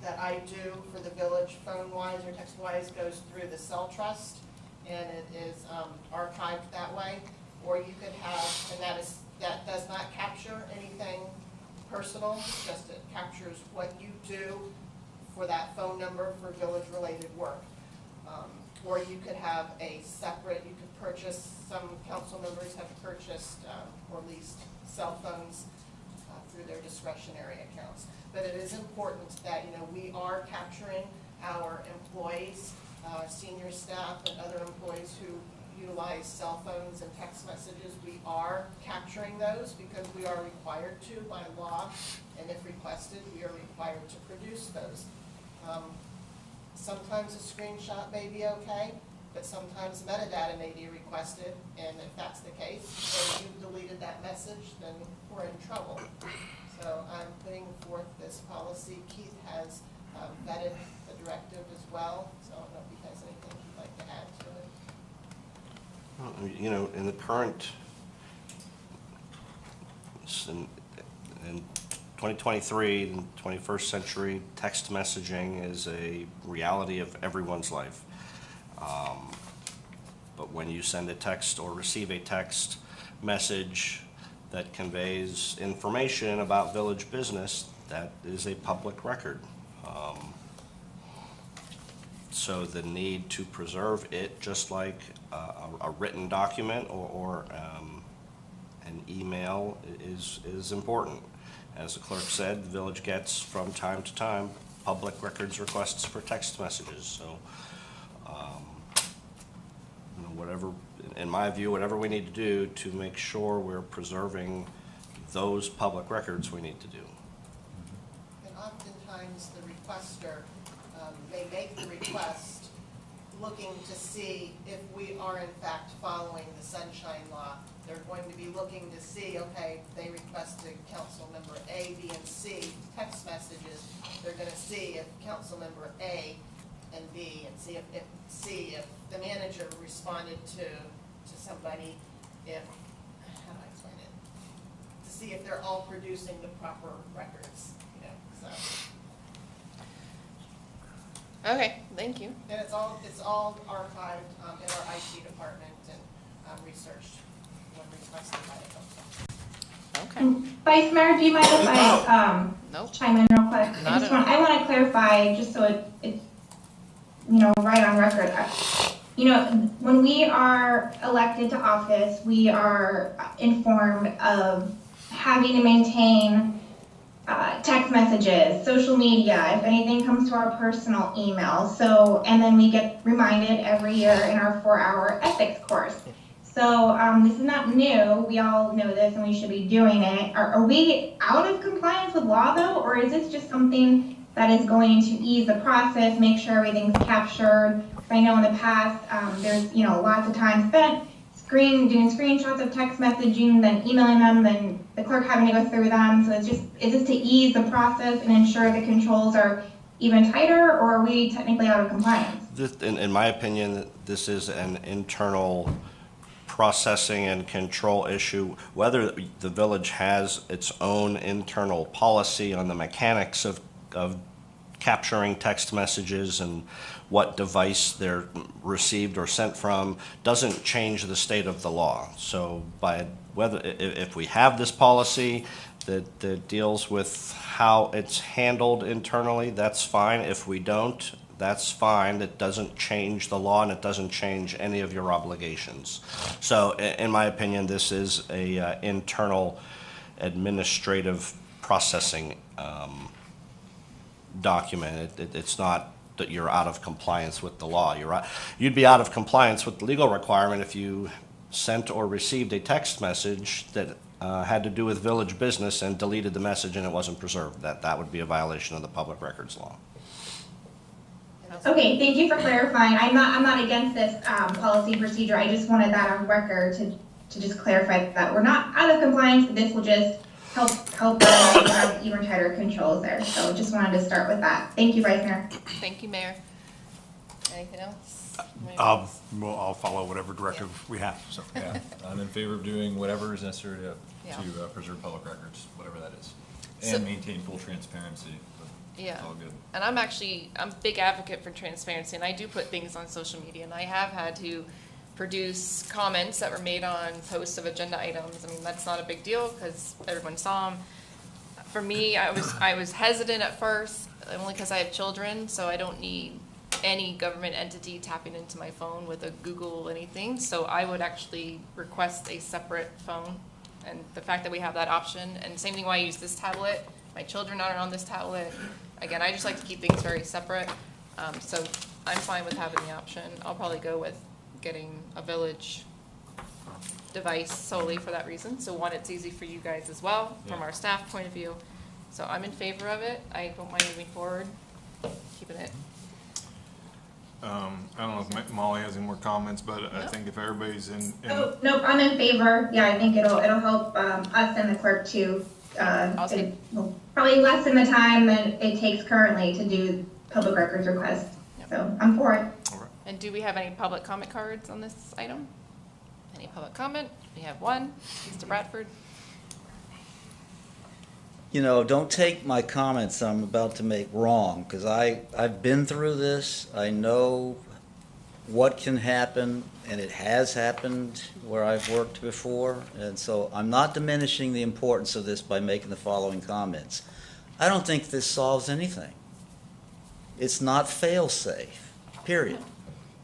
that I do for the village phone-wise or text-wise goes through the cell trust, and it is archived that way. Or you could have, and that does not capture anything personal, just it captures what you do for that phone number for village-related work. Or you could have a separate, you could purchase, some council members have purchased or leased cell phones through their discretionary accounts. But it is important that, we are capturing our employees, senior staff, and other employees who utilize cell phones and text messages. We are capturing those because we are required to by law, and if requested, we are required to produce those. Sometimes a screenshot may be okay, but sometimes metadata may be requested, and if that's the case, and you've deleted that message, then we're in trouble. So I'm putting forth this policy. Keith has vetted the directive as well, so I don't know if he has anything he'd like to add to it. Well, in the current in 2023, in 21st century, text messaging is a reality of everyone's life. But when you send a text or receive a text message that conveys information about village business, that is a public record. So the need to preserve it, just like a written document or an email, is important. As the clerk said, the village gets from time to time public records requests for text messages. So, you know, whatever, in my view, whatever we need to do to make sure we're preserving those public records, we need to do. And oftentimes the requester, they make the request looking to see if we are in fact following the sunshine law. They're going to be looking to see, okay, they requested council member A, B, and C text messages. They're going to see if council member A and B, and see if the manager responded to somebody, if, how do I explain it? To see if they're all producing the proper records, you know, so. Okay, thank you. And it's all archived in our IT department and researched when requested by the council. Okay. Vice Mayor, do you mind if I Nope. chime in real quick? Not at all. I want to clarify, just so it's you know, right on record. You know, when we are elected to office, we are informed of having to maintain text messages, social media, if anything comes to our personal email. So, and then we get reminded every year in our 4-hour ethics course. So this is not new. We all know this and we should be doing it. Are we out of compliance with law though? Or is this just something that is going to ease the process, make sure everything's captured? I know in the past, there's, you know, lots of time spent doing screenshots of text messaging, then emailing them, then the clerk having to go through them. So it's just, is this to ease the process and ensure the controls are even tighter, or are we technically out of compliance? In my opinion, this is an internal processing and control issue. Whether the village has its own internal policy on the mechanics of capturing text messages and what device they're received or sent from doesn't change the state of the law. So by if we have this policy that deals with how it's handled internally, that's fine. If we don't, that's fine. It doesn't change the law and it doesn't change any of your obligations. So in my opinion, this is a internal administrative processing document. It's not that you're out of compliance with the law. You'd be out of compliance with the legal requirement if you sent or received a text message that had to do with village business and deleted the message and it wasn't preserved. That would be a violation of the public records law. Okay, thank you for clarifying. I'm not against this policy procedure. I just wanted that on record to just clarify that we're not out of compliance. This will just help us have even tighter controls there. So just wanted to start with that. Thank you, Vice Mayor. Thank you, Mayor. Anything else? Well, I'll follow whatever directive we have, so. Yeah, I'm in favor of doing whatever is necessary to Yeah. preserve public records, whatever that is. So- And maintain full transparency, but Yeah. it's all good. And I'm a big advocate for transparency, and I do put things on social media, and I have had to produce comments that were made on posts of agenda items. I mean, that's not a big deal because everyone saw them. For me, I was hesitant at first, only because I have children, so I don't need any government entity tapping into my phone with a Google anything. So I would actually request a separate phone, and the fact that we have that option, and same thing why I use this tablet. My children aren't on this tablet. Again, I just like to keep things very separate. So I'm fine with having the option. I'll probably go with getting a village device solely for that reason. So one, it's easy for you guys as well, from our staff point of view. So I'm in favor of it. I don't mind moving forward, keeping it. I don't know if Molly has any more comments, but I think if everybody's in Oh, nope, I'm in favor. Yeah, I think it'll help us and the clerk too. It will probably lessen the time that it takes currently to do public records requests. So I'm for it. And do we have any public comment cards on this item? Any public comment? We have one. Mr. Bradford. you know, don't take my comments I'm about to make wrong, because I've been through this. I know what can happen, and it has happened where I've worked before. And so I'm not diminishing the importance of this by making the following comments. I don't think this solves anything. It's not fail-safe, period.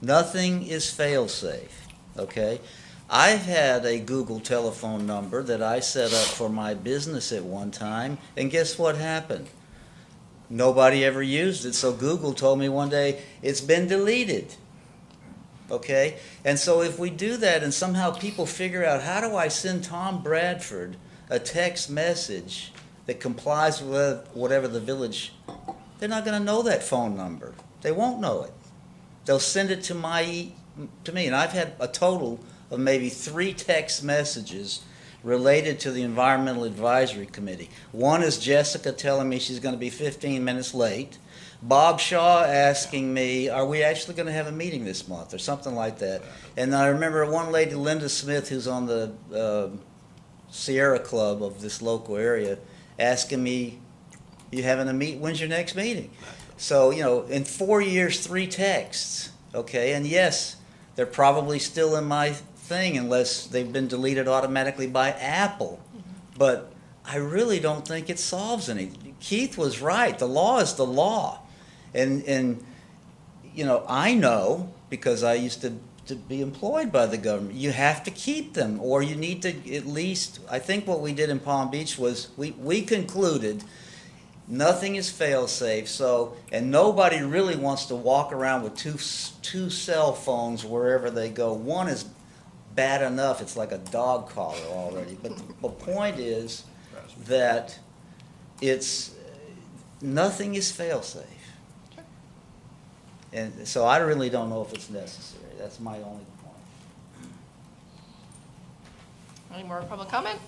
Nothing is fail-safe, okay? I've had a Google telephone number that I set up for my business at one time, and guess what happened? Nobody ever used it, so Google told me one day, it's been deleted. Okay? And so if we do that and somehow people figure out, how do I send Tom Bradford a text message that complies with whatever the village, they're not going to know that phone number. They won't know it. They'll send it to me. And I've had a total of maybe 3 text messages related to the Environmental Advisory Committee. One is Jessica telling me she's going to be 15 minutes late. Bob Shaw asking me, are we actually going to have a meeting this month, or something like that. And I remember one lady, Linda Smith, who's on the Sierra Club of this local area, asking me, you having a meet? When's your next meeting? So, you know, in 4 years, 3 texts, okay? And yes, they're probably still in my thing unless they've been deleted automatically by Apple. But I really don't think it solves anything. Keith was right. The law is the law. And you know, I know, because I used to be employed by the government, you have to keep them, or you need to at least, I think what we did in Palm Beach was we concluded nothing is fail-safe, so, and nobody really wants to walk around with two cell phones wherever they go. One is bad enough, it's like a dog collar already. But the point is that nothing is fail-safe. And so I really don't know if it's necessary. That's my only point. Any more public comment?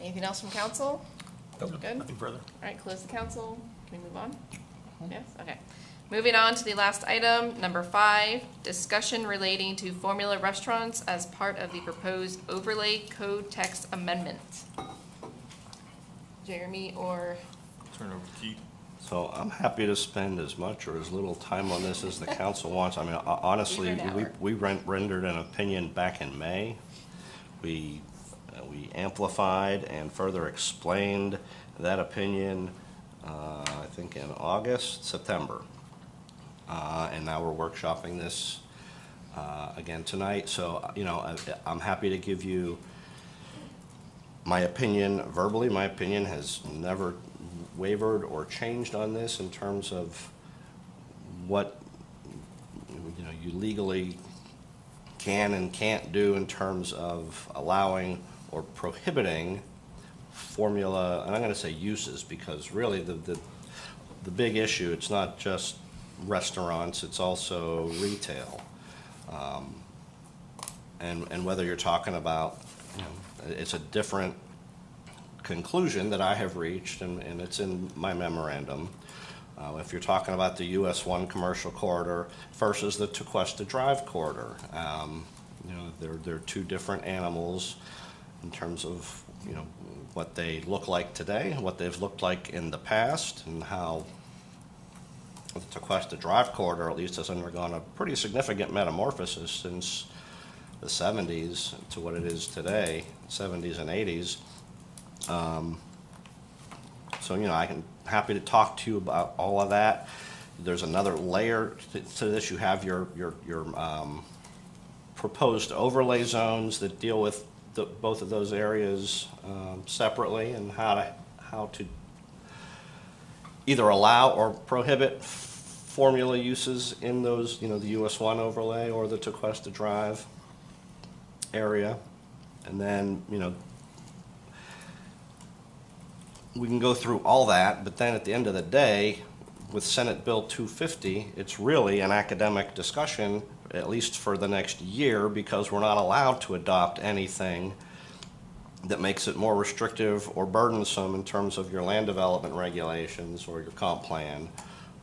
Anything else from council? Nope, Good? nothing further. All right, close the council. Can we move on? Yes, okay. Moving on to the last item, number 5, discussion relating to formula restaurants as part of the proposed overlay code text amendment. Jeremy or? Turn over to Keith. So I'm happy to spend as much or as little time on this as the council wants. I mean, honestly, we rendered an opinion back in May. We amplified and further explained that opinion, I think in September. And now we're workshopping this again tonight. So, you know, I'm happy to give you my opinion verbally. My opinion has never wavered or changed on this in terms of what, you know, you legally can and can't do in terms of allowing or prohibiting formula, and I'm going to say uses, because really the big issue, it's not just restaurants, it's also retail. And whether you're talking about, you know, it's a different conclusion that I have reached, and it's in my memorandum. If you're talking about the US 1 commercial corridor versus the Tequesta Drive corridor, you know, they're 2 different animals in terms of, you know, what they look like today, what they've looked like in the past, and how the Tequesta Drive corridor at least has undergone a pretty significant metamorphosis since the 70s to what it is today, 70s and 80s. So, you know, I'm happy to talk to you about all of that. There's another layer to this. You have your proposed overlay zones that deal with both of those areas separately, and how to either allow or prohibit formula uses in those, you know, the US 1 overlay or the Tequesta Drive area. And then, you know, we can go through all that, but then at the end of the day, with Senate Bill 250, it's really an academic discussion, at least for the next year, because we're not allowed to adopt anything that makes it more restrictive or burdensome in terms of your land development regulations or your comp plan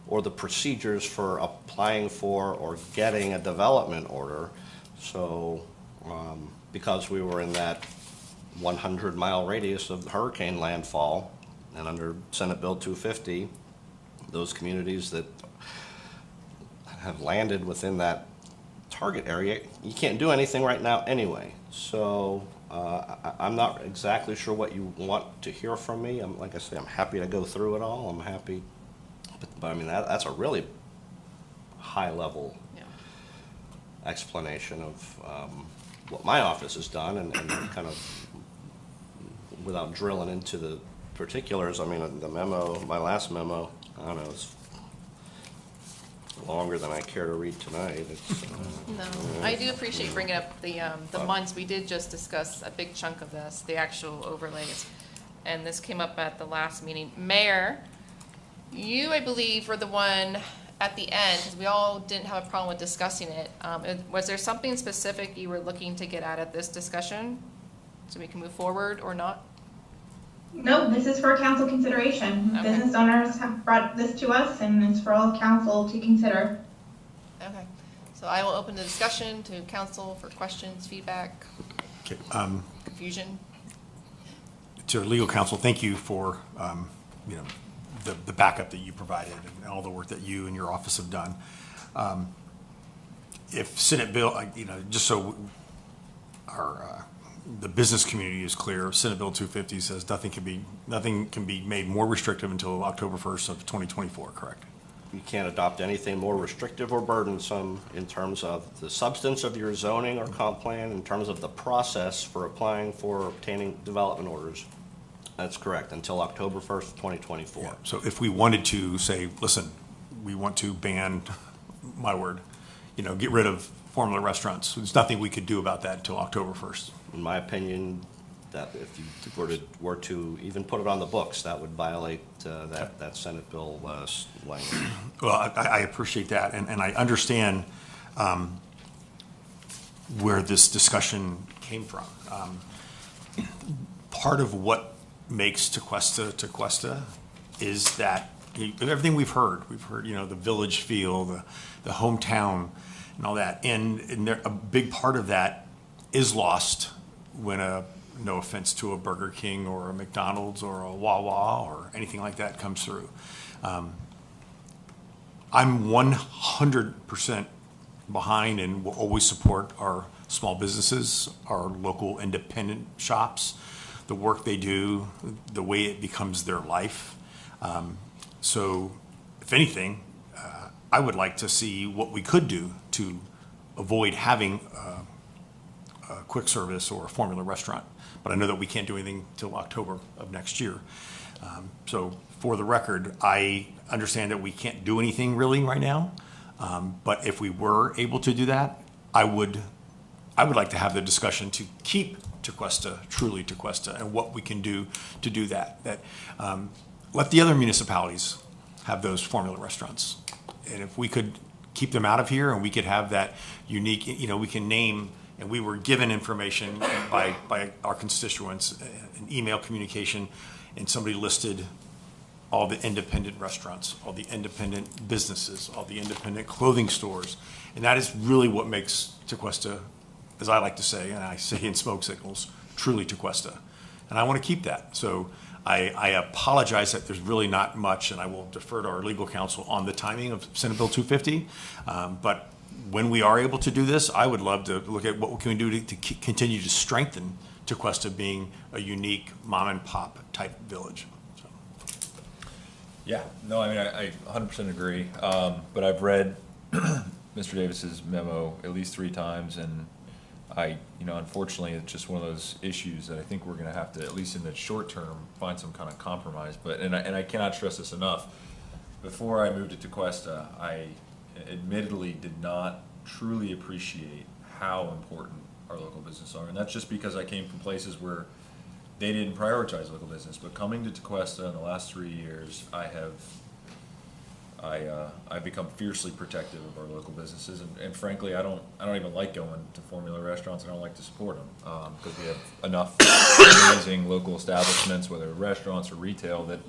or the procedures for applying for or getting a development order. So because we were in that 100-mile radius of hurricane landfall, And under Senate Bill 250, those communities that have landed within that target area, you can't do anything right now anyway. So I'm not exactly sure what you want to hear from me. Like I say, I'm happy to go through it all. I'm happy, but I mean, that's a really high level explanation of what my office has done, and kind of without drilling into the particulars. I mean, the memo, my last memo, I don't know, it's longer than I care to read tonight. No, I do appreciate bringing up the months. We did just discuss a big chunk of this, the actual overlays, and this came up at the last meeting. Mayor, you, I believe, were the one at the end, because we all didn't have a problem with discussing it. Was there something specific you were looking to get at this discussion, so we can move forward or not? No, this is for council consideration. Okay. Business owners have brought this to us, and it's for all of council to consider. Okay, so I will open the discussion to council for questions, feedback, Okay, confusion. to legal counsel, thank you for, you know, the backup that you provided and all the work that you and your office have done. If Senate Bill, you know, just so our, the business community is clear, Senate Bill 250 says nothing can be made more restrictive until October 1st of 2024, correct? You can't adopt anything more restrictive or burdensome in terms of the substance of your zoning or comp plan, in terms of the process for applying for obtaining development orders. That's correct, until October 1st, 2024. Yeah. So if we wanted to say, listen, we want to ban, my word, you know, get rid of formula restaurants, there's nothing we could do about that until October 1st. In my opinion, that if you were to even put it on the books, that would violate that Senate bill language. Well, I appreciate that, and I understand where this discussion came from. Part of what makes Tequesta is that everything we've heard, you know, the village feel, the hometown, and all that, and a big part of that is lost when no offense to a Burger King or a McDonald's or a Wawa or anything like that comes through. I'm 100% behind and will always support our small businesses, our local independent shops, the work they do, the way it becomes their life. So if anything, I would like to see what we could do to avoid having a quick service or a formula restaurant. But I know that we can't do anything till October of next year. So for the record, I understand that we can't do anything really right now. But if we were able to do that, I would like to have the discussion to keep Tequesta, truly Tequesta, and what we can do to do that. Let the other municipalities have those formula restaurants. And if we could keep them out of here and we could have that unique, you know, we can name, and we were given information by our constituents, an email communication, and somebody listed all the independent restaurants, all the independent businesses, all the independent clothing stores. And that is really what makes Tequesta, as I like to say, and I say in smoke signals, truly Tequesta. And I want to keep that. So I apologize that there's really not much, and I will defer to our legal counsel on the timing of Senate Bill 250. But when we are able to do this, I would love to look at what can we do to continue to strengthen Tequesta being a unique mom and pop type village. So. Yeah, no, I mean, I 100% agree. But I've read Mr. Davis's memo at least 3 times, and unfortunately, it's just one of those issues that I think we're going to have to, at least in the short term, find some kind of compromise. But and I cannot stress this enough. Before I moved to Tequesta, I admittedly did not truly appreciate how important our local businesses are, and that's just because I came from places where they didn't prioritize local business. But coming to Tequesta in the last 3 years, I've become fiercely protective of our local businesses, and frankly, I don't even like going to formula restaurants. I don't like to support them because we have enough amazing local establishments, whether restaurants or retail, that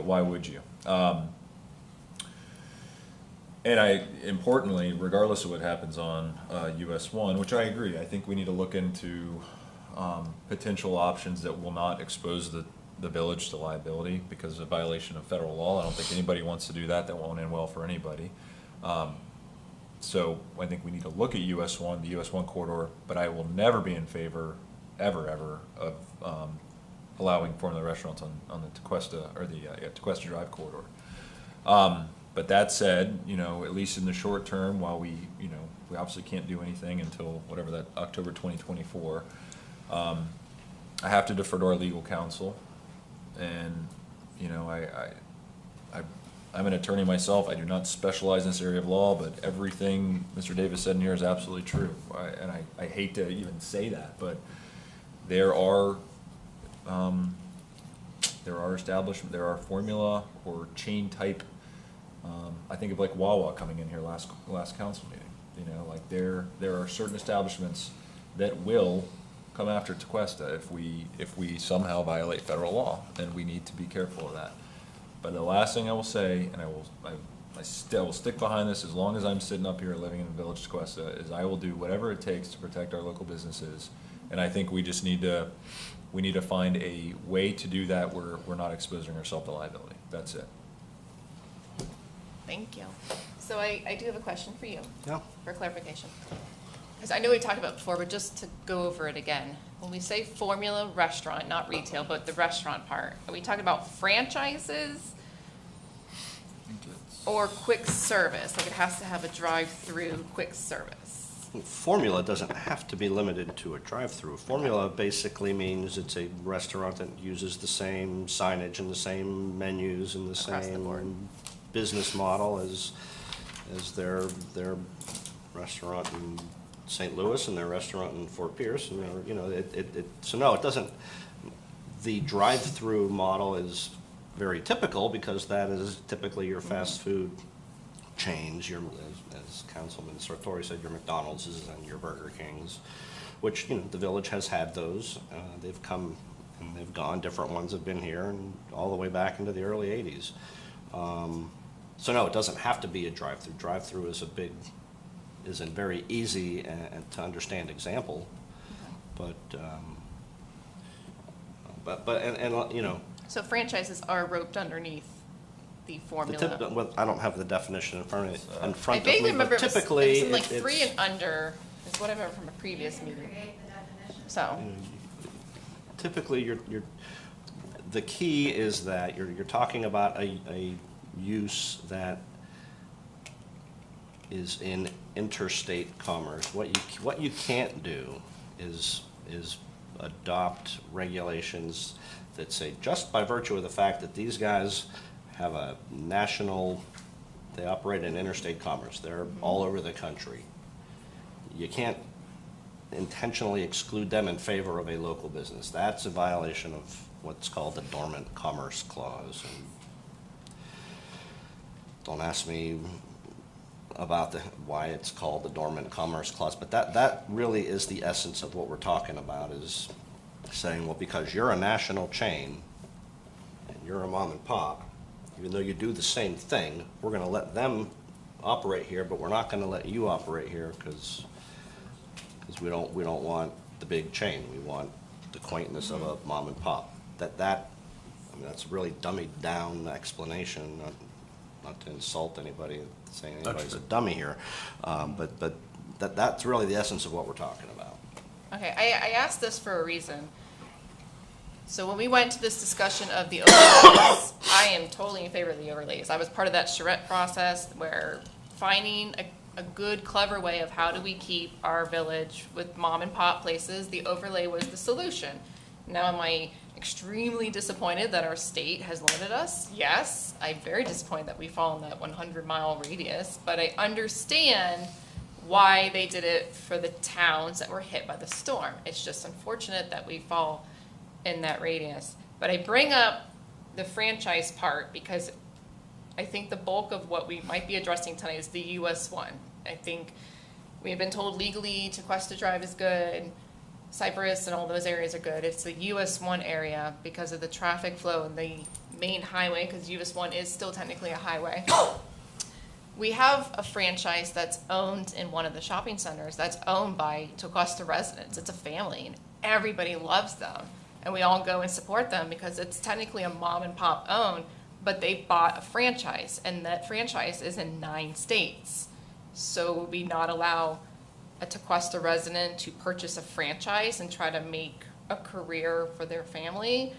why would you? And importantly, regardless of what happens on US 1, which I agree, I think we need to look into potential options that will not expose the the village to liability because of a violation of federal law. I don't think anybody wants to do that. That won't end well for anybody. So I think we need to look at US 1, the US 1 corridor, but I will never be in favor, ever, of allowing formula restaurants on the Tequesta, or the Tequesta Drive corridor. But that said, at least in the short term, while we obviously can't do anything until whatever that October 2024, I have to defer to our legal counsel. And, I'm an attorney myself. I do not specialize in this area of law, but everything Mr. Davis said in here is absolutely true. I hate to even say that, but there are establishments, there are formula or chain type. I think of like Wawa coming in here last council meeting. Like there are certain establishments that will come after Tequesta if we somehow violate federal law, and we need to be careful of that. But the last thing I will say, and I will stick behind this as long as I'm sitting up here living in the village of Tequesta, is I will do whatever it takes to protect our local businesses. And I think we just need to find a way to do that where we're not exposing ourselves to liability. That's it. Thank you. So I do have a question for you. Yeah. For clarification. Because I know we talked about it before, but just to go over it again. When we say formula restaurant, not retail, but the restaurant part, are we talking about franchises or quick service? Like it has to have a drive-through quick service? Formula doesn't have to be limited to a drive-through. Formula basically means it's a restaurant that uses the same signage and the same menus and the same business model as their restaurant in St. Louis and their restaurant in Fort Pierce, and so no, it doesn't. The drive-through model is very typical because that is typically your fast food chains. As Councilman Sartori said, your McDonald's and your Burger Kings, which the village has had those. They've come and they've gone. Different ones have been here and all the way back into the early '80s. So no, it doesn't have to be a drive-through. Drive-through is a very easy and to understand example, but So franchises are roped underneath the formula. Well, I don't have the definition in front of I vaguely me, remember but it was typically something like it's 3 and under is what I remember from a previous meeting. So typically the key is that you're talking about a use that is in interstate commerce. What you can't do is adopt regulations that say just by virtue of the fact that these guys have a national, they operate in interstate commerce, they're all over the country. You can't intentionally exclude them in favor of a local business. That's a violation of what's called the Dormant Commerce Clause. And don't ask me about why it's called the Dormant Commerce Clause, but that really is the essence of what we're talking about, is saying, well, because you're a national chain and you're a mom and pop, even though you do the same thing, we're going to let them operate here, but we're not going to let you operate here because we don't want the big chain. We want the quaintness of a mom and pop. That's a really dummied down explanation. Not to insult anybody, saying anybody's a dummy here, but that's really the essence of what we're talking about. okay, I asked this for a reason. So when we went to this discussion of the overlays, I am totally in favor of the overlays. I was part of that charrette process where finding a good, clever way of how do we keep our village with mom and pop places, the overlay was the solution. Now am I extremely disappointed that our state has limited us? Yes, I'm very disappointed that we fall in that 100-mile radius, but I understand why they did it for the towns that were hit by the storm. It's just unfortunate that we fall in that radius. But I bring up the franchise part because I think the bulk of what we might be addressing tonight is the US one. I think we have been told legally Tequesta Drive is good, Cypress and all those areas are good. It's the US 1 area because of the traffic flow and the main highway, because US 1 is still technically a highway. We have a franchise that's owned in one of the shopping centers that's owned by Tequesta residents. It's a family and everybody loves them. and we all go and support them because it's technically a mom and pop owned, but they bought a franchise, and that franchise is in 9 states. So would we not allow a Tequesta resident to purchase a franchise and try to make a career for their family?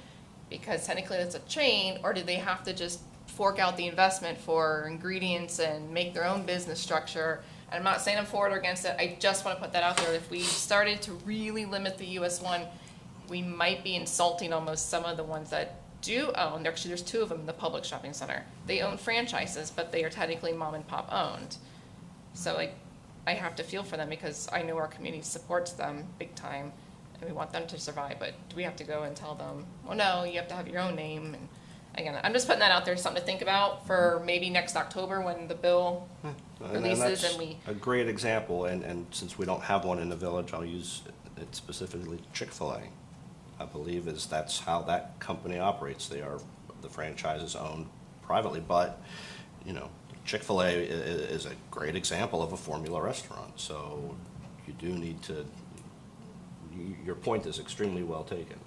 Because technically it's a chain, or do they have to just fork out the investment for ingredients and make their own business structure? And I'm not saying I'm for it or against it, I just want to put that out there. If we started to really limit the US one, we might be insulting almost some of the ones that do own. Actually, there's 2 of them in the public shopping center. They own franchises, but they are technically mom and pop owned. So like, I have to feel for them because I know our community supports them big time and we want them to survive, but do we have to go and tell them, well, no, you have to have your own name? And again, I'm just putting that out there, something to think about for maybe next October when the bill releases and we... A great example, and since we don't have one in the village, I'll use it specifically. Chick-fil-A, I believe, that's how that company operates. The franchise is owned privately, but, you know, Chick-fil-A is a great example of a formula restaurant. So you do need to, your point is extremely well taken.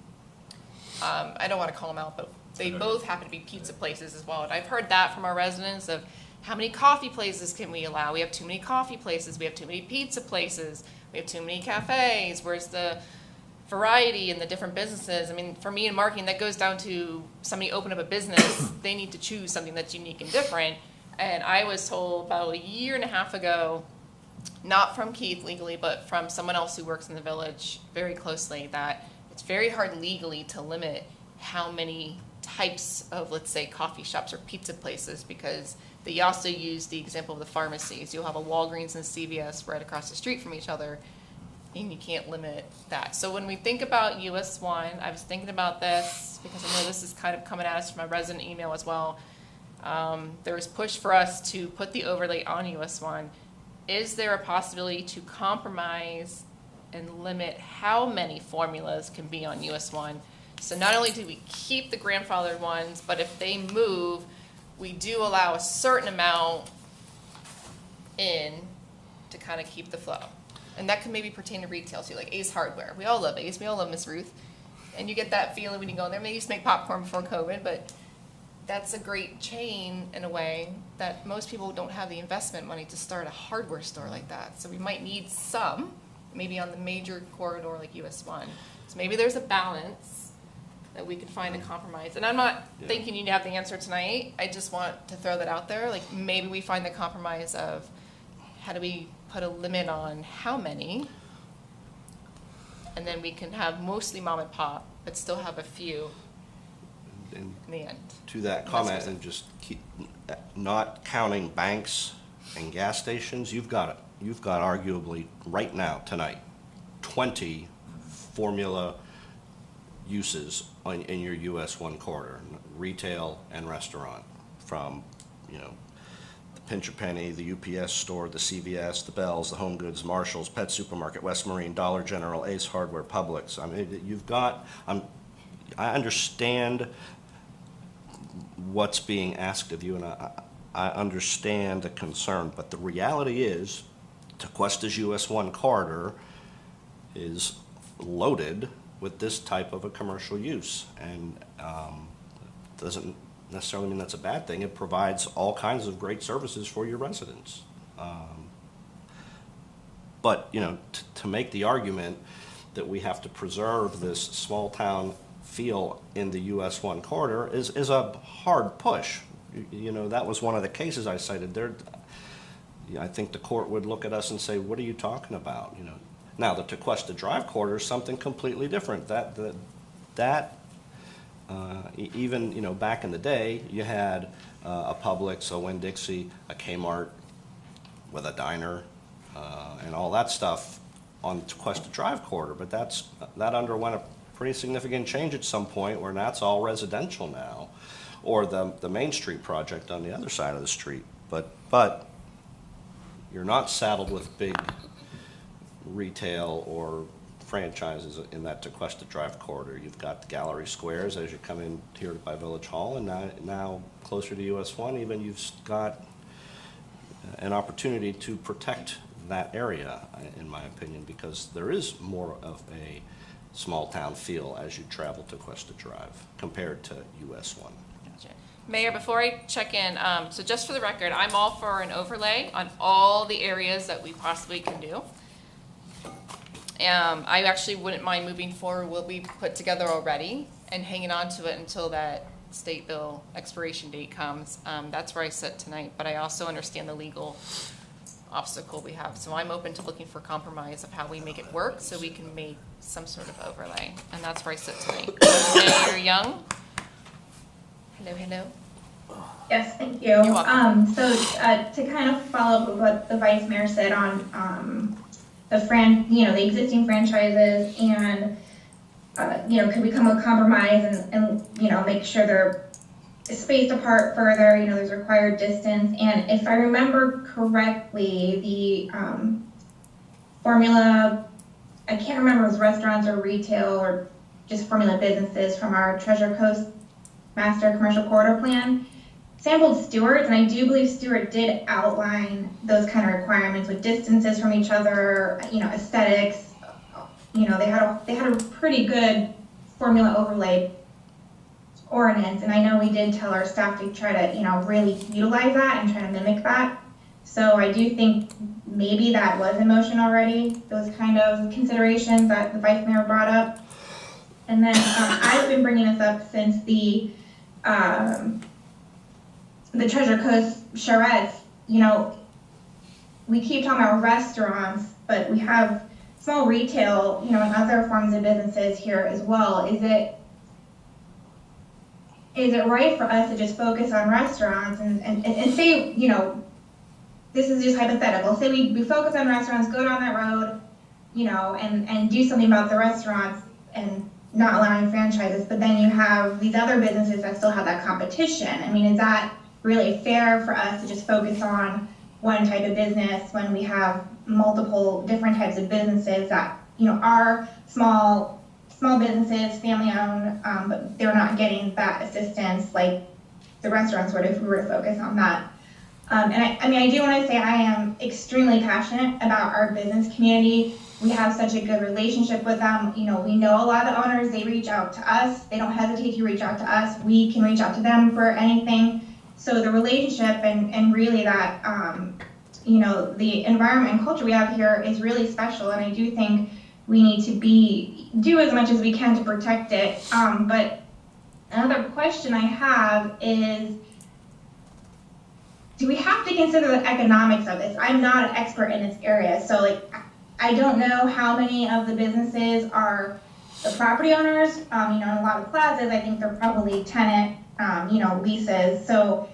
I don't want to call them out, but they both happen to be pizza places as well. And I've heard that from our residents of how many coffee places can we allow? We have too many coffee places. We have too many pizza places. We have too many cafes. Where's the variety in the different businesses? I mean, for me in marketing, that goes down to somebody open up a business. They need to choose something that's unique and different. And I was told about a year and a half ago, not from Keith legally, but from someone else who works in the village very closely, that it's very hard legally to limit how many types of, let's say, coffee shops or pizza places, because they also use the example of the pharmacies. You'll have a Walgreens and CVS right across the street from each other, and you can't limit that. So when we think about US 1, I was thinking about this because I know this is kind of coming at us from a resident email as well. There was push for us to put the overlay on US 1. Is there a possibility to compromise and limit how many formulas can be on US 1? So not only do we keep the grandfathered ones, but if they move, we do allow a certain amount in to kind of keep the flow. And that can maybe pertain to retail too, like Ace Hardware. We all love Ace, we all love Miss Ruth. And you get that feeling when you go in there. They used to make popcorn before COVID, but that's a great chain in a way that most people don't have the investment money to start a hardware store like that. So we might need some, maybe on the major corridor like US 1. So maybe there's a balance that we could find a compromise. And I'm not thinking you have the answer tonight. I just want to throw that out there. Like maybe we find the compromise of how do we put a limit on how many, and then we can have mostly mom and pop, but still have a few in the end. To that comment, and just keep not counting banks and gas stations, you've got arguably right now tonight 20 formula uses in your US 1 corridor, retail and restaurant, from, you know, the Pinch a Penny, the UPS store, the CVS, the Bells, the Home Goods, Marshalls, Pet Supermarket, West Marine, Dollar General, Ace Hardware, Publix. I mean, you've got, I understand what's being asked of you, and I understand the concern, but the reality is Tequesta's US 1 corridor is loaded with this type of a commercial use, and doesn't necessarily mean that's a bad thing. It provides all kinds of great services for your residents. But, you know, to make the argument that we have to preserve this small town feel in the US 1 corridor is a hard push. You know, that was one of the cases I cited there. I think the court would look at us and say, what are you talking about? You know, now the Tequesta Drive corridor is something completely different. Even, you know, back in the day, you had a Publix, a Winn-Dixie, a Kmart with a diner, and all that stuff on the Tequesta Drive corridor, but that underwent a pretty significant change at some point where that's all residential now, or the Main Street project on the other side of the street. But you're not saddled with big retail or franchises in that Tequesta Drive corridor. You've got the gallery squares as you come in here by Village Hall, and now closer to US 1, even you've got an opportunity to protect that area, in my opinion, because there is more of a small-town feel as you travel to Cuesta Drive compared to US 1. Gotcha. Mayor, before I check in, so just for the record, I'm all for an overlay on all the areas that we possibly can do. I actually wouldn't mind moving forward what we put together already and hanging on to it until that state bill expiration date comes. That's where I sit tonight, but I also understand the legal obstacle we have. So I'm open to looking for compromise of how we make it work so we can make some sort of overlay. And that's where I sit tonight. Mayor Young? Hello, hello. Yes, thank you. You're welcome. So to kind of follow up with what the Vice Mayor said on the existing franchises and could we come with compromise and make sure they're spaced apart further, there's required distance. And if I remember correctly, the formula, I can't remember if it was restaurants or retail or just formula businesses from our Treasure Coast Master Commercial Corridor Plan, sampled Stuart, and I do believe Stuart did outline those kind of requirements with distances from each other, aesthetics. They had a pretty good formula overlay ordinance, and I know we did tell our staff to try to, really utilize that and try to mimic that. So I do think maybe that was in motion already, those kind of considerations that the Vice Mayor brought up. And then I've been bringing this up since the Treasure Coast charrettes. We keep talking about restaurants, but we have small retail, and other forms of businesses here as well. Is it right for us to just focus on restaurants and say, this is just hypothetical, say we focus on restaurants, go down that road, and do something about the restaurants and not allowing franchises, but then you have these other businesses that still have that competition. I mean, is that really fair for us to just focus on one type of business when we have multiple different types of businesses that, are small businesses, family-owned, but they're not getting that assistance like the restaurants would if we were to focus on that. And I do want to say I am extremely passionate about our business community. We have such a good relationship with them. We know a lot of the owners, they reach out to us. They don't hesitate to reach out to us. We can reach out to them for anything. So the relationship and really that, the environment and culture we have here is really special. And I do think we need to do as much as we can to protect it. But another question I have is, do we have to consider the economics of this? I'm not an expert in this area, so I don't know how many of the businesses are the property owners. In a lot of plazas, I think they're probably tenant, leases. So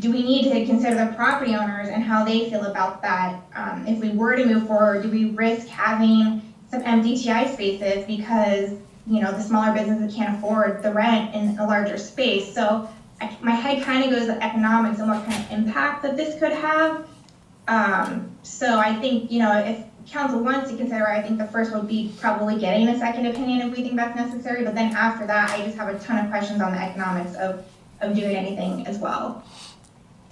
do we need to consider the property owners and how they feel about that? If we were to move forward, do we risk having some empty TI spaces because, the smaller businesses can't afford the rent in a larger space? So my head kind of goes to economics and what kind of impact that this could have. So I think, if council wants to consider, I think the first would be probably getting a second opinion if we think that's necessary. But then after that, I just have a ton of questions on the economics of doing anything as well.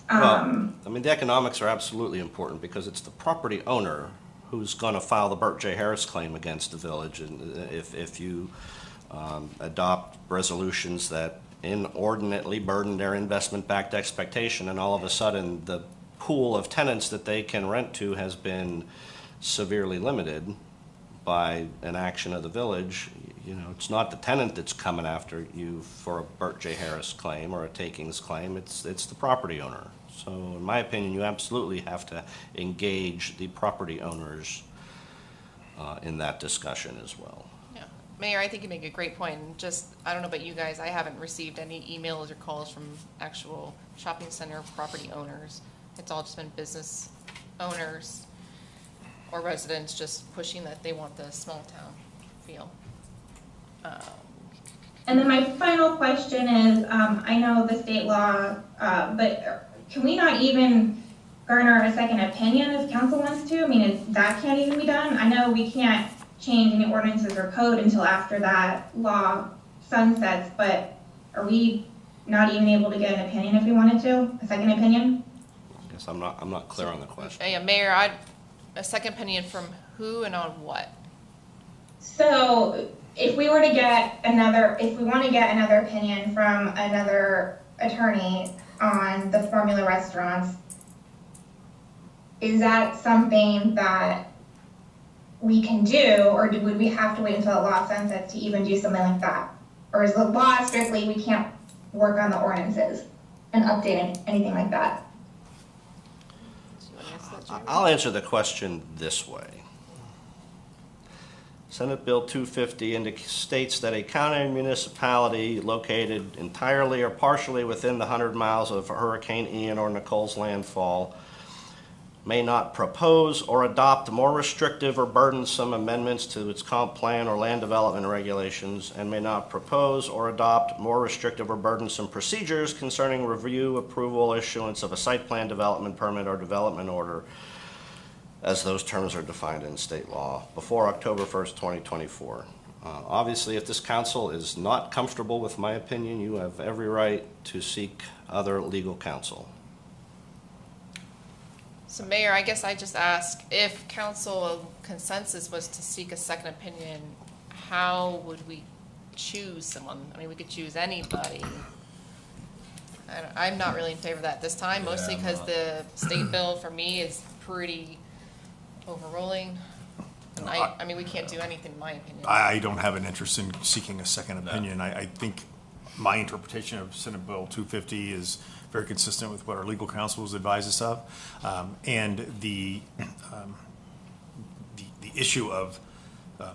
The economics are absolutely important because it's the property owner who's going to file the Burt J. Harris claim against the village. And if you adopt resolutions that inordinately burden their investment-backed expectation, and all of a sudden the pool of tenants that they can rent to has been severely limited by an action of the village, it's not the tenant that's coming after you for a Burt J. Harris claim or a takings claim, it's the property owner. So in my opinion, you absolutely have to engage the property owners in that discussion as well. Yeah. Mayor, I think you make a great point. I don't know about you guys, I haven't received any emails or calls from actual shopping center property owners. It's all just been business owners or residents just pushing that they want the small town feel. And then my final question is, I know the state law, but can we not even garner a second opinion if council wants to? I mean, that can't even be done. I know we can't change any ordinances or code until after that law sunsets, but are we not even able to get an opinion if we wanted to, a second opinion? I guess I'm not clear on the question. Yeah, Mayor, a second opinion from who and on what? So if we want to get another opinion from another attorney on the formula restaurants, is that something that we can do, or would we have to wait until the law sunsets to even do something like that? Or is the law strictly, we can't work on the ordinances and update anything like that? I'll answer the question this way. Senate Bill 250 states that a county or municipality located entirely or partially within the 100 miles of Hurricane Ian or Nicole's landfall may not propose or adopt more restrictive or burdensome amendments to its comp plan or land development regulations, and may not propose or adopt more restrictive or burdensome procedures concerning review, approval, issuance of a site plan development permit or development order, as those terms are defined in state law, before October 1st, 2024. Obviously, if this council is not comfortable with my opinion, you have every right to seek other legal counsel. So Mayor, I guess I just ask, if council consensus was to seek a second opinion, how would we choose someone? I mean, we could choose anybody. I'm not really in favor of that this time, mostly I'm because not. the state bill for me is pretty overruling. And I mean, we can't do anything, in my opinion. I don't have an interest in seeking a second opinion. I think my interpretation of Senate Bill 250 is very consistent with what our legal counsel has advised us of. And the issue of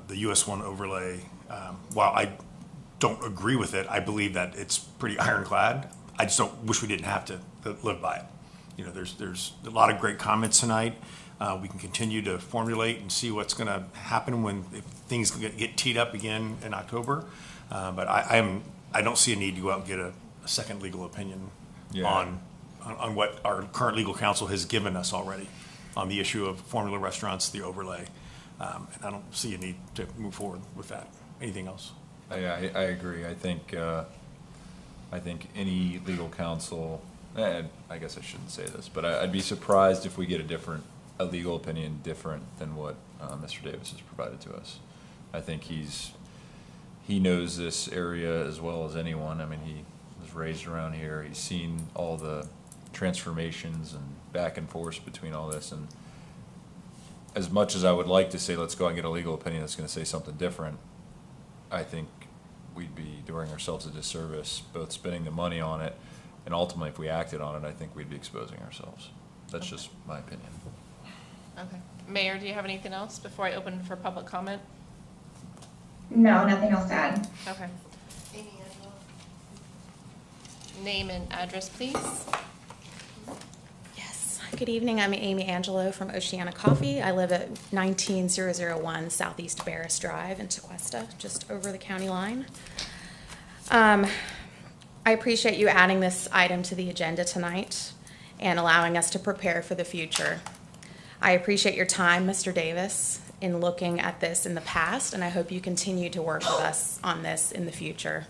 the US 1 overlay, while I don't agree with it, I believe that it's pretty ironclad. I just don't wish we didn't have to live by it. You know, there's a lot of great comments tonight. We can continue to formulate and see what's going to happen if things get teed up again in October. But I don't see a need to go out and get a second legal opinion on what our current legal counsel has given us already on the issue of formula restaurants, the overlay. And I don't see a need to move forward with that. Anything else? I agree. I think any legal counsel, and I guess I shouldn't say this, but I'd be surprised if we get a legal opinion different than what Mr. Davis has provided to us. I think he knows this area as well as anyone. I mean, he was raised around here. He's seen all the transformations and back and forth between all this. And as much as I would like to say, let's go out and get a legal opinion that's going to say something different, I think we'd be doing ourselves a disservice, both spending the money on it, and ultimately, if we acted on it, I think we'd be exposing ourselves. That's just my opinion. Okay. Mayor, do you have anything else before I open for public comment? No, nothing else to add. Okay. Name and address, please. Yes. Good evening. I'm Amy Angelo from Oceana Coffee. I live at 19001 Southeast Barris Drive in Tequesta, just over the county line. I appreciate you adding this item to the agenda tonight and allowing us to prepare for the future. I appreciate your time, Mr. Davis, in looking at this in the past, and I hope you continue to work with us on this in the future.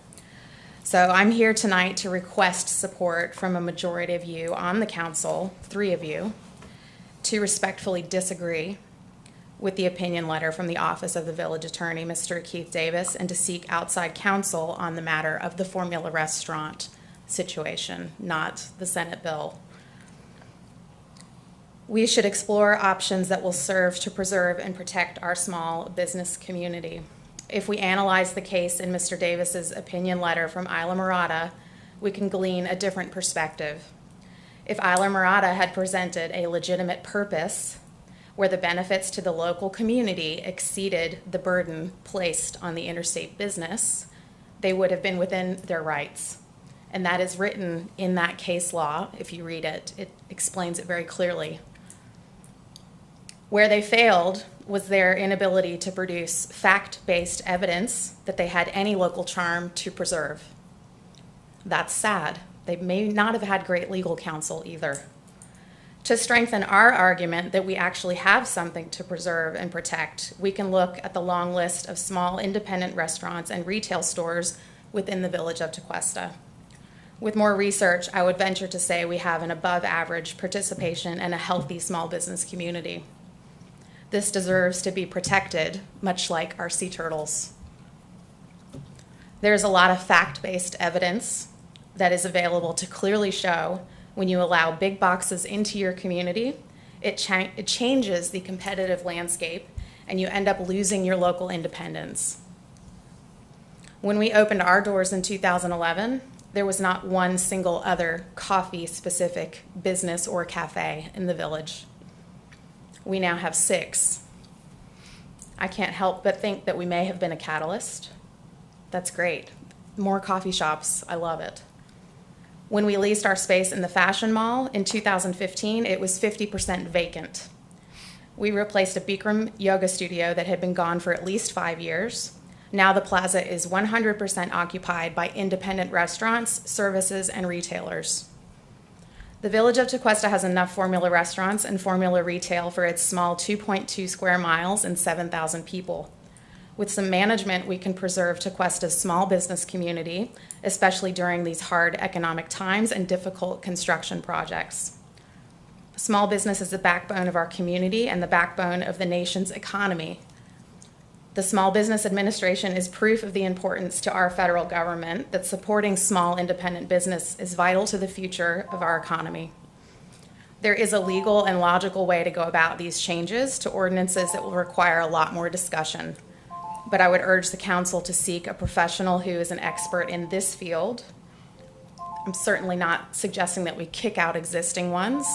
So I'm here tonight to request support from a majority of you on the council, 3 of you, to respectfully disagree with the opinion letter from the Office of the Village Attorney, Mr. Keith Davis, and to seek outside counsel on the matter of the formula restaurant situation, not the Senate bill. We should explore options that will serve to preserve and protect our small business community. If we analyze the case in Mr. Davis's opinion letter from Isla Mirada, we can glean a different perspective. If Isla Mirada had presented a legitimate purpose where the benefits to the local community exceeded the burden placed on the interstate business, they would have been within their rights. And that is written in that case law. If you read it, it explains it very clearly. Where they failed was their inability to produce fact-based evidence that they had any local charm to preserve. That's sad. They may not have had great legal counsel either. To strengthen our argument that we actually have something to preserve and protect, we can look at the long list of small independent restaurants and retail stores within the village of Tequesta. With more research, I would venture to say we have an above-average participation and a healthy small business community. This deserves to be protected, much like our sea turtles. There's a lot of fact-based evidence that is available to clearly show when you allow big boxes into your community, it changes the competitive landscape and you end up losing your local independence. When we opened our doors in 2011, there was not one single other coffee-specific business or cafe in the village. We now have 6. I can't help but think that we may have been a catalyst. That's great. More coffee shops, I love it. When we leased our space in the Fashion Mall in 2015, it was 50% vacant. We replaced a Bikram yoga studio that had been gone for at least 5 years. Now the plaza is 100% occupied by independent restaurants, services, and retailers. The Village of Tequesta has enough formula restaurants and formula retail for its small 2.2 square miles and 7,000 people. With some management, we can preserve Tequesta's small business community, especially during these hard economic times and difficult construction projects. Small business is the backbone of our community and the backbone of the nation's economy. The Small Business Administration is proof of the importance to our federal government that supporting small independent business is vital to the future of our economy. There is a legal and logical way to go about these changes to ordinances that will require a lot more discussion. But I would urge the council to seek a professional who is an expert in this field. I'm certainly not suggesting that we kick out existing ones.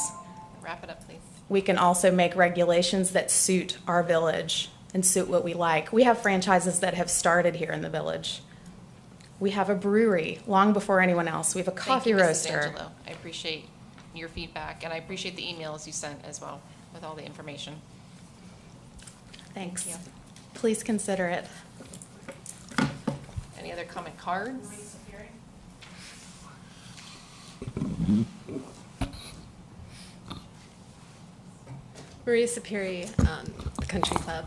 Wrap it up, please. We can also make regulations that suit our village and suit what we like. We have franchises that have started here in the village. We have a brewery long before anyone else. We have a coffee Thank you, Mrs. roaster. Angelo. I appreciate your feedback, and I appreciate the emails you sent as well with all the information. Thanks. Thank you. Please consider it. Any other comment cards? Maria Superi, the Country Club.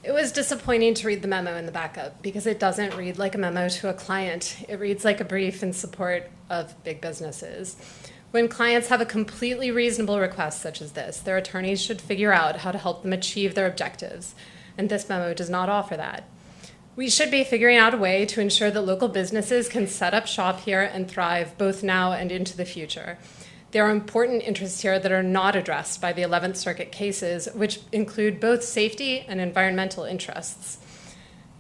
It was disappointing to read the memo in the backup because it doesn't read like a memo to a client. It reads like a brief in support of big businesses. When clients have a completely reasonable request such as this, their attorneys should figure out how to help them achieve their objectives, and this memo does not offer that. We should be figuring out a way to ensure that local businesses can set up shop here and thrive both now and into the future. There are important interests here that are not addressed by the 11th Circuit cases, which include both safety and environmental interests.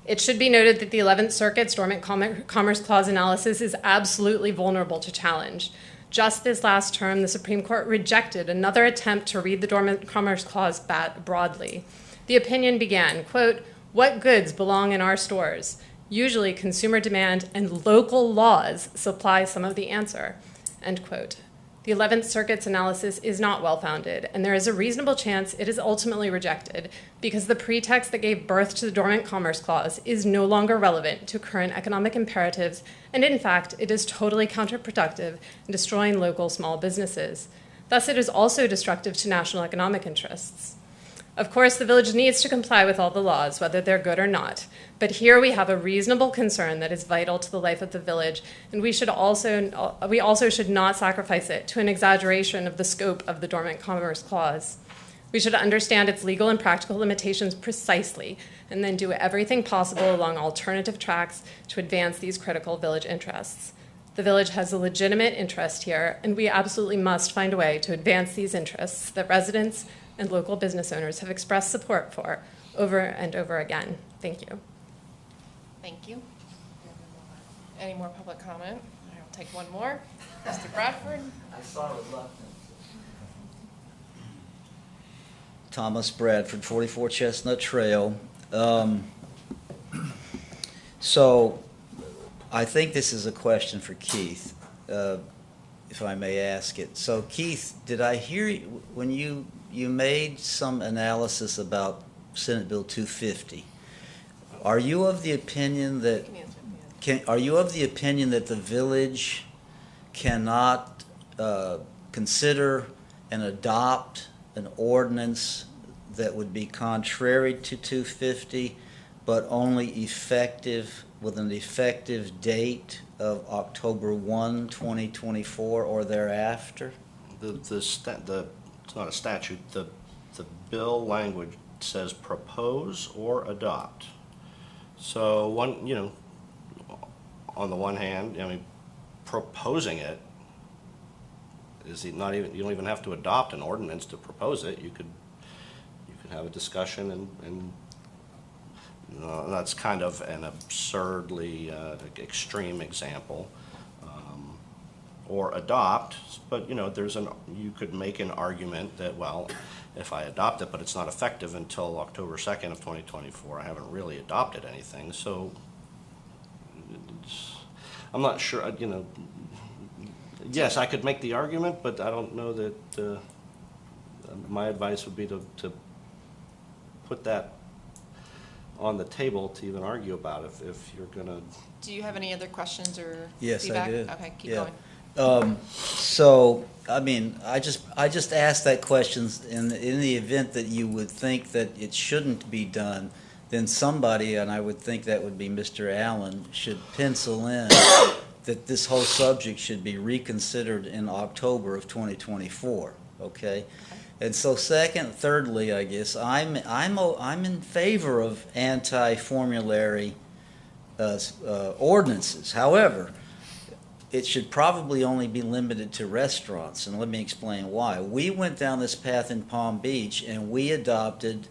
It should be noted that the 11th Circuit's Dormant Commerce Clause analysis is absolutely vulnerable to challenge. Just this last term, the Supreme Court rejected another attempt to read the Dormant Commerce Clause broadly. The opinion began, quote, "What goods belong in our stores? Usually consumer demand and local laws supply some of the answer," end quote. The 11th Circuit's analysis is not well-founded, and there is a reasonable chance it is ultimately rejected because the pretext that gave birth to the Dormant Commerce Clause is no longer relevant to current economic imperatives, and in fact, it is totally counterproductive in destroying local small businesses. Thus, it is also destructive to national economic interests. Of course, the village needs to comply with all the laws, whether they're good or not. But here we have a reasonable concern that is vital to the life of the village, and we also should not sacrifice it to an exaggeration of the scope of the Dormant Commerce Clause. We should understand its legal and practical limitations precisely, and then do everything possible along alternative tracks to advance these critical village interests. The village has a legitimate interest here, and we absolutely must find a way to advance these interests that residents and local business owners have expressed support for over and over again. Thank you. Thank you. Any more public comment? I'll take one more. Mr. Bradford? I saw reluctance. Thomas Bradford, 44 Chestnut Trail. So I think this is a question for Keith, if I may ask it. So Keith, did I hear you, when you made some analysis about Senate Bill 250, are you of the opinion that the village cannot consider and adopt an ordinance that would be contrary to 250, but only effective with an effective date of October 1, 2024 or thereafter? It's not a statute. The bill language says propose or adopt. So on the one hand, I mean, proposing it is not even, you don't even have to adopt an ordinance to propose it. You could have a discussion and that's kind of an absurdly extreme example. Or adopt, but you could make an argument that, well, if I adopt it, but it's not effective until October 2nd of 2024, I haven't really adopted anything. So I'm not sure, yes, I could make the argument, but I don't know that my advice would be to put that on the table to even argue about if you're gonna. Do you have any other questions or Yes, feedback? I do. Okay, keep Yeah. going. So, I mean, I just asked that question in the event that you would think that it shouldn't be done, then somebody, and I would think that would be Mr. Allen, should pencil in that this whole subject should be reconsidered in October of 2024, okay? And so thirdly, I guess, I'm in favor of anti-formulary ordinances. However, it should probably only be limited to restaurants, and let me explain why. We went down this path in Palm Beach, and we adopted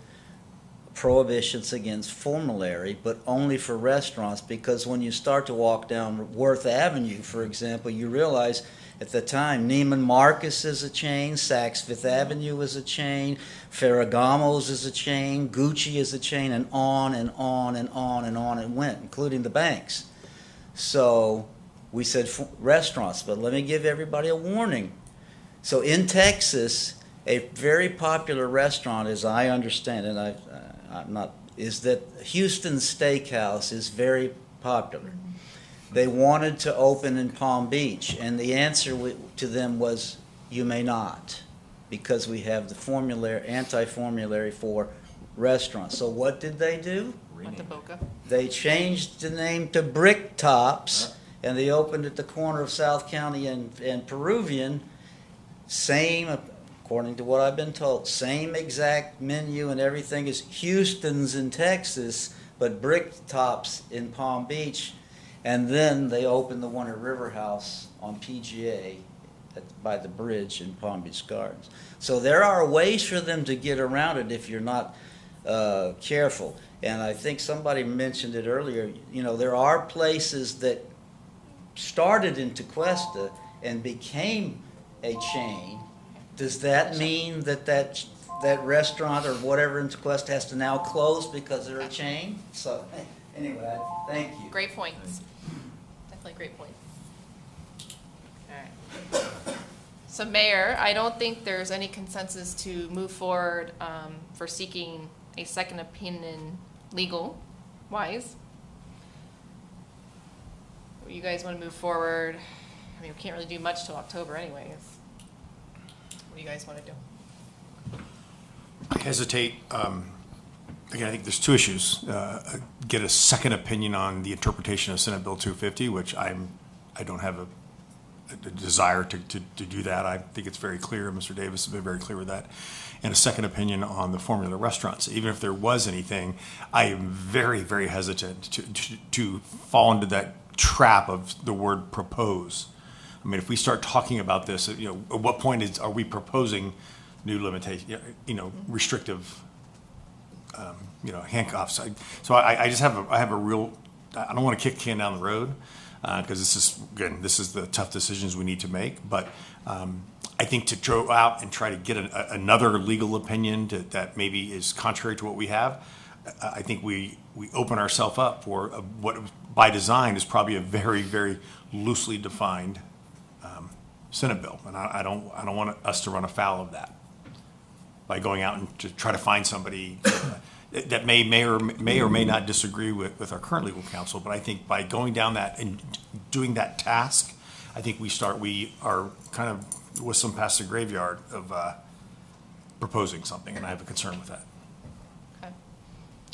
prohibitions against formulary, but only for restaurants, because when you start to walk down Worth Avenue, for example, you realize at the time Neiman Marcus is a chain, Saks Fifth Avenue is a chain, Ferragamo's is a chain, Gucci is a chain, and on and on and on and on it went, including the banks. So we said restaurants, but let me give everybody a warning. So in Texas, a very popular restaurant, as I understand it, I'm not, is that Houston Steakhouse is very popular. They wanted to open in Palm Beach, and the answer to them was, you may not, because we have the anti-formulary for restaurants. So what did they do? Went to Boca. They changed the name to Brick Tops, and they opened at the corner of South County and Peruvian. Same, according to what I've been told, same exact menu and everything as Houston's in Texas, but Brick Tops in Palm Beach. And then they opened the one at River House on PGA by the bridge in Palm Beach Gardens. So there are ways for them to get around it if you're not careful. And I think somebody mentioned it earlier, there are places that started in Tequesta and became a chain. Does that mean that restaurant or whatever in Tequesta has to now close because they're a chain? So anyway, thank you. Great points. Definitely great point. All right. So Mayor, I don't think there's any consensus to move forward for seeking a second opinion legal-wise. You guys want to move forward? I mean, we can't really do much till October anyways. What do you guys want to do? I hesitate. Again, I think there's two issues. Get a second opinion on the interpretation of Senate Bill 250, which I don't have a desire to do that. I think it's very clear. Mr. Davis has been very clear with that. And a second opinion on the formula restaurants. Even if there was anything, I am very, very hesitant to fall into that trap of the word propose. I mean, if we start talking about this, at what point are we proposing new limitation, restrictive, handcuffs? I just have a real, I don't want to kick the can down the road because this is the tough decisions we need to make. But I think to go out and try to get another legal opinion that maybe is contrary to what we have, I think we open ourselves up for what by design is probably a very, very loosely defined Senate bill, and I don't want us to run afoul of that by going out and to try to find somebody that may or may not disagree with our current legal counsel. But I think by going down that and doing that task, I think we are kind of with some past the graveyard of proposing something, and I have a concern with that. Okay.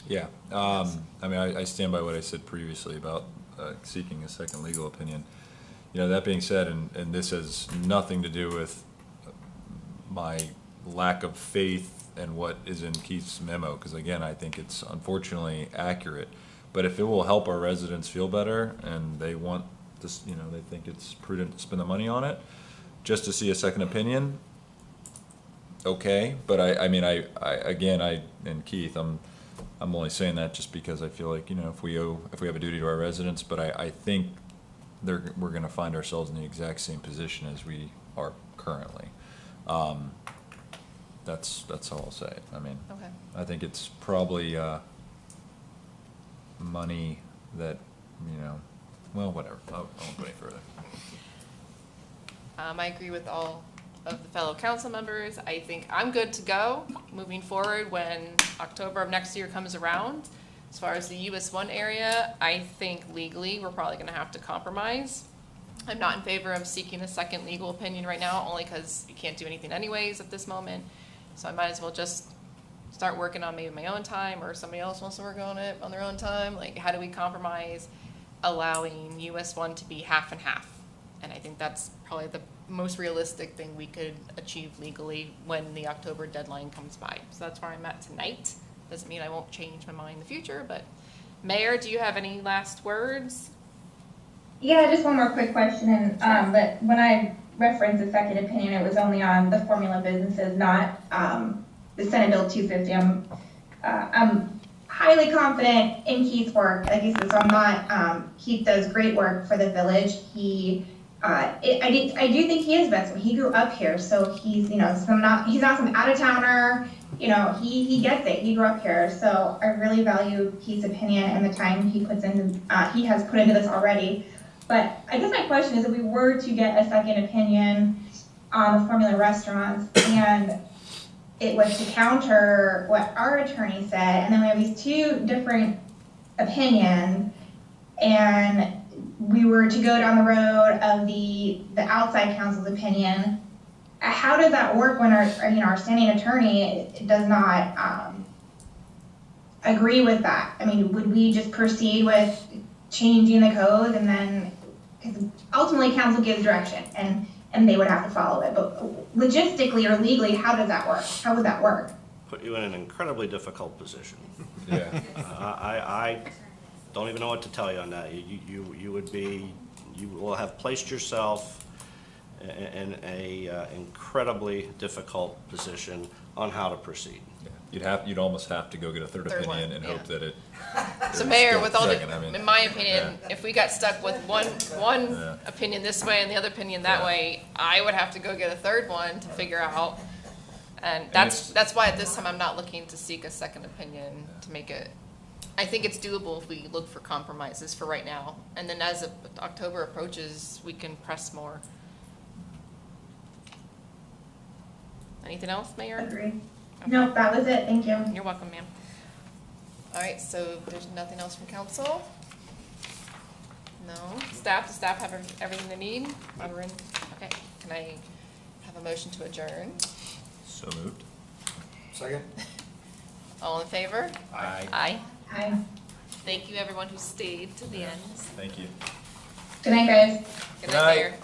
Yeah, I mean, I stand by what I said previously about seeking a second legal opinion. That being said, and this has nothing to do with my lack of faith in what is in Keith's memo, because again, I think it's unfortunately accurate. But if it will help our residents feel better and they want this, you know, they think it's prudent to spend the money on it, just to see a second opinion, okay. But I mean, and Keith, I'm only saying that just because I feel like, you know, if we have a duty to our residents, but I think we're gonna find ourselves in the exact same position as we are currently. That's all I'll say. I mean, Okay. I think it's probably, money that, you know, well, whatever, I won't go any further. I agree with all of the fellow council members. I think I'm good to go moving forward when October of next year comes around. As far as the US 1 area, I think legally we're probably gonna have to compromise. I'm not in favor of seeking a second legal opinion right now, only because you can't do anything anyways at this moment. So I might as well just start working on maybe my own time, or somebody else wants to work on it on their own time. Like, how do we compromise allowing US 1 to be half and half? And I think that's probably the most realistic thing we could achieve legally when the October deadline comes by. So that's where I'm at tonight. Doesn't mean I won't change my mind in the future, but Mayor, do you have any last words? Yeah, just one more quick question. But when I referenced the second opinion, it was only on the formula businesses, not the Senate Bill 250. I'm highly confident in Keith's work. Like I said, so I'm not. Keith does great work for the village. I do think he is best. He grew up here, so he's he's not some out of towner. You know, he gets it. He grew up here, so I really value Keith's opinion and the time he has put into this already. But I guess my question is, if we were to get a second opinion on the formula restaurants, and it was to counter what our attorney said, and then we have these two different opinions, and we were to go down the road of the outside counsel's opinion, how does that work when our standing attorney does not agree with that? I mean, would we just proceed with changing the code, and then, because ultimately council gives direction and they would have to follow it, but logistically or legally, how does that work? How would that work? Put you in an incredibly difficult position. Yeah. I don't even know what to tell you on that. You will have placed yourself in a incredibly difficult position on how to proceed. You'd almost have to go get a third opinion one, and yeah. hope that it. So Mayor, with all second, I mean, in my opinion, yeah. if we got stuck with one Yeah. opinion this way and the other opinion that Yeah. way, I would have to go get a third one to figure out. And it's- that's why at this time I'm not looking to seek a second opinion to make it. I think it's doable if we look for compromises for right now, and then as October approaches, we can press more. Anything else, Mayor? Agree. No, that was it. Thank you. You're welcome, ma'am. All right, so there's nothing else from council? No? Staff, does staff have everything they need? Okay, can I have a motion to adjourn? So moved. Second? All in favor? Aye. Aye. Hi. Thank you, everyone who stayed to the end. Thank you. Good night, guys. Good night, Mayor.